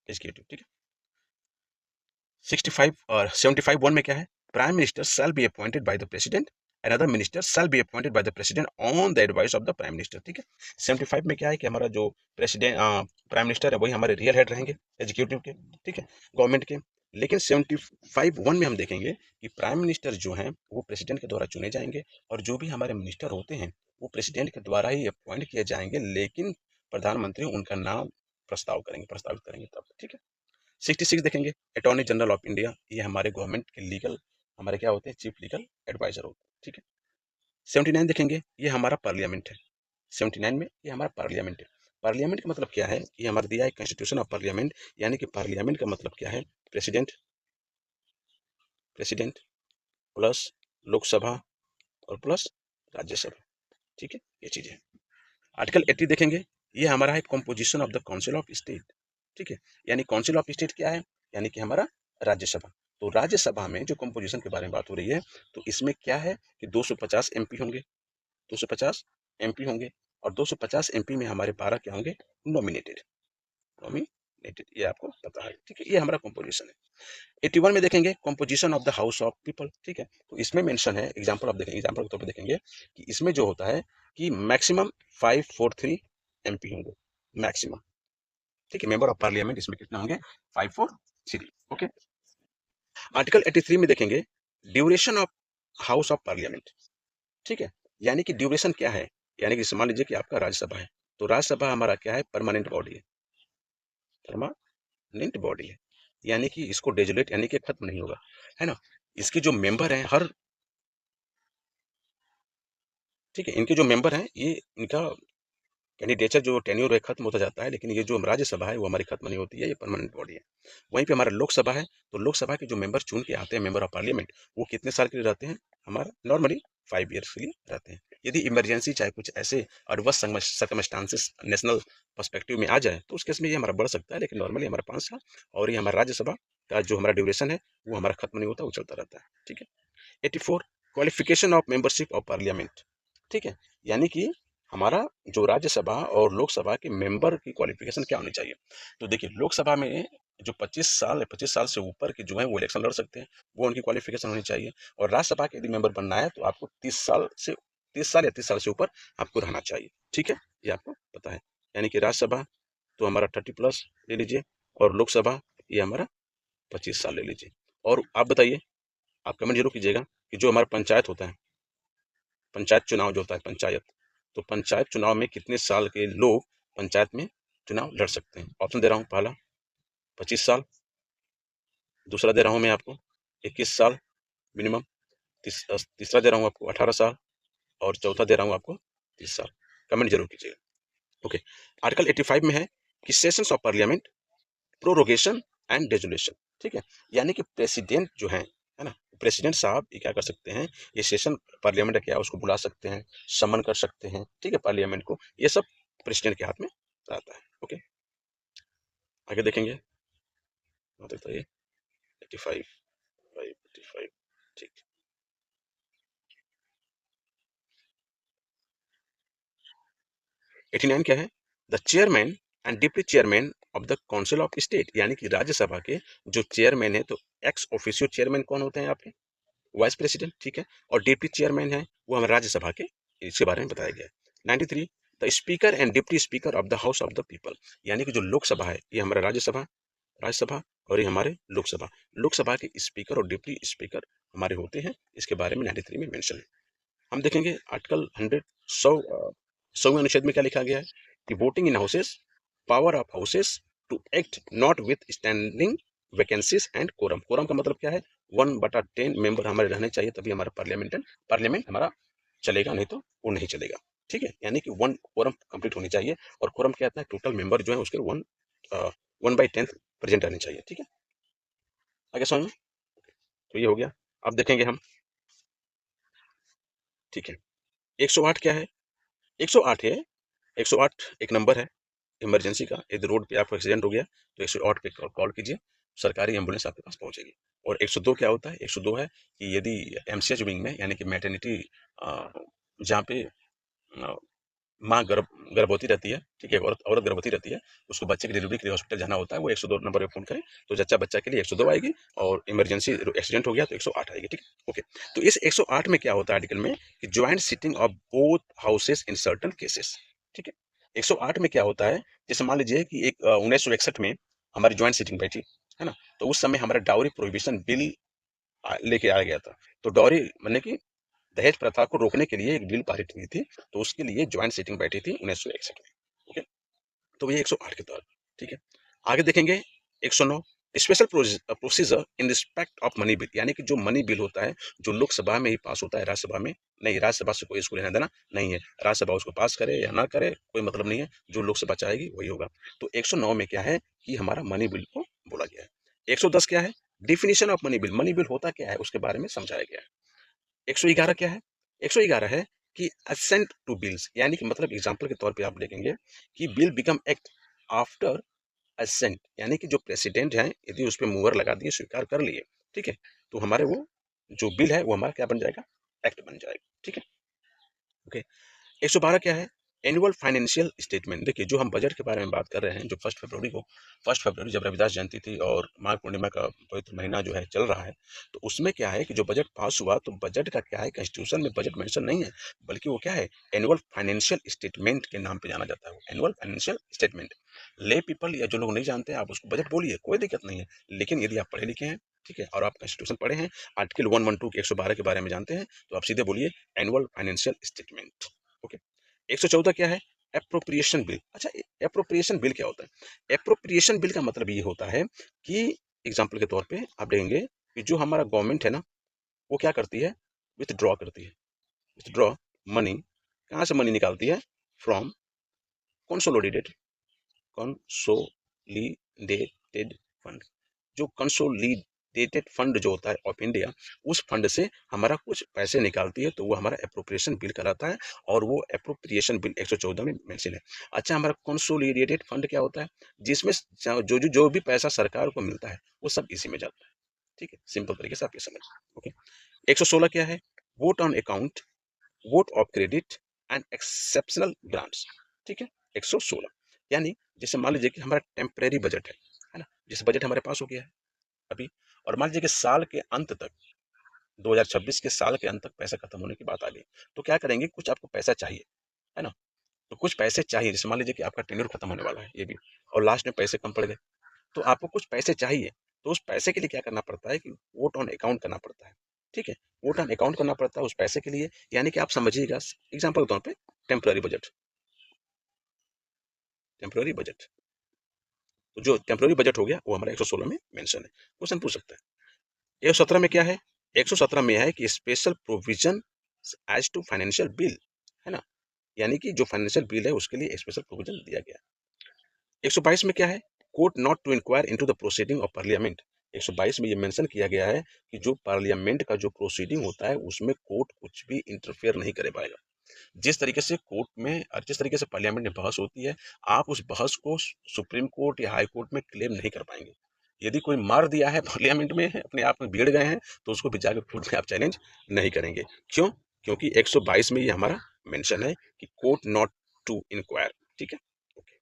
executive, ठीक है। 65 और 75 वन में क्या है, prime minister shall be appointed by the president and other minister shall be appointed by the president on the advice of the prime minister, ठीक है। 75 में क्या है कि हमारा जो प्रेसिडेंट प्राइम मिनिस्टर है वही हमारे रियल हेड रहेंगे एग्जीक्यूटिव के, ठीक है, गवर्नमेंट के। लेकिन 75 वन में हम देखेंगे कि प्राइम मिनिस्टर जो हैं वो प्रेसिडेंट के द्वारा चुने जाएंगे, और जो भी हमारे मिनिस्टर होते हैं वो प्रेसिडेंट के द्वारा ही अपॉइंट किए जाएंगे, लेकिन प्रधानमंत्री उनका नाम प्रस्तावित करेंगे तब, ठीक है। 66 देखेंगे, अटॉर्नी जनरल ऑफ इंडिया, ये हमारे गवर्नमेंट के लीगल, हमारे क्या होते हैं, चीफ लीगल एडवाइजर होते हैं, ठीक है। 79 देखेंगे, ये हमारा पार्लियामेंट है, 79 में ये हमारा पार्लियामेंट है। पार्लियामेंट का मतलब क्या है, ये हमारा दिया है कॉन्स्टिट्यूशन ऑफ पार्लियामेंट, यानी कि पार्लियामेंट का मतलब क्या है, प्रेसिडेंट प्रेसिडेंट प्लस लोकसभा और प्लस राज्यसभा, ठीक है, ये चीजें। आर्टिकल 80 देखेंगे, ये हमारा है composition of the council of state, ठीक है। यानी काउंसिल ऑफ स्टेट क्या है, यानी कि हमारा राज्यसभा। तो राज्यसभा में जो कॉम्पोजिशन के बारे में बात हो रही है, तो इसमें क्या है कि 250 एमपी होंगे, 250 एमपी होंगे, और 250 एमपी में हमारे 12 क्या होंगे, नॉमिनेटेड, नॉमिनेटेड, ये आपको पता है, ठीक है। ये हमारा कॉम्पोजिशन है। 81 में देखेंगे composition of the house of people, ठीक है। तो इसमें मेंशन है, एग्जांपल आप देखेंगे, एग्जांपल के तौर पे देखेंगे कि इसमें जो होता है कि मैक्सिमम 543 एमपी होंगे, मैक्सिमम, ठीक है। मेंबर ऑफ पार्लियामेंट इसमें कितना होंगे, 543, ओके। आर्टिकल 83 में देखेंगे duration of house of parliament, ठीक है। यानी कि ड्यूरेशन क्या है, यानी कि मान लीजिए कि आपका राज्यसभा है, तो राज्यसभा हमारा क्या है, परमानेंट बॉडी है, परमानेंट बॉडी है, यानी कि इसको डेजुलेट यानी कि खत्म नहीं होगा, है ना। इसके जो मेंबर हैं हर, ठीक है, इनके जो मेंबर हैं ये इनका कैंडिडेचर जो टेन्योर है खत्म होता जाता है, लेकिन ये जो राज्यसभा है वो हमारी खत्म नहीं होती है, ये परमानेंट बॉडी है। वहीं पे हमारा लोकसभा है, तो लोकसभा के जो मेंबर चुन के आते हैं, मेंबर ऑफ पार्लियामेंट, वो कितने साल के लिए रहते हैं, हमारा नॉर्मली 5 ईयर्स के लिए रहते हैं। यदि इमरजेंसी चाहे कुछ ऐसे अडवर्स सर्कमस्टांसेस नेशनल पर्सपेक्टिव में आ जाए, तो उस केस में ये हमारा बढ़ सकता है, लेकिन नॉर्मली हमारा 5 साल, और ये हमारा राज्यसभा का जो हमारा ड्यूरेशन है वो हमारा खत्म नहीं होता, वो चलता रहता है, ठीक है। 84 qualification of membership of parliament, ठीक है। यानी कि हमारा जो राज्यसभा और लोकसभा के मेंबर की क्वालिफिकेशन क्या होनी चाहिए। तो देखिए लोकसभा में जो 25 साल है, 25 साल से ऊपर के जो है वो इलेक्शन लड़ सकते हैं, वो उनकी क्वालिफिकेशन होनी चाहिए। और राज्यसभा के यदि मेंबर बनना है तो आपको 30 साल या 30 साल से ऊपर आपको रहना चाहिए, ठीक है। ये आपको पता है। यानी कि राज्यसभा तो हमारा 30+ ले लीजिए, और लोकसभा ये हमारा 25 साल ले लीजिए। और आप बताइए, आप कमेंट जरूर कीजिएगा कि जो हमारा पंचायत होता है, पंचायत चुनाव जो होता है, पंचायत, तो पंचायत चुनाव में कितने साल के लोग पंचायत में चुनाव लड़ सकते हैं। ऑप्शन दे रहा हूँ, पहला 25 साल, दूसरा दे रहा हूँ मैं आपको 21 साल मिनिमम, तीसरा दे रहा हूँ आपको 18 साल, और चौथा दे रहा हूँ आपको 30 साल। कमेंट जरूर कीजिएगा, ओके। आर्टिकल 85 में है कि sessions of parliament, prorogation and dissolution, ठीक है। यानी कि प्रेसिडेंट जो है ना, प्रेसिडेंट साहब ये क्या कर सकते हैं, ये सेशन पार्लियामेंट क्या है उसको बुला सकते हैं, समन कर सकते हैं, ठीक है, पार्लियामेंट को, ये सब प्रेसिडेंट के हाथ में रहता है, ओके। आगे देखेंगे, देखते ये 85, 85, ठीक। 89 क्या है, the chairman and deputy chairman of the council of state, यानी कि राज्यसभा के जो चेयरमैन है, तो एक्स ऑफिशियो चेयरमैन कौन होते हैं आपके, वाइस प्रेसिडेंट, ठीक है। और डिप्टी चेयरमैन है वो हमारे राज्यसभा के, इसके बारे में बताया गया है। 93 the speaker and deputy speaker of the house of the people, यानी कि जो लोकसभा है ये हमारा राज्यसभा, राज्यसभा, और ये हमारे लोकसभा, लोकसभा के स्पीकर और डिप्टी स्पीकर हमारे होते हैं, इसके बारे में 93 में मेंशन है। हम देखेंगे आर्टिकल 100, 100वें अनुच्छेद में क्या लिखा गया है कि voting in houses, power of houses to act notwithstanding vacancies and quorum. Quorum का मतलब क्या है, 1/10 मेंबर हमारे रहने चाहिए, तभी हमारा पार्लियामेंट हमारा चलेगा, नहीं तो वो नहीं चलेगा, ठीक है। यानी कि 1 कोरम कंप्लीट होनी चाहिए, और कोरम क्या आता है, टोटल मेंबर जो है उसके 1/10 प्रेजेंट रहने चाहिए, ठीक है। आगे समझ में, तो ये हो गया। अब देखेंगे हम, ठीक है। 108 क्या है, 108 है, 108 एक नंबर है इमरजेंसी का। यदि रोड पे आपको एक्सीडेंट हो गया तो 108 पे कॉल कीजिए, सरकारी एम्बुलेंस आपके पास पहुंचेगी। और 102 क्या होता है, 102 है कि यदि एमसीएच विंग में, यानी कि मैटरनिटी जहाँ पे माँ गर्भवती रहती है, ठीक है, औरत औरत गर्भवती रहती है, उसको बच्चे की डिलीवरी के लिए हॉस्पिटल जाना होता है, वो 102 नंबर पे फ़ोन करें, तो जच्चा बच्चा के लिए 102 आएगी, और इमरजेंसी एक्सीडेंट हो गया तो 108 आएगी, ठीक है, ओके। तो इस 108 में क्या होता है आर्टिकल में कि joint sitting of both houses in certain cases, ठीक है। 108 में क्या होता है, जैसे मान लीजिए कि एक 1961 में हमारी ज्वाइंट सिटिंग बैठी, है ना, तो उस समय हमारा डाउरी प्रोहिबिशन बिल लेके आया गया था। तो डाउरी मतलब कि दहेज प्रथा को रोकने के लिए एक बिल पारित हुई थी, तो उसके लिए ज्वाइंट सिटिंग बैठी थी 1961 में, ओके। तो ये 108 के तहत, ठीक है। आगे देखेंगे 109 special procedure in respect of money bill, यानी कि जो मनी बिल होता है जो लोकसभा में ही पास होता है, राज्यसभा में नहीं, राज्यसभा से कोई इसको लेना देना नहीं है, राज्यसभा उसको पास करे या ना करे कोई मतलब नहीं है, जो लोकसभा चाहेगी वही होगा। तो 109 में क्या है कि हमारा मनी बिल को बोला गया है। 110 क्या है, definition of money bill, money bill होता क्या है उसके बारे में समझाया गया है। 111 क्या है, 111 है कि असेंट टू बिल्स, यानी कि मतलब एग्जाम्पल के तौर पे आप देखेंगे कि bill become act after assent, यानी कि जो प्रेसिडेंट हैं यदि उस पर मुहर लगा दिए, स्वीकार कर लिए, ठीक है, तो हमारे वो जो बिल है वो हमारा क्या बन जाएगा, एक्ट बन जाएगा। ठीक है, ओके। 112 क्या है, एनुअल फाइनेंशियल स्टेटमेंट। देखिए जो हम बजट के बारे में बात कर रहे हैं, जो फर्स्ट फरवरी जब रविदास जयंती थी और माघ पूर्णिमा का पवित्र महीना जो है चल रहा है, तो उसमें क्या है कि जो बजट पास हुआ, तो बजट का क्या है, कॉन्स्टिट्यूशन में बजट मेंशन नहीं है, बल्कि वो क्या है, एनुअल फाइनेंशियल स्टेटमेंट के नाम पे जाना जाता है, एनुअल फाइनेंशियल स्टेटमेंट। ले पीपल या जो लोग नहीं जानते आप उसको बजट बोलिए, कोई दिक्कत नहीं है, लेकिन यदि आप पढ़े लिखे हैं, ठीक है, और आप कॉन्स्टिट्यूशन पढ़े हैं, आर्टिकल 112 के 112 के बारे में जानते हैं, तो आप सीधे बोलिए एनुअल फाइनेंशियल स्टेटमेंट। ओके। 114 क्या है, एप्रोप्रिएशन बिल। अच्छा, एप्रोप्रिएशन बिल क्या होता है, एप्रोप्रिएशन बिल का मतलब ये होता है कि एग्जाम्पल के तौर पे आप देखेंगे कि जो हमारा गवर्नमेंट है ना, वो क्या करती है, विथड्रॉ करती है, विथड्रॉ मनी, कहाँ से मनी निकालती है, फ्रॉम कंसोलिडेटेड, कंसोलिडेटेड फंड। जो कंसोलिडेटेड फंड जो होता है ऑफ इंडिया, उस फंड से हमारा कुछ पैसे निकालती है, तो वो हमारा एप्रोप्रिएशन बिल कहलाता है, और वो एप्रोप्रिएशन बिल 114 में मेंशन है। अच्छा, हमारा कंसोलिडेटेड फंड क्या होता है, जिसमें जो भी पैसा सरकार को मिलता है वो सब इसी में जाता है। ठीक है, सिंपल तरीके से आप ये समझ। ओके। 116 क्या है, vote on account, vote of credit and exceptional grants. ठीक है, 116 यानी जैसे मान लीजिए कि हमारा टेम्परेरी बजट है ना, जैसे बजट हमारे पास हो गया है अभी, और मान लीजिए कि साल के अंत तक, 2026 के साल के अंत तक पैसा खत्म होने की बात आ गई, तो क्या करेंगे, कुछ आपको पैसा चाहिए, है ना, तो कुछ पैसे चाहिए, जैसे मान लीजिए कि आपका टेन्योर खत्म होने वाला है ये भी, और लास्ट में पैसे कम पड़ गए, तो आपको कुछ पैसे चाहिए, तो उस पैसे के लिए क्या करना पड़ता है कि वोट ऑन अकाउंट करना पड़ता है। ठीक है, वोट ऑन अकाउंट करना पड़ता है उस पैसे के लिए, यानी कि आप समझिएगा, एग्जाम्पल के तौर पे टेम्पररी बजट, टेम्पररी बजट, तो जो टेम्पररी बजट हो गया वो हमारा 116 में मेंशन है। क्वेश्चन पूछ सकता है। 117 में क्या है, 117 में है कि special provision as to financial bill, है ना, यानी कि जो फाइनेंशियल बिल है उसके लिए स्पेशल प्रोविजन दिया गया। 122 में क्या है, court not to inquire into the proceeding of parliament. 122 में ये मेंशन किया गया है कि जो पार्लियामेंट का जो प्रोसीडिंग होता है उसमें कोर्ट कुछ भी इंटरफेयर नहीं कर पाएगा। जिस तरीके से कोर्ट में और जिस तरीके से पार्लियामेंट में बहस होती है, आप उस बहस को सुप्रीम कोर्ट या हाई कोर्ट में क्लेम नहीं कर पाएंगे। यदि कोई मार दिया है पार्लियामेंट में, अपने आप में भीड़ गए हैं, तो उसको भी जाकर कोर्ट में आप चैलेंज नहीं करेंगे। क्यों, क्योंकि 122 में ये हमारा मेंशन है कि कोर्ट नॉट टू इंक्वायर। ठीक है, ओके।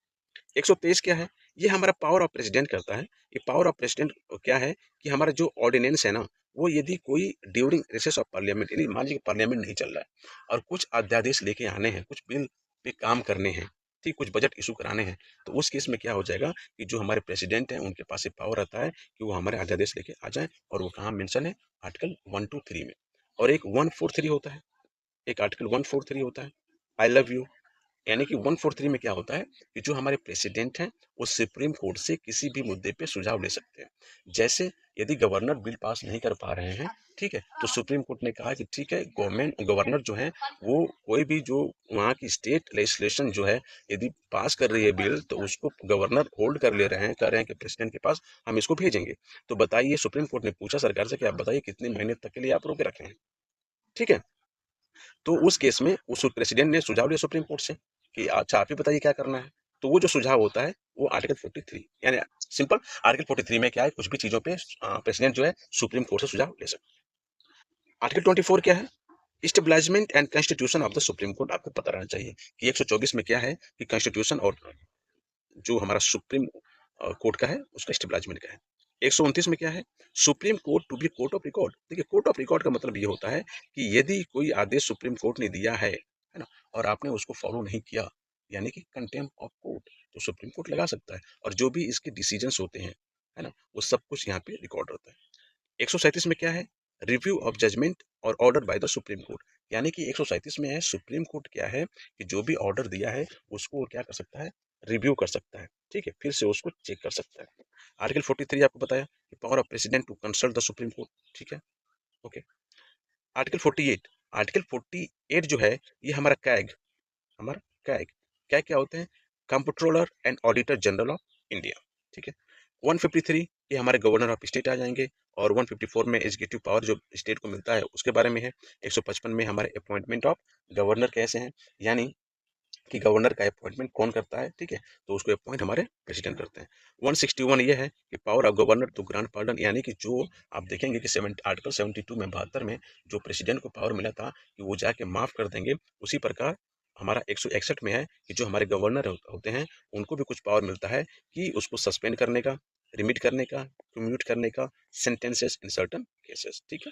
123 क्या है, ये हमारा पावर ऑफ प्रेसिडेंट करता है। ये पावर ऑफ प्रेसिडेंट क्या है कि हमारा जो ऑर्डिनेंस है ना, वो यदि कोई ड्यूरिंग रिसेस ऑफ पार्लियामेंट, यानी मान लीजिए पार्लियामेंट नहीं चल रहा है और कुछ अध्यादेश लेके आने हैं, कुछ बिल पे काम करने हैं, ठीक, कुछ बजट इशू कराने हैं, तो उस केस में क्या हो जाएगा कि जो हमारे प्रेसिडेंट हैं उनके पास ये पावर रहता है कि वो हमारे अध्यादेश लेके आ जाए, और वो कहाँ मेंशन है, आर्टिकल 123 में। और एक 143 होता है, एक आर्टिकल 143 होता है, आई लव यू, यानी कि 143 में क्या होता है कि जो हमारे प्रेसिडेंट हैं वो सुप्रीम कोर्ट से किसी भी मुद्दे पे सुझाव ले सकते हैं। जैसे यदि गवर्नर बिल पास नहीं कर पा रहे हैं, ठीक है, तो सुप्रीम कोर्ट ने कहा कि ठीक है, गवर्नर जो है वो कोई भी जो वहाँ की स्टेट लेजिस्लेशन जो है, यदि पास कर रही है बिल, तो उसको गवर्नर होल्ड कर ले रहे हैं, कह रहे हैं कि प्रेसिडेंट के पास हम इसको भेजेंगे। तो बताइए, सुप्रीम कोर्ट ने पूछा सरकार से कि आप बताइए कितने महीने तक के लिए आप रोके रखे हैं। ठीक है, तो उस केस में उस प्रेसिडेंट ने सुझाव लिया सुप्रीम कोर्ट से कि अच्छा आप ही बताइए क्या करना है। तो वो जो सुझाव होता है वो आर्टिकल 43, यानी सिंपल, आर्टिकल 43 में क्या है, कुछ भी चीजों पे प्रेसिडेंट जो है सुप्रीम कोर्ट से सुझाव ले सकते हैं। आर्टिकल 24 क्या है, establishment and constitution of the supreme court. आपको पता रहना चाहिए कि 124 में क्या है कि कॉन्स्टिट्यूशन और जो हमारा सुप्रीम कोर्ट का है उसका स्टेबलाइजमेंट का है। 129 में क्या है, supreme court to be court of record. देखिए, कोर्ट ऑफ रिकॉर्ड का मतलब ये होता है कि यदि कोई आदेश सुप्रीम कोर्ट ने दिया है ना, और आपने उसको फॉलो नहीं किया, यानी कि कंटेम्प्ट ऑफ कोर्ट, तो सुप्रीम कोर्ट लगा सकता है, और जो भी इसके डिसीजंस होते हैं, है ना, वो सब कुछ यहाँ पे रिकॉर्ड रहता है। 137 में क्या है, रिव्यू ऑफ जजमेंट और order by the supreme court, यानी कि 137 में है सुप्रीम कोर्ट क्या है कि जो भी ऑर्डर दिया है उसको वो क्या कर सकता है, रिव्यू कर सकता है, ठीक है, फिर से उसको चेक कर सकता है। आर्टिकल 43 आपको बताया कि power of president to consult the supreme court. ठीक है, ओके। आर्टिकल 48, आर्टिकल 48 जो है ये हमारा कैग, हमारा कैग, कैग क्या होते हैं, comptroller and auditor general of India. ठीक है, 153 ये हमारे गवर्नर ऑफ स्टेट आ जाएंगे, और 154 में एग्जीक्यूटिव पावर जो स्टेट को मिलता है उसके बारे में है। 155 में हमारे अपॉइंटमेंट ऑफ गवर्नर कैसे हैं, यानी कि गवर्नर का अपॉइंटमेंट कौन करता है, ठीक है, तो उसको अपॉइंट हमारे प्रेसिडेंट करते हैं। 161 ये है कि power of governor to grant pardon, यानी कि जो आप देखेंगे कि आर्टिकल 72 में 72 में जो प्रेसिडेंट को पावर मिला था कि वो जाके माफ कर देंगे, उसी प्रकार हमारा 161 में है कि जो हमारे गवर्नर होते हैं उनको भी कुछ पावर मिलता है कि उसको सस्पेंड करने का, रिमिट करने का, कम्यूट करने का, सेंटेंसेस इन सर्टन केसेस, ठीक है।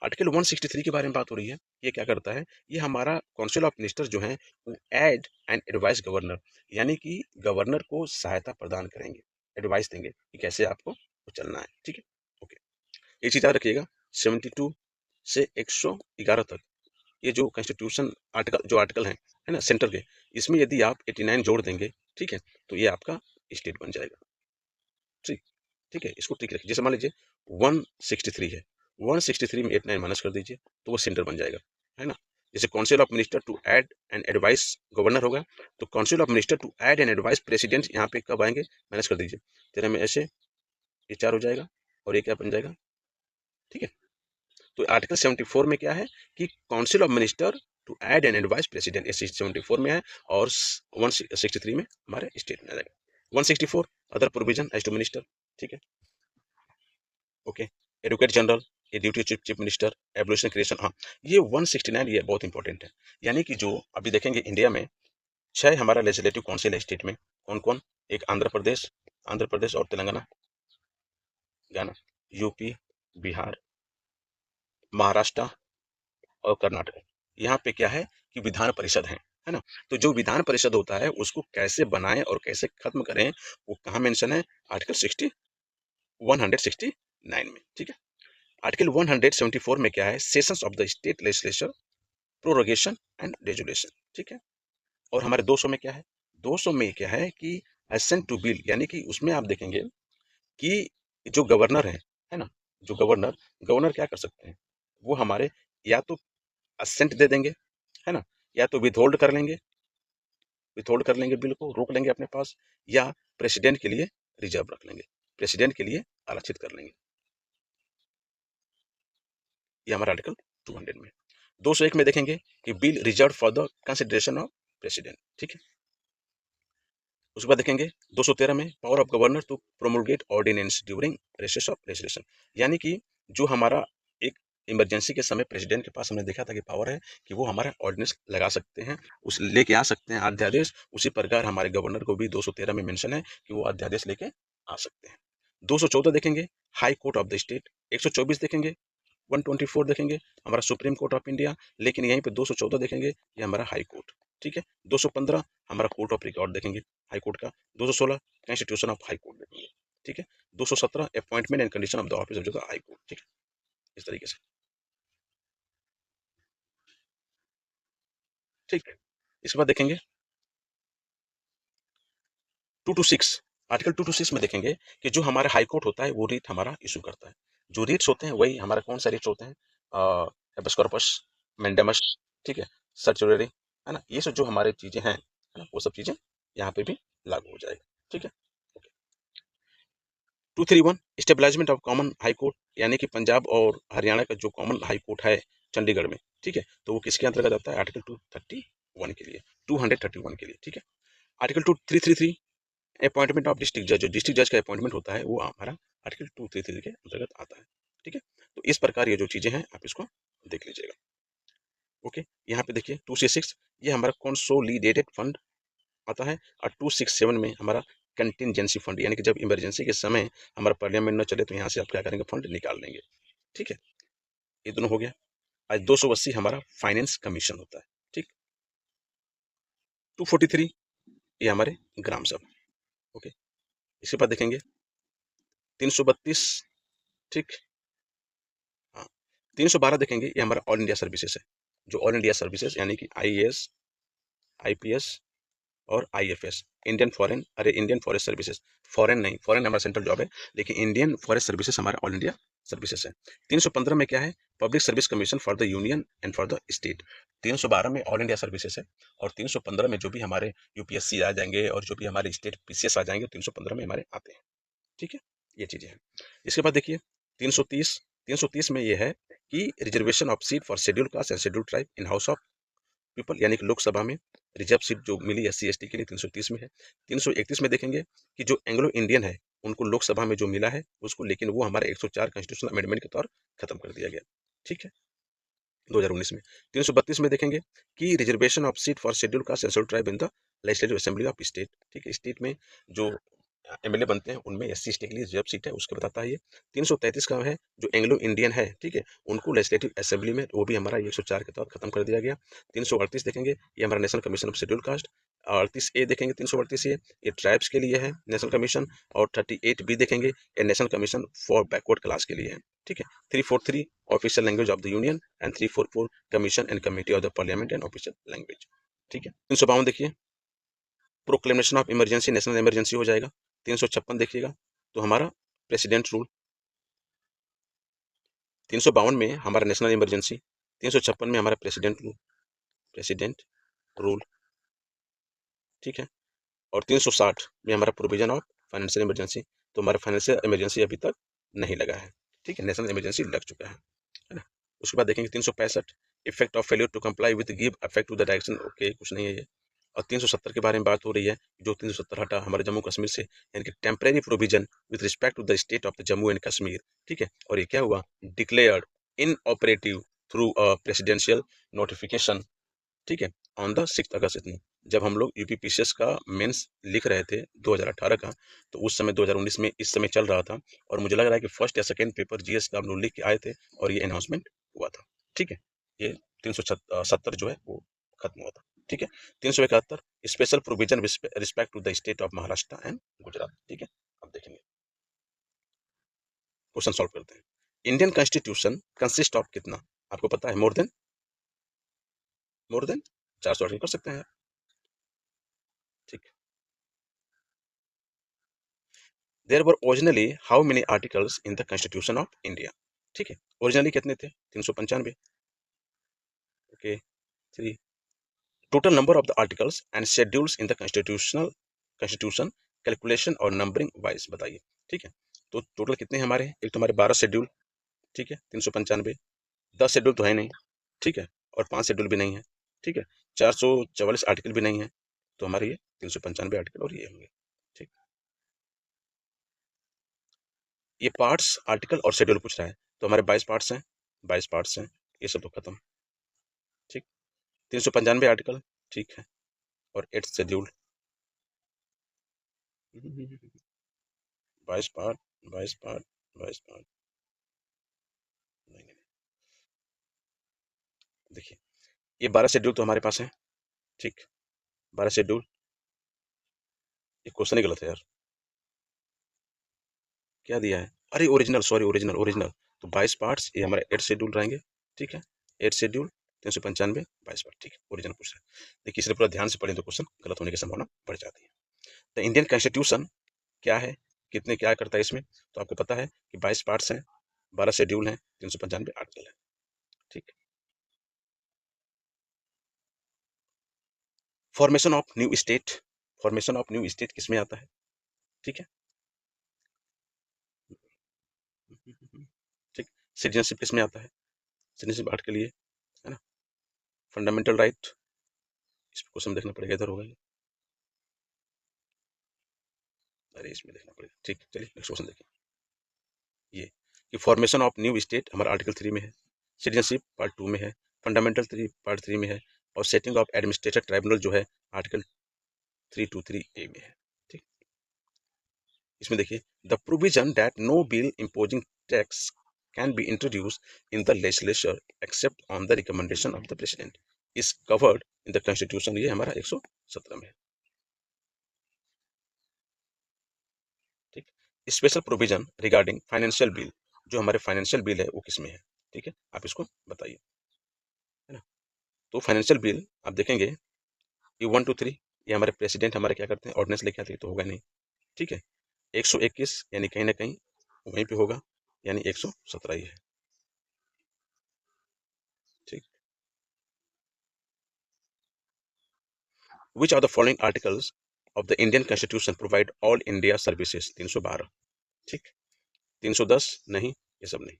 आर्टिकल 163 के बारे में बात हो रही है। ये क्या करता है, ये हमारा काउंसिल ऑफ मिनिस्टर जो हैं वो एड एंड एडवाइस गवर्नर, यानी कि गवर्नर को सहायता प्रदान करेंगे, एडवाइस देंगे कि कैसे आपको चलना है, ठीक है। ओके, एक चीज याद रखिएगा, 72 से 111 तक ये जो कॉन्स्टिट्यूशन आर्टिकल जो आर्टिकल है ना सेंटर के, इसमें यदि आप 89 जोड़ देंगे, ठीक है, तो ये आपका स्टेट बन जाएगा। ठीक, ठीक है, इसको ठीक रखिए। जैसे मान लीजिए 163 है, 163 में 89 माइनस कर दीजिए तो वो सेंटर बन जाएगा, है ना। जैसे council of minister to aid and advice governor होगा, तो council of minister to aid and advice president यहाँ पे कब आएंगे, माइनस कर दीजिए। 13 में ऐसे ये 4 हो जाएगा, और ये क्या बन जाएगा, ठीक है। तो आर्टिकल 74 में क्या है कि council of minister to aid and advice president, ये 74 में है, और 163 में हमारे स्टेट में आ जाएगा। 164 other provision as to minister, ठीक है। ओके, एडवोकेट जनरल, ये duty chief chief minister, abolition creation, हाँ, ये 169 ये बहुत इंपॉर्टेंट है। यानी कि जो अभी देखेंगे इंडिया में 6 हमारा लेजिस्लेटिव काउंसिल है स्टेट में, कौन कौन, एक आंध्र प्रदेश और तेलंगाना, गाना, यूपी, बिहार, महाराष्ट्र और कर्नाटक। यहाँ पे क्या है कि विधान परिषद है ना। तो जो विधान परिषद होता है उसको कैसे बनाएं और कैसे खत्म करें, वो कहाँ मेंशन है, आर्टिकल 169 में, ठीक है। आर्टिकल 174 में क्या है, sessions of the state legislature, prorogation and resolution, ठीक है। और हमारे 200 में क्या है, 200 में क्या है कि असेंट टू बिल, यानी कि उसमें आप देखेंगे कि जो गवर्नर है ना, जो गवर्नर गवर्नर क्या कर सकते हैं, वो हमारे या तो असेंट दे देंगे, है ना, या तो विथहोल्ड कर लेंगे, बिल को रोक लेंगे अपने पास, या प्रेसिडेंट के लिए रिजर्व रख लेंगे, प्रेसिडेंट के लिए आरक्षित कर लेंगे। ये हमारा आर्टिकल 200 में। 201 में देखेंगे कि bill reserve for the consideration of president, ठीक है। उसके बाद देखेंगे 213 में power of governor to promulgate ordinance during recess of legislation, यानी कि जो हमारा एक इमरजेंसी के समय प्रेसिडेंट के पास हमने देखा था कि पावर है कि वो हमारा ऑर्डिनेंस लगा सकते हैं, उस लेके आ सकते हैं अध्यादेश। उसी प्रकार हमारे गवर्नर को भी 213 में मेंशन है कि वो अध्यादेश लेके आ सकते हैं। 214 देखेंगे high court of the state, 124 देखेंगे, 124 देखेंगे हमारा सुप्रीम कोर्ट ऑफ इंडिया, लेकिन यहीं पे 214 देखेंगे ये हमारा हाई कोर्ट, ठीक है। 215 हमारा कोर्ट ऑफ रिकॉर्ड देखेंगे हाई कोर्ट का, 216 कॉन्स्टिट्यूशन ऑफ हाई कोर्ट देखेंगे, ठीक है। 217 appointment and condition of the office of the high court, ठीक है, इस तरीके से, ठीक है। इसके बाद देखेंगे 226, आर्टिकल 226 में देखेंगे कि जो हमारा हाई कोर्ट होता है वो रीट हमारा इशू करता है। जो रीट्स होते हैं वही हमारा कौन सा रीट्स होते हैं, हेबस कॉर्पस, मेंडेमस, ठीक है, सर्चुरी, है ना, ये सब जो हमारे चीजें हैं, है ना, वो सब चीजें यहाँ पे भी लागू हो जाएगा, ठीक है। 231 establishment of common high court, यानी कि पंजाब और हरियाणा का जो कॉमन हाई कोर्ट है चंडीगढ़ में, ठीक है, तो वो किसके अंतर्गत आता है, आर्टिकल 231 के लिए, 231 के लिए, ठीक है। आर्टिकल 333 अपॉइंटमेंट ऑफ डिस्ट्रिक्ट जज, जो डिस्ट्रिक्ट जज का अपॉइंटमेंट होता है वो हमारा आर्टिकल 233 के अंतर्गत आता है, ठीक है। तो इस प्रकार ये जो चीजें हैं आप इसको देख लीजिएगा। ओके, यहाँ पे देखिए 266 ये हमारा कंसोलिडेटेड फंड आता है, और 267 में हमारा कंटिजेंसी फंड, यानी कि जब इमरजेंसी के समय हमारा पार्लियामेंट न चले तो यहाँ से आप क्या करेंगे, फंड निकाल लेंगे, ठीक है। ये दोनों हो गया। आज 280 हमारा फाइनेंस कमीशन होता है, ठीक। 243 ये हमारे ग्राम सभा, ओके। इसके बाद देखेंगे 332, ठीक, हाँ, 312 देखेंगे ये हमारा ऑल इंडिया सर्विसेज है, जो ऑल इंडिया सर्विसेज यानी कि आईएएस, आईपीएस और IFS, Indian forest services, foreign नहीं, फॉरेन हमारा सेंट्रल जॉब है, लेकिन इंडियन फॉरेस्ट सर्विसेज हमारा ऑल इंडिया सर्विसेज है। 315 में क्या है, public service commission for the union and for the state. 312 में ऑल इंडिया सर्विसेज है, और 315 में जो भी हमारे यूपीएससी आ जाएंगे और जो भी हमारे स्टेट पीसीएस आ जाएंगे 315 में हमारे आते हैं, ठीक है, ये चीज़ें हैं। इसके बाद देखिए 330 में ये है कि reservation of seat for schedule caste and schedule tribe in house of people, यानी कि लोकसभा में रिजर्व सीट जो मिली एससी एसटी के लिए 330 में है। 331 में देखेंगे कि जो एंग्लो इंडियन है उनको लोकसभा में जो मिला है उसको, लेकिन वो हमारा 104 कॉन्स्टिट्यूशनल अमेंडमेंट के तौर खत्म कर दिया गया, ठीक है, 2019 में। 332 में देखेंगे कि reservation of seat for schedule caste and schedule tribe in the legislative assembly of state, ठीक है, स्टेट में जो एमएलए बनते हैं उनमें एससी एसटी के लिए रिजर्व सीट है, उसके बताता है ये। 333 का है जो एंग्लो इंडियन है, ठीक है, उनको लेजिस्लेटिव असेंबली में वो भी हमारा 104 के तहत खत्म कर दिया गया। 338 देखेंगे ये हमारा national commission of schedule caste. 38A देखेंगे 338 ये ट्राइब्स के लिए है नेशनल कमीशन। और 38B देखेंगे ये national commission for backward class के लिए है, ठीक है। 343 official language of the union and 344 commission and committee of the parliament and official language, ठीक है। 352 देखिए proclamation of emergency, national emergency हो जाएगा। 356 देखिएगा तो हमारा प्रेसिडेंट रूल। 352 में हमारा नेशनल इमरजेंसी, 356 में हमारा प्रेसिडेंट रूल, ठीक है। और 360 में हमारा प्रोविजन ऑफ फाइनेंशियल इमरजेंसी, तो हमारा फाइनेंशियल इमरजेंसी अभी तक नहीं लगा है, ठीक है, नेशनल इमरजेंसी लग चुका है ना। उसके बाद देखेंगे 365 effect of failure to comply with give effect to the direction, okay कुछ नहीं है ये। और 370 के बारे में बात हो रही है, जो 370 हटा हमारे जम्मू कश्मीर से, यानी कि temporary provision with respect to the state of the Jammu and Kashmir, ठीक है। और ये क्या हुआ, declared inoperative through a presidential notification, ठीक है, ऑन द 6 अगस्त इतनी। जब हम लोग यूपीपीसीएस का मेंस लिख रहे थे 2018 का, तो उस समय 2019 में इस समय चल रहा था, और मुझे लग रहा है कि फर्स्ट या सेकेंड पेपर जीएस का हम लोग लिख के आए थे और ये अनाउंसमेंट हुआ था, ठीक है। ये 370 जो है वो खत्म हुआ था, ठीक है। 371 special provision respect to the state of Maharashtra and Gujarat, ठीक है। अब देखेंगे, क्वेश्चन सॉल्व करते हैं। इंडियन कॉन्स्टिट्यूशन कंसिस्ट ऑफ कितना, आपको पता है? मोर देन 400 आर्टिकल कर सकते हैं, ठीक। There were originally how many articles in the constitution of India, ठीक है। ओरिजिनली कितने थे? 395, okay. 3 total number of the articles and schedules in the constitution calculation और नंबरिंग वाइज बताइए, ठीक है। तो टोटल कितने हैं हमारे? एक तो हमारे 12 शेड्यूल, ठीक है, 395। 10 शेड्यूल तो है नहीं, ठीक है, और 5 शेड्यूल भी नहीं है, ठीक है। 444 आर्टिकल भी नहीं है, तो हमारे ये 395 आर्टिकल और ये होंगे, ठीक। ये पार्ट्स आर्टिकल और शेड्यूल पूछ रहा है, तो हमारे 22 पार्ट्स हैं, 22 पार्ट्स हैं, ये सब तो खत्म, ठीक। 395 आर्टिकल, ठीक है, और 8 शेड्यूल, 22 पार्ट, 22 पार्ट, 22 पार्ट, नहीं नहीं, देखिए ये 12 शेड्यूल तो हमारे पास है, ठीक। 12 शेड्यूल, ये क्वेश्चन ही गलत है यार, क्या दिया है? अरे ओरिजिनल, सॉरी, ओरिजिनल ओरिजिनल। तो 22 पार्ट्स, ये हमारे 8 शेड्यूल रहेंगे, ठीक है। 8 शेड्यूल, 395, 22 पार्ट, ठीक है, ओरिजिनल पूछ रहा है। देखिए इसलिए पूरा ध्यान से पढ़ें तो क्वेश्चन गलत होने की संभावना बढ़ जाती है। द इंडियन कॉन्स्टिट्यूशन क्या है, कितने क्या करता है इसमें, तो आपको पता है कि 22 पार्ट्स हैं, 12 शेड्यूल हैं, 395 आर्टिकल है, ठीक। Formation of new state, formation of new state किसमें आता है, ठीक है, ठीक। सिटीजनशिप किसमें आता है? सिटीजनशिप आर्ट के लिए, है ना। फंडामेंटल राइट, इस क्वेश्चन देखना पड़ेगा, इधर होगा ये, अरे इसमें देखना पड़ेगा, ठीक। चलिए नेक्स्ट क्वेश्चन देखिए, ये कि फॉर्मेशन ऑफ न्यू स्टेट हमारा आर्टिकल 3 में है, सिटीजनशिप पार्ट 2 में है, फंडामेंटल 3 पार्ट 3 में है, और सेटिंग ऑफ एडमिनिस्ट्रेटिव ट्राइब्यूनल जो है आर्टिकल 323A में है, ठीक। इसमें देखिए the provision that no bill imposing tax can be introduce in the legislature except on the recommendation of the president is covered in the constitution, ये हमारा 117 में है, ठीक। Special provision regarding financial bill, जो हमारे फाइनेंशियल बिल है वो किसमें है, ठीक है, आप इसको बताइए, है ना। तो फाइनेंशियल बिल आप देखेंगे ये 1 2 3, ये हमारे प्रेसिडेंट हमारे क्या करते हैं, ऑर्डिनेंस लेके आते हैं, तो होगा नहीं, ठीक है। 121 यानी कहीं ना कहीं वहीं पे होगा, यानी 117 ही है, ठीक। Which are the following articles of the Indian constitution provide all India services, 312, ठीक। 310 नहीं, ये सब नहीं।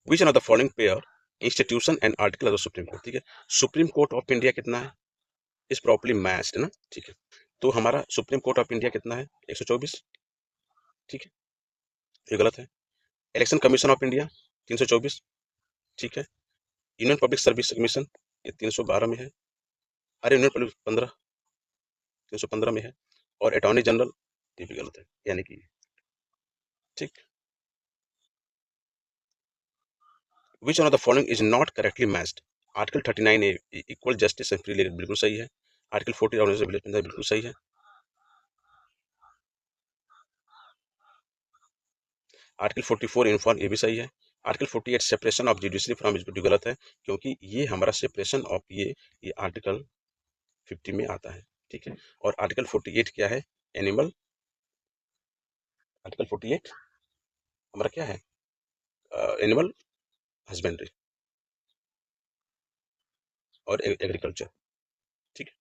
Which are the following pair institution and article of the supreme court. ठीक है, सुप्रीम कोर्ट ऑफ इंडिया कितना है, इज प्रॉपर्ली मैच्ड है ना। ठीक है, तो हमारा सुप्रीम कोर्ट ऑफ इंडिया कितना है, 124। ठीक है, ये गलत है। Election commission of India 324। ठीक है, यूनियन पब्लिक सर्विस कमीशन ये 312 में है। अरे यूनियन पब्लिक 315 में है। और अटॉर्नी जनरल ये भी गलत है, यानी कि ठीक। Which one of the following is not correctly matched. Article 39 A equal justice and free legal बिल्कुल सही है। आर्टिकल 40 विलेज पंचायत बिल्कुल सही है। आर्टिकल 44 यूनिफॉर्म ये भी सही है। Article 48 separation of judiciary from executive गलत है, क्योंकि ये हमारा सेपरेशन ऑफ ये आर्टिकल 50 में आता है। ठीक है, और आर्टिकल 48 क्या है, एनिमल। आर्टिकल 48 हमारा क्या है, एनिमल हस्बेंड्री और एग्रीकल्चर। ठीक है,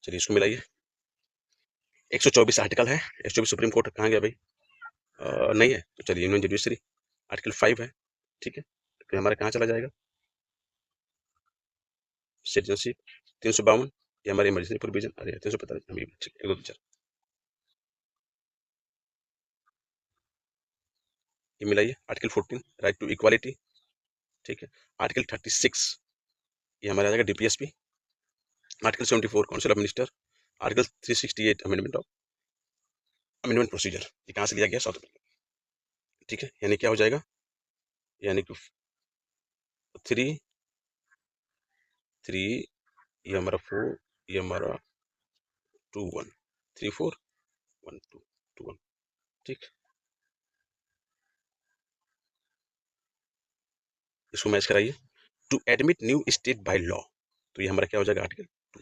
चलिए इसको मिलाइए। 124 आर्टिकल है, 124 सुप्रीम कोर्ट कहाँ गया भाई, नहीं है, तो चलिए यूनियन जुडिशरी आर्टिकल 5 है। ठीक है, तो हमारा कहाँ चला जाएगा, सिटीजनशिप 352, ये हमारी इमरजेंसी प्रोविजन। अरे 345 एक दो चार, ये मिलाइए। Article 14 right to equality. ठीक है, आर्टिकल 36 ये हमारा आ जाएगा DPSP. Article 74 council of minister. Article 368 amendment procedure, ये कहाँ से लिया गया, साउथ अफ्रीका। ठीक है, यानी क्या हो जाएगा, यानी कि 3 3 ये हमारा 4, ये हमारा 2 1 3 4 1 2 2 1। ठीक, इसको मैच कराइए। To admit new state by law, तो ये हमारा क्या हो जाएगा, आर्टिकल 2।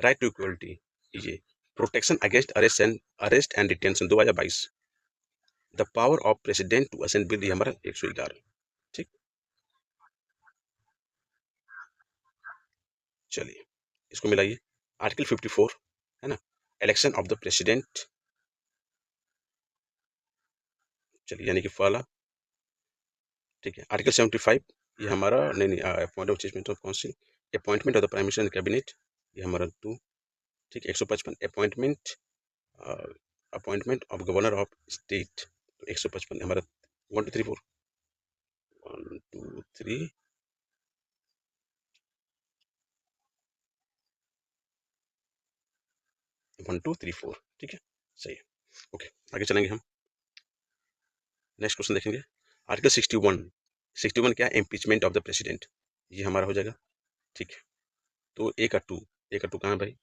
राइट टू इक्वलिटी, ये protection against arrest and detention 2022। The power of president to assent bill, ये हमारा 111। ठीक, चलिए इसको मिलाइए। आर्टिकल 54 है ना, इलेक्शन ऑफ द प्रेसिडेंट। चलिए यानी कि फॉला। ठीक है, आर्टिकल 75 ये हमारा नहीं appointment of council, appointment of the prime minister cabinet, ये हमारा 2। ठीक है, 155 appointment of governor of state, 155 हमारा 1 2 3 4 1 2 3 1 2 3 4। ठीक है, सही है। ओके, आगे चलेंगे हम, नेक्स्ट क्वेश्चन देखेंगे। आर्टिकल 61 क्या है, इम्पीचमेंट ऑफ द प्रेसिडेंट, ये हमारा हो जाएगा। ठीक है, तो ए का 2, ए का 2 कहाँ है भाई,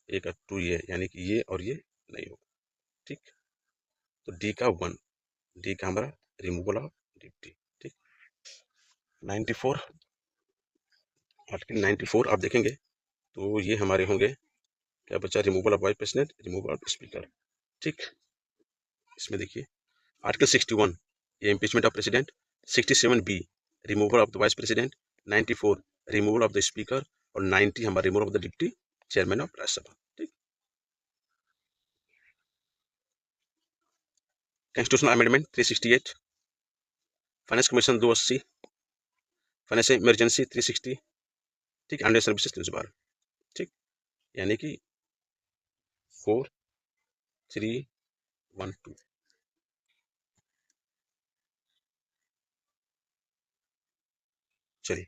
ए का 2 ये है, यानी कि ये और ये नहीं होगा। ठीक, तो डी का 1, डी का हमारा रिमूवल ऑफ डिप्टी। ठीक, 94 आर्टिकल 94 आप देखेंगे तो ये हमारे होंगे, क्या बचा, removal of vice president, removal of speaker. ठीक, इसमें देखिए आर्टिकल 61 ये impeachment of president, 67B removal of the vice president, 94 removal of the speaker, और 90 हमारा removal of the deputy chairman of Rajya Sabha. ठीक, constitutional amendment 368, finance commission 280, finance emergency 360। ठीक, under services 312। ठीक, यानी कि 4 3 1 2। चलिए,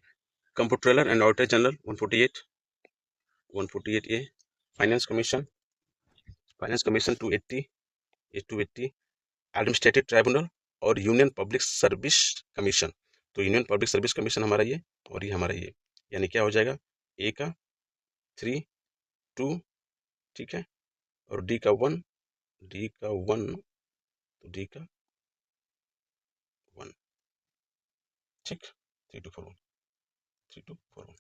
comptroller and auditor general 148 A, finance commission 280 administrative tribunal, और union public service commission. तो यूनियन पब्लिक सर्विस कमीशन हमारा ये, और ये हमारा ये, यानी क्या हो जाएगा, ए का 3 2। ठीक है, और डी का 1, डी का 1, तो डी का 1। ठीक, 3 2 4 1 3 2 4 1।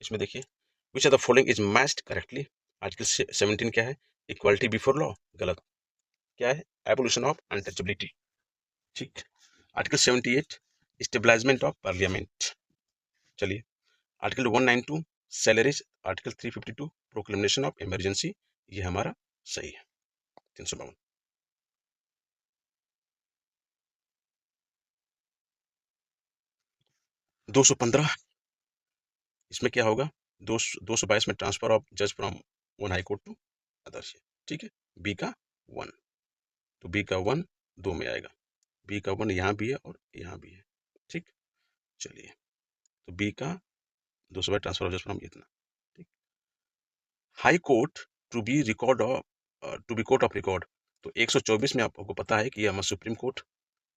इसमें देखिए, which are the following is matched correctly. Article 17 क्या है, इक्वालिटी बिफोर लॉ, गलत। क्या है, एबोल्यूशन ऑफ अनटचेबिलिटी। ठीक, आर्टिकल 78 स्टेबलाइजमेंट ऑफ पार्लियामेंट। चलिए, article 192 salaries, article 352 proclamation of emergency, ये हमारा सही है। 352। 215, इसमें क्या होगा, 222 में ट्रांसफर ऑफ जज from one high court to other. ठीक है, बी का 1, तो बी का 1 2 में आएगा, बी का 1 यहाँ भी है और यहाँ भी है। ठीक, चलिए, तो बी का 222 ट्रांसफर ऑफ जज फ्रॉम इतना। ठीक, high court to be record of to be court of record, तो 124 में आपको पता है कि ये हमारा सुप्रीम कोर्ट।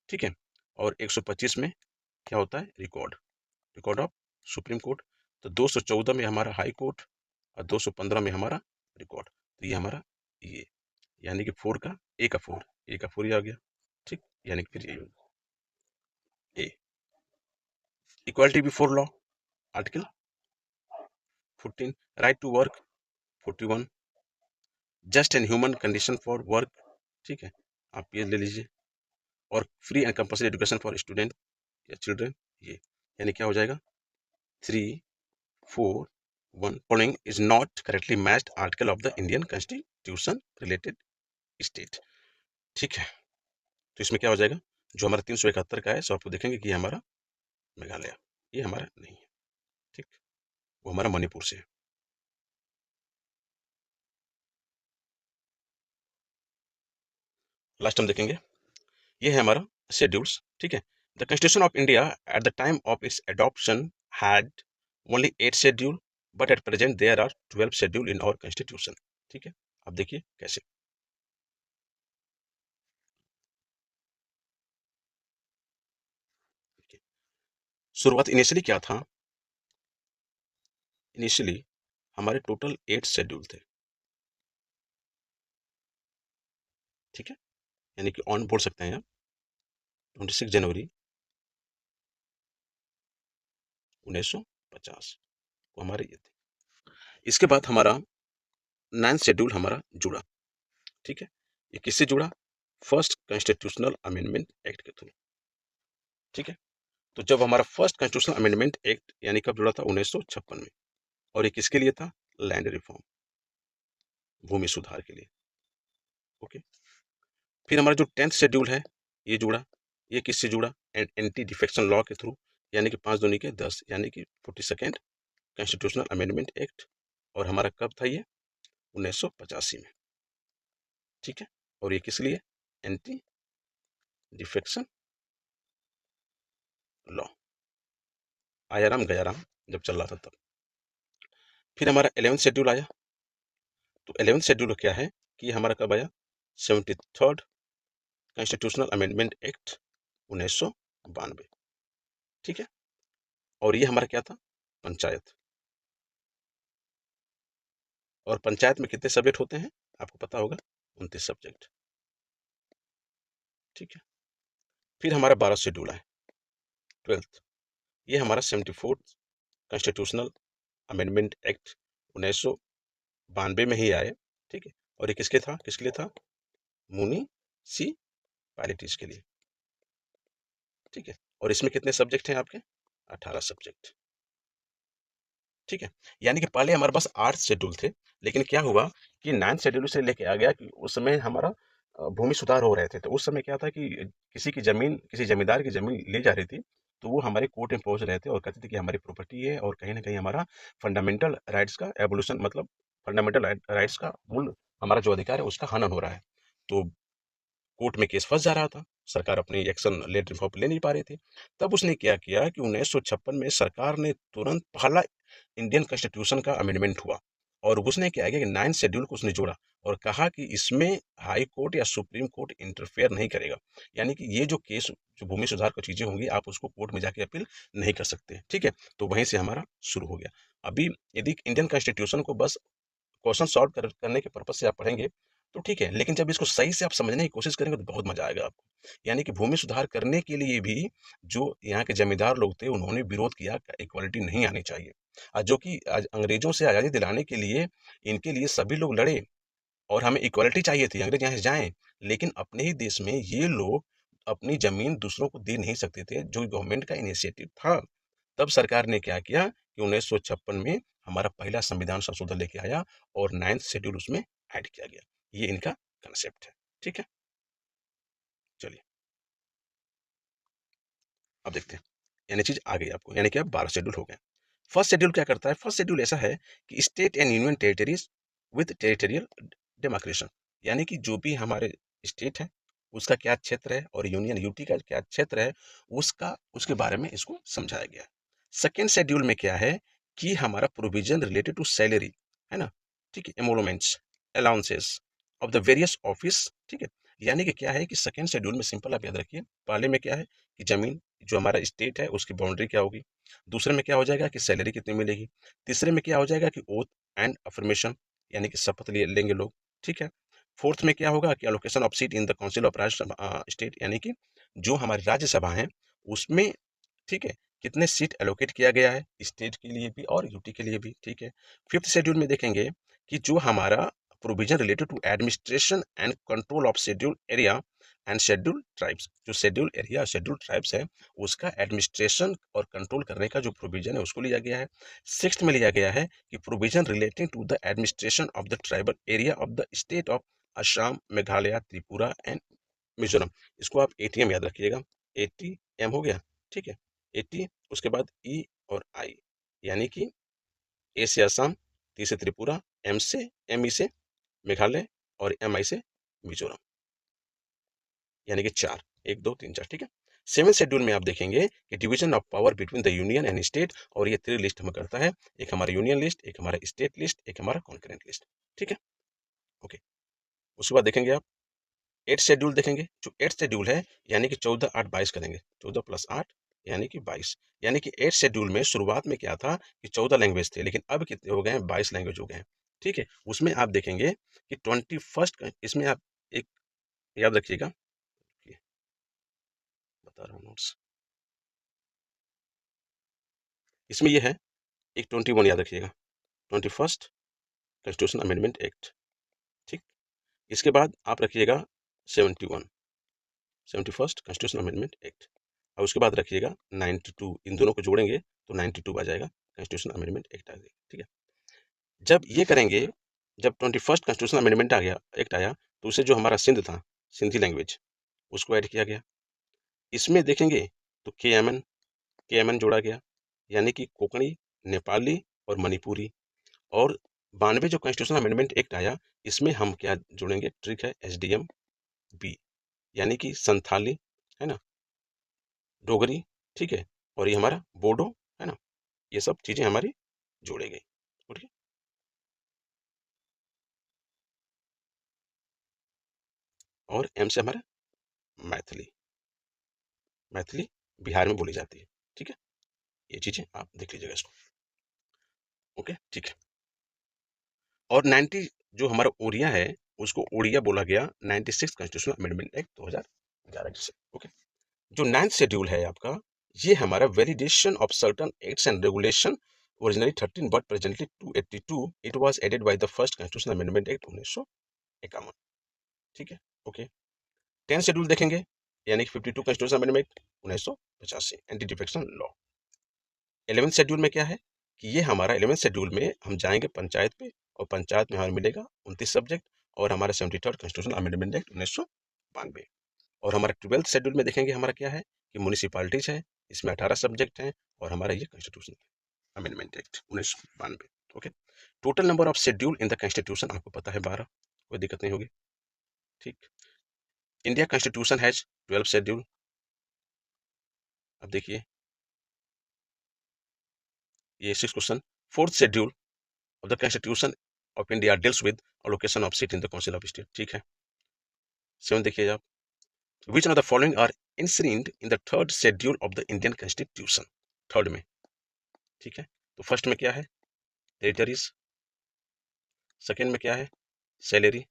ठीक है, और 125 में क्या होता है, record, record of supreme court. तो 214 में हमारा हाई कोर्ट और 215 में हमारा रिकॉर्ड। तो ये हमारा ये, यानी कि 4 का ए का 4, ए का 4 ही आ गया। ठीक, यानी कि फिर ये A, equality before law, article 14, right to work 41, just and human condition for work. ठीक है, आप ये ले लीजिए, और free and compulsory education for student या चिल्ड्रन, ये यानी क्या हो जाएगा, 3 4 1 following is not correctly matched article of the Indian constitution related state. ठीक है, तो इसमें क्या हो जाएगा, जो हमारा 371 का है, सो आपको देखेंगे कि हमारा मेघालय, ये हमारा नहीं है। ठीक, वो हमारा मणिपुर से है। लास्ट हम देखेंगे, ये है हमारा शेड्यूल्स। ठीक है, the constitution of India at the time of its adoption had only 8 schedule, but at present there are 12 schedule in our constitution. ठीक है, अब देखिए कैसे। शुरुआत इनिशियली क्या था, इनिशियली हमारे टोटल 8 शेड्यूल थे। ठीक है, यानी कि ऑन बोल सकते हैं आप, 26 जनवरी 1950 वो हमारे ये थे। इसके बाद हमारा 9 शेड्यूल हमारा जुड़ा। ठीक है, ये किससे जुड़ा, फर्स्ट कॉन्स्टिट्यूशनल अमेंडमेंट एक्ट के थ्रू। ठीक है, तो जब हमारा फर्स्ट कॉन्स्टिट्यूशनल अमेंडमेंट एक्ट यानी कब जुड़ा था, 1956 में, और ये किसके लिए था, लैंड रिफॉर्म, भूमि सुधार के लिए। ओके, फिर हमारा जो 10th शेड्यूल है ये जुड़ा, ये किससे जुड़ा, एंटी डिफेक्शन लॉ के थ्रू, यानी कि 5 दूनी के 10, यानी कि 42nd कॉन्स्टिट्यूशनल अमेंडमेंट एक्ट, और हमारा कब था ये, 1985 में। ठीक है, और ये किस लिए, anti defection law, Aaya Ram Gaya Ram जब चल रहा था तब। फिर हमारा 11th शेड्यूल आया, तो 11th शेड्यूल क्या है कि हमारा कब आया, 73rd कॉन्स्टिट्यूशनल अमेंडमेंट एक्ट 1992। ठीक है, और ये हमारा क्या था, पंचायत, और पंचायत में कितने सब्जेक्ट होते हैं आपको पता होगा, 29 सब्जेक्ट। ठीक है, फिर हमारा 12 शेड्यूल है, 12th, ये हमारा 74th कॉन्स्टिट्यूशनल अमेंडमेंट एक्ट 1992 में ही आए। ठीक है, और ये किसके था, किसके लिए था, म्युनिसिपैलिटीज के लिए। ठीक है, और इसमें कितने सब्जेक्ट हैं आपके, 18 सब्जेक्ट। ठीक है, यानी कि पहले हमारे पास 8 शेड्यूल थे, लेकिन क्या हुआ कि 9th शेड्यूल से लेके आ गया कि उस समय हमारा भूमि सुधार हो रहे थे, तो उस समय क्या था कि किसी की जमीन, किसी जमींदार की जमीन ली जा रही थी, तो वो हमारे कोर्ट में पहुंच रहे थे और कहते थे कि हमारी प्रॉपर्टी है, और कहीं ना कहीं हमारा फंडामेंटल राइट्स का एवोल्यूशन, मतलब फंडामेंटल राइट्स का मूल हमारा जो अधिकार है उसका हनन हो रहा है। तो कोर्ट में केस फंस जा रहा था, सरकार अपनी एक्शन लेट रिफॉर्म ले नहीं पा रही थी। तब उसने क्या किया कि 1956 में सरकार ने तुरंत पहला इंडियन कॉन्स्टिट्यूशन का अमेंडमेंट हुआ, और उसने क्या किया कि 9 शेड्यूल को उसने जोड़ा और कहा कि इसमें हाई कोर्ट या सुप्रीम कोर्ट इंटरफेयर नहीं करेगा, यानी कि ये जो केस, जो भूमि सुधार की चीजें होंगी, आप उसको कोर्ट में जाके अपील नहीं कर सकते। ठीक है, तो वहीं से हमारा शुरू हो गया। अभी यदि इंडियन कॉन्स्टिट्यूशन को बस क्वेश्चन सॉल्व करने के पर्पज से आप पढ़ेंगे तो ठीक है, लेकिन जब इसको सही से आप समझने की कोशिश करेंगे तो बहुत मजा आएगा आपको। यानी कि भूमि सुधार करने के लिए भी जो यहाँ के जमींदार लोग थे उन्होंने विरोध किया, इक्वालिटी नहीं आनी चाहिए, जो कि आज अंग्रेजों से आज़ादी दिलाने के लिए इनके लिए सभी लोग लड़े, और हमें इक्वालिटी चाहिए थी, अंग्रेज यहाँ से जाएं, लेकिन अपने ही देश में ये लोग अपनी जमीन दूसरों को दे नहीं सकते थे, जो गवर्नमेंट का इनिशिएटिव था। तब सरकार ने क्या किया कि 1956 में हमारा पहला संविधान संशोधन लेके आया और 9th शेड्यूल उसमें ऐड किया गया। ये इनका कंसेप्ट है। ठीक है, चलिए अब देखते हैं। यानी चीज आ गई आपको, यानी कि अब 12 शेड्यूल हो गए। फर्स्ट शेड्यूल क्या करता है? फर्स्ट शेड्यूल ऐसा है कि state and union territories with territorial demarcation, यानी कि जो भी हमारे स्टेट है उसका क्या क्षेत्र है और यूनियन यूटी का क्या क्षेत्र है उसका, उसके बारे में इसको समझाया गया है। सेकेंड शेड्यूल में क्या है कि हमारा प्रोविजन रिलेटेड टू सैलरी है ना, ठीक है, emoluments, allowances of the various office, ठीक है। यानी कि क्या है कि सेकेंड शेड्यूल में सिंपल आप याद रखिए, पहले में क्या है कि जमीन जो हमारा स्टेट है उसकी बाउंड्री क्या होगी, दूसरे में क्या हो जाएगा कि सैलरी कितनी मिलेगी, तीसरे में क्या हो जाएगा कि ओथ एंड अफर्मेशन, यानी कि शपथ लेंगे लोग, ठीक है। फोर्थ में क्या होगा कि allocation of seat in the council of राज्य स्टेट, यानी कि जो हमारी राज्यसभा है उसमें, ठीक है, कितने सीट एलोकेट किया गया है स्टेट के लिए भी और यूटी के लिए भी, ठीक है। फिफ्थ शेड्यूल में देखेंगे कि जो हमारा provision related to administration and control of schedule area and schedule tribes, जो शेड्यूल एरिया और शेड्यूल ट्राइब्स है उसका एडमिनिस्ट्रेशन और कंट्रोल करने का जो प्रोविजन है उसको लिया गया है। सिक्स्थ में लिया गया है कि provision relating to the administration of the tribal area of the state of Assam, Meghalaya, Tripura and Mizoram. इसको आप एटीएम याद रखिएगा, एटीएम हो गया, ठीक है। 80, उसके बाद ई और आई, यानी कि ए से असम, टी से त्रिपुरा, एम से, एम ई से मेघालय और एम आई से मिजोरम, यानी कि चार, एक दो तीन चार, ठीक है। सेवन शेड्यूल में आप देखेंगे कि division of power between the union and state, और ये 3 लिस्ट हमें करता है, एक हमारा यूनियन लिस्ट, एक हमारा स्टेट लिस्ट, एक हमारा कॉन्करेंट लिस्ट, ठीक है, ओके। उसके बाद देखेंगे आप एट शेड्यूल देखेंगे, जो एट शेड्यूल है यानी कि 14 8 22 करेंगे, 14 + 8 यानी कि 22, यानी कि एट शेड्यूल में शुरुआत में क्या था कि 14 लैंग्वेज थे, लेकिन अब कितने हो गए हैं, 22 लैंग्वेज हो गए हैं, ठीक है। उसमें आप देखेंगे कि 21st, इसमें आप एक याद रखिएगा, ये बता रहा हूँ नोट्स, इसमें ये है एक 21 याद रखिएगा, 21st कॉन्स्टिट्यूशन अमेंडमेंट एक्ट, ठीक। इसके बाद आप रखिएगा 71, 71st कॉन्स्टिट्यूशन अमेंडमेंट एक्ट, और उसके बाद रखिएगा 92, इन दोनों को जोड़ेंगे तो 92 आ जाएगा, कॉन्स्टिट्यूशन अमेंडमेंट एक्ट आ जाएगा, ठीक है। जब ये करेंगे, जब 21st कॉन्स्टिट्यूशन अमेंडमेंट आ गया, एक्ट आया, तो उसे जो हमारा सिंध था, सिंधी लैंग्वेज, उसको ऐड किया गया। इसमें देखेंगे तो के एम एन जोड़ा गया, यानी कि कोंकणी, नेपाली और मणिपुरी। और 92 जो कॉन्स्टिट्यूशन अमेंडमेंट एक्ट आया, इसमें हम क्या जोड़ेंगे, ट्रिक है, SDM-B, यानी कि संथाली, है ना, डोगरी, ठीक है, और ये हमारा बोडो, है ना, ये सब चीजें हमारी जोड़ी गई, ठीक है। और एम से हमारा मैथिली, मैथिली बिहार में बोली जाती है, ठीक है। ये चीजें आप देख लीजिएगा इसको, ओके, ठीक है। और 90 जो हमारा ओडिया है उसको ओडिया बोला गया 96 कॉन्स्टिट्यूशनल अमेंडमेंट एक्ट 2011 से, ओके। जो 9th शेड्यूल है आपका, ये हमारा validation of certain acts and regulation, originally 13 but presently 282, it was added by the first constitutional amendment act 1951, ठीक है, ओके। 10th शेड्यूल देखेंगे, यानी कि 52 constitution amendment 1985, anti defection law. 11th schedule में क्या है कि ये हमारा 11th शेड्यूल में हम जाएंगे पंचायत पे, और पंचायत में हमें मिलेगा 29 सब्जेक्ट, और हमारा 73rd कॉन्स्टिट्यूशन अमेंडमेंट एक्ट 1992। और हमारा 12th शेड्यूल में देखेंगे हमारा क्या है कि म्यूनिसिपालिटीज है, इसमें 18 सब्जेक्ट हैं, और हमारा ये constitution amendment act 1992, okay. Total number of schedule in the constitution आपको पता है 12, कोई दिक्कत नहीं होगी, ठीक। India constitution has 12 schedule. अब देखिए ये 6 question, fourth schedule of the constitution of India deals with allocation of seat in the council of state, ठीक है। 7 देखिए आप, which of the following are enshrined in the third schedule of the Indian constitution, third में, ठीक है। तो first में क्या है, टेरिटरीज, सेकेंड में क्या है, सैलरी,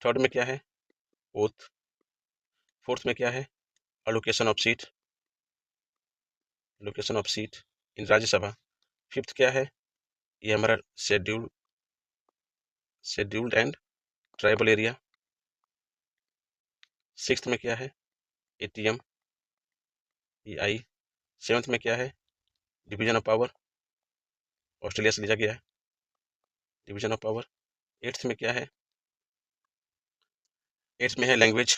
थर्ड में क्या है, ओथ, फोर्थ में क्या है, allocation of seat, location of seat in Rajya Sabha, fifth क्या है, ये हमारा scheduled and tribal area, sixth में क्या है, एटीएम, ई आई, 7th में क्या है? डिवीजन ऑफ पावर, ऑस्ट्रेलिया से लिया गया है डिवीजन ऑफ पावर। 8th में क्या है? 8th में है लैंग्वेज,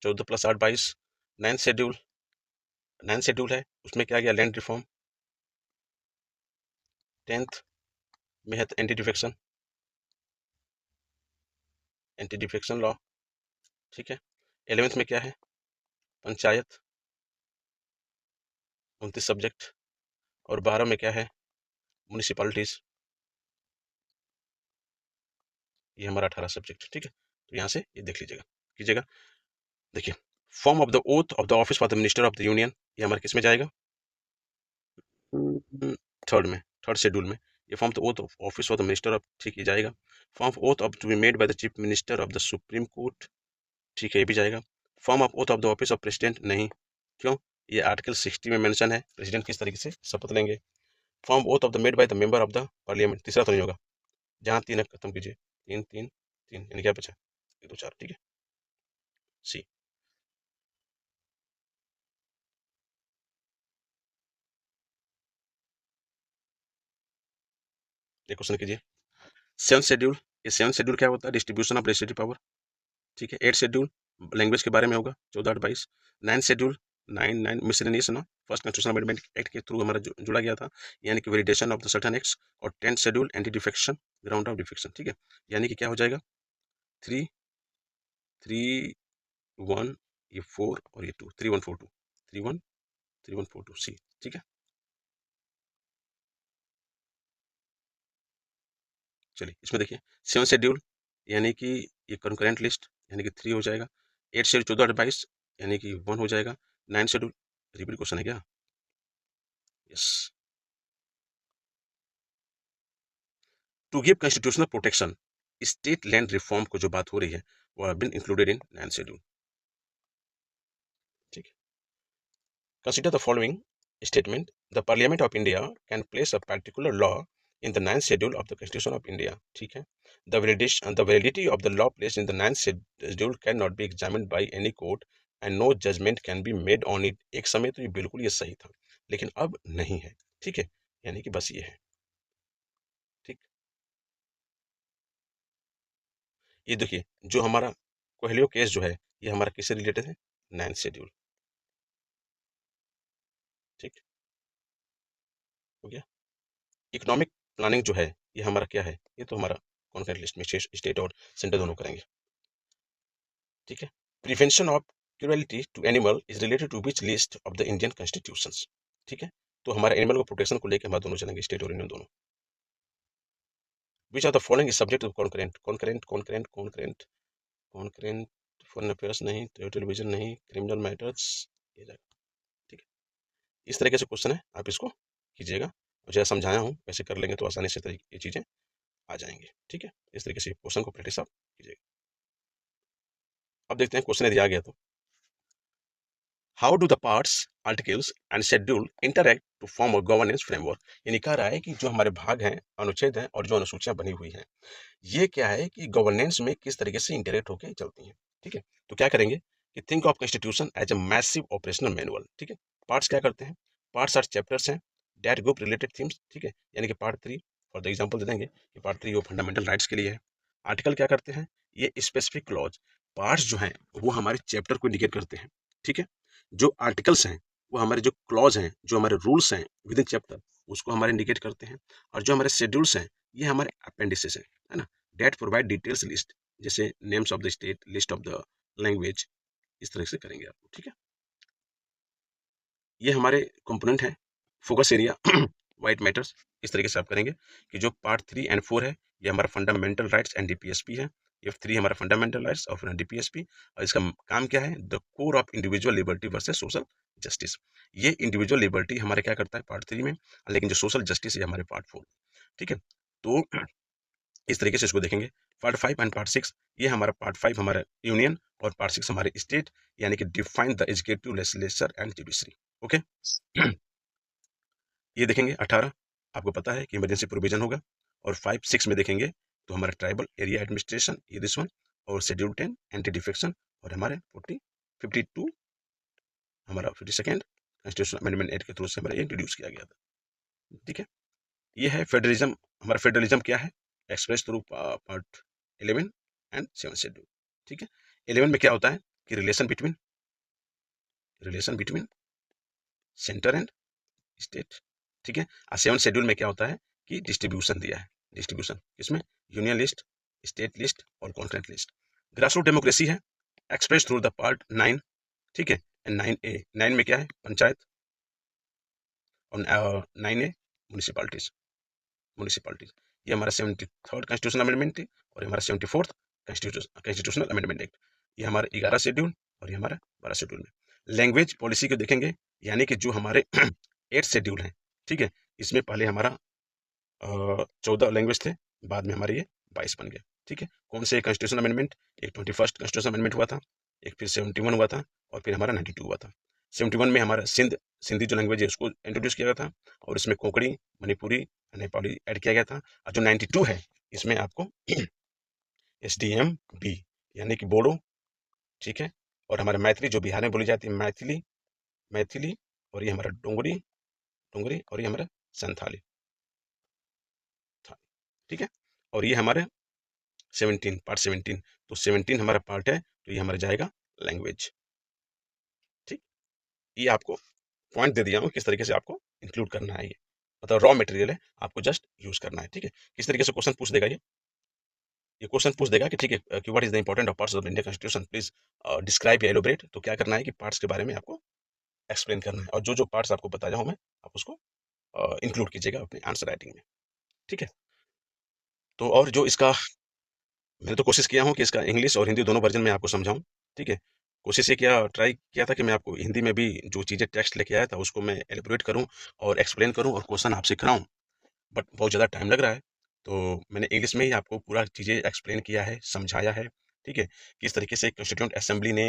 14 + 8 22। 9th शेड्यूल है, उसमें क्या गया? Land reform. 10th में है एंटी डिफेक्शन लॉ, ठीक है। 11th में क्या है? पंचायत, 29 सब्जेक्ट। और 12 में क्या है? म्यूनिसिपैलिटीज, ये हमारा 18 सब्जेक्ट, ठीक है। तो यहाँ से ये देख कीजिएगा। देखिए, form of the oath of the office for the minister of the union, ये हमारे किस में जाएगा? थर्ड शेड्यूल में। ये form the oath of office for the minister of, ठीक, ये जाएगा। Form of oath of to be made by the chief minister of the supreme court, ठीक है, ये भी जाएगा। Form of oath of the office of president, नहीं, क्यों? ये आर्टिकल 60 में मेंशन है प्रेसिडेंट किस तरीके से शपथ लेंगे। Form oath of the made by the member of the parliament, तीसरा तो नहीं होगा, जहाँ 3 है खत्म कीजिए, 3 3 3, यानी क्या बचा? 1 2 4, ठीक है। सी, ये क्वेश्चन कीजिए। 7th शेड्यूल, ये 7th शेड्यूल क्या होता है? डिस्ट्रीब्यूशन ऑफ लेजिस्लेटिव पावर, ठीक है। 8th शेड्यूल लैंग्वेज के बारे में होगा, 14 8 22। 9th शेड्यूल, 9 मिसलेनियस ना, फर्स्ट कॉन्स्टिट्यूशनल अमेंडमेंट एक्ट के थ्रू हमारा जुड़ा गया था, यानी कि validation of the certain acts. और 10th schedule anti defection, ground of defection, ठीक है। यानी कि क्या हो जाएगा? 3 3 1, ये 4 और ये 2, 3 1 4 2, 3 1 3 1 4 2 सी, ठीक है। चलिए इसमें देखिए, 7th शेड्यूल यानी कि ये कंकरेंट लिस्ट, यानी कि 3 हो जाएगा। 8th शेड्यूल 14 8 22, यानी कि 1 हो जाएगा। 9th शेड्यूल, रिपीट क्वेश्चन है क्या? Yes. To give constitutional protection, state land reform को जो बात हो रही है वो have been included in 9th schedule, ठीक है। Consider the following statement, the parliament of India can place a particular law in the 9th schedule of the constitution of India, ठीक है। The validity of the law place in the 9th schedule can not be examined by any court and no judgement can be made on it. एक समय तो ये बिल्कुल ये सही था, लेकिन अब नहीं है, ठीक है। यानी कि बस ये है, ठीक। ये देखिए, जो हमारा कोहलियो केस जो है, ये हमारा किससे रिलेटेड है? 9th शेड्यूल, ठीक हो गया। इकोनॉमिक प्लानिंग जो है, ये हमारा क्या है? ये तो हमारा कॉन्करेंट लिस्ट में स्टेट और सेंटर दोनों करेंगे, ठीक है। Prevention of cruelty to animal is related to which list of the Indian constitutions, ठीक है। तो हमारे एनिमल को प्रोटेक्शन को लेकर हमारे दोनों चलेंगे, स्टेट और यूनियन दोनों। Which are the following is subject to concurrent concurrent concurrent concurrent concurrent foreign affairs नहीं, टेलीविजन नहीं, क्रिमिनल मैटर्स, ये जाएगा, ठीक है। इस तरीके से क्वेश्चन है, आप इसको कीजिएगा। जैसा समझाया हूँ वैसे कर लेंगे तो आसानी से ये चीज़ें आ जाएंगे, ठीक है। इस तरीके से क्वेश्चन को प्रैक्टिस आप कीजिएगा। अब देखते हैं क्वेश्चन दिया गया तो, how do the parts, articles and schedule interact to form a governance framework. यानी कह रहा है कि जो हमारे भाग हैं, अनुच्छेद हैं और जो अनुसूचियां बनी हुई हैं, ये क्या है कि गवर्नेंस में किस तरीके से इंटरैक्ट होकर चलती हैं, ठीक है। तो क्या करेंगे कि think of constitution as a massive operational manual, ठीक है। पार्ट्स क्या करते हैं? पार्ट्स आर चैप्टर्स हैं, डेट ग्रुप रिलेटेड थीम्स, ठीक है। यानी कि पार्ट 3 फॉर द एग्जाम्पल दे देंगे कि पार्ट 3 वो फंडामेंटल राइट्स के लिए है। आर्टिकल क्या करते हैं? ये स्पेसिफिक क्लॉज। पार्ट्स जो हैं वो हमारे चैप्टर को इंडिकेट करते हैं, ठीक है। जो आर्टिकल्स हैं वो हमारे जो क्लॉज हैं, जो हमारे रूल्स हैं विद इन चैप्टर, उसको हमारे इंडिकेट करते हैं। और जो हमारे शेड्यूल्स हैं, ये हमारे अपेंडिसेस हैं, है ना। डेट प्रोवाइड डिटेल्स लिस्ट, जैसे names of the state, list of the language, इस तरह से करेंगे आपको, ठीक है। ये हमारे कंपोनेंट हैं। फोकस एरिया वाइट मैटर्स, इस तरीके से आप करेंगे कि जो पार्ट 3 एंड 4 है, ये हमारा फंडामेंटल राइट्स एंड डीपीएसपी है। F3 हमारा फंडामेंटल राइट्स और डीपीएसपी, और इसका काम क्या है? The core of individual liberty versus social justice. ये इंडिविजुअल लिबर्टी हमारे क्या करता है पार्ट 3 में, लेकिन जो सोशल जस्टिस है हमारे पार्ट 4, ठीक है। तो इस तरीके से इसको देखेंगे। पार्ट 5 एंड पार्ट 6, ये हमारा पार्ट 5 हमारा यूनियन और पार्ट 6 हमारे स्टेट, यानी कि define the executive, legislature and judiciary, okay. ये देखेंगे 18, आपको पता है कि इमरजेंसी प्रोविजन होगा। और 5 6 में देखेंगे तो हमारा ट्राइबल एरिया एडमिनिस्ट्रेशन, ये दिस वन। और शेड्यूल 10 एंटी डिफेक्शन, और हमारे 40 52 हमारा 52nd कॉन्स्टिट्यूशनल अमेंडमेंट एक्ट के थ्रू से हमारा इंट्रोड्यूस किया गया था। ठीक है, ये है फेडरलिज्म। हमारा फेडरलिज्म क्या है? Express through part 11 and 7 schedule. ठीक है, 11 में क्या होता है कि relation between centre and state. ठीक है, और 7 शेड्यूल में क्या होता है कि डिस्ट्रीब्यूशन दिया है। डिस्ट्रीब्यूशन इसमें यूनियन लिस्ट, स्टेट लिस्ट और कॉन्करेंट लिस्ट। ग्रासरूट डेमोक्रेसी है एक्सप्रेस थ्रू द पार्ट 9। ठीक है, एंड 9A, 9 में क्या है? पंचायत, और 9A म्यूनिसिपालिटीज। ये हमारा 73rd कॉन्स्टिट्यूशनल अमेंडमेंट थी और ये हमारा 74th कॉन्स्टिट्यूशनल अमेंडमेंट एक्ट। ये हमारा 11 शेड्यूल और ये हमारा 12 शेड्यूल में। लैंग्वेज पॉलिसी को देखेंगे, यानी कि जो हमारे 8 शेड्यूल हैं। ठीक है, इसमें पहले हमारा 14 लैंग्वेज थे, बाद में हमारे ये 22 बन गया। ठीक है, कौन से कॉन्स्टिट्यूशनल अमेंडमेंट? एक 21st कॉन्स्टिट्यूशनल अमेंडमेंट हुआ था, एक फिर 71 हुआ था और फिर हमारा 92 हुआ था। 71 में हमारा सिंधी जो लैंग्वेज है उसको इंट्रोड्यूस किया गया था और इसमें कोंकणी, मणिपुरी, नेपाली ऐड किया गया था। और जो 92 है इसमें आपको SDM बी यानी कि बोडो, ठीक है, और हमारे मैथिली जो बिहार में बोली जाती है मैथिली, और ये हमारा डोंगरी और ये हमारा संथाली। ठीक है, और ये हमारे 17 पार्ट 17, तो 17 हमारा पार्ट है, तो ये हमारा जाएगा लैंग्वेज। ठीक, ये आपको पॉइंट दे दिया हूँ किस तरीके से आपको इंक्लूड करना है। ये मतलब रॉ मटेरियल है, आपको जस्ट यूज करना है। ठीक है, किस तरीके से क्वेश्चन पूछ देगा ये क्वेश्चन पूछ देगा कि ठीक है कि what is the important of parts of Indian constitution, please describe या एलोबरेट। तो क्या करना है कि पार्ट्स के बारे में आपको एक्सप्लेन करना है और जो जो पार्ट्स आपको बताया हूँ मैं, आप उसको इंक्लूड कीजिएगा अपने आंसर राइटिंग में। ठीक है, तो और जो इसका मैंने तो कोशिश किया हूँ कि इसका इंग्लिश और हिंदी दोनों वर्जन में आपको समझाऊँ। ठीक है, कोशिश ये ट्राई किया था कि मैं आपको हिंदी में भी जो चीज़ें टेक्स्ट लेके आया था उसको मैं एलिब्रेट करूँ और एक्सप्लेन करूँ और क्वेश्चन आपसे कराऊँ, बट बहुत ज़्यादा टाइम लग रहा है। तो मैंने इंग्लिश में ही आपको पूरा चीज़ें एक्सप्लेन किया है, समझाया है। ठीक है, किस तरीके से कॉन्स्टिट्यूएंट असेंबली ने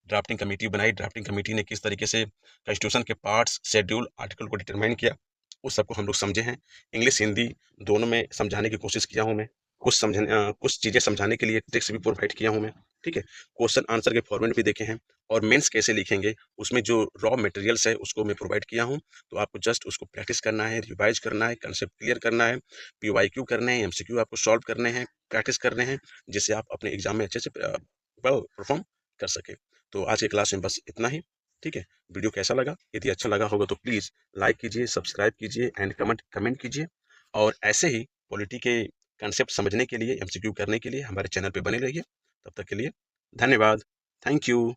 ड्राफ्टिंग कमेटी बनाई, ड्राफ्टिंग कमेटी ने किस तरीके से कॉन्स्टिट्यूशन के पार्ट्स, शेड्यूल, आर्टिकल को डिटरमाइन किया, उस सबको हम लोग समझे हैं। इंग्लिश हिंदी दोनों में समझाने की कोशिश किया हूँ मैं। कुछ चीज़ें समझाने के लिए ट्रिक्स भी प्रोवाइड किया हूँ मैं। ठीक है, क्वेश्चन आंसर के फॉर्मेट भी देखे हैं और मेंस कैसे लिखेंगे उसमें जो रॉ मटेरियल्स है उसको मैं प्रोवाइड किया हूँ। तो आपको जस्ट उसको प्रैक्टिस करना है, रिवाइज करना है, कंसेप्ट क्लियर करना है, PYQ करने हैं, MCQ आपको सॉल्व करने हैं, प्रैक्टिस करने हैं, जिससे आप अपने एग्जाम में अच्छे से परफॉर्म कर सके। तो आज की क्लास में बस इतना ही। ठीक है, वीडियो कैसा लगा? यदि अच्छा लगा होगा तो प्लीज़ लाइक कीजिए, सब्सक्राइब कीजिए एंड कमेंट कीजिए। और ऐसे ही पॉलिटी के कंसेप्ट समझने के लिए, MCQ करने के लिए हमारे चैनल पे बने रहिए। तब तक के लिए धन्यवाद। Thank you.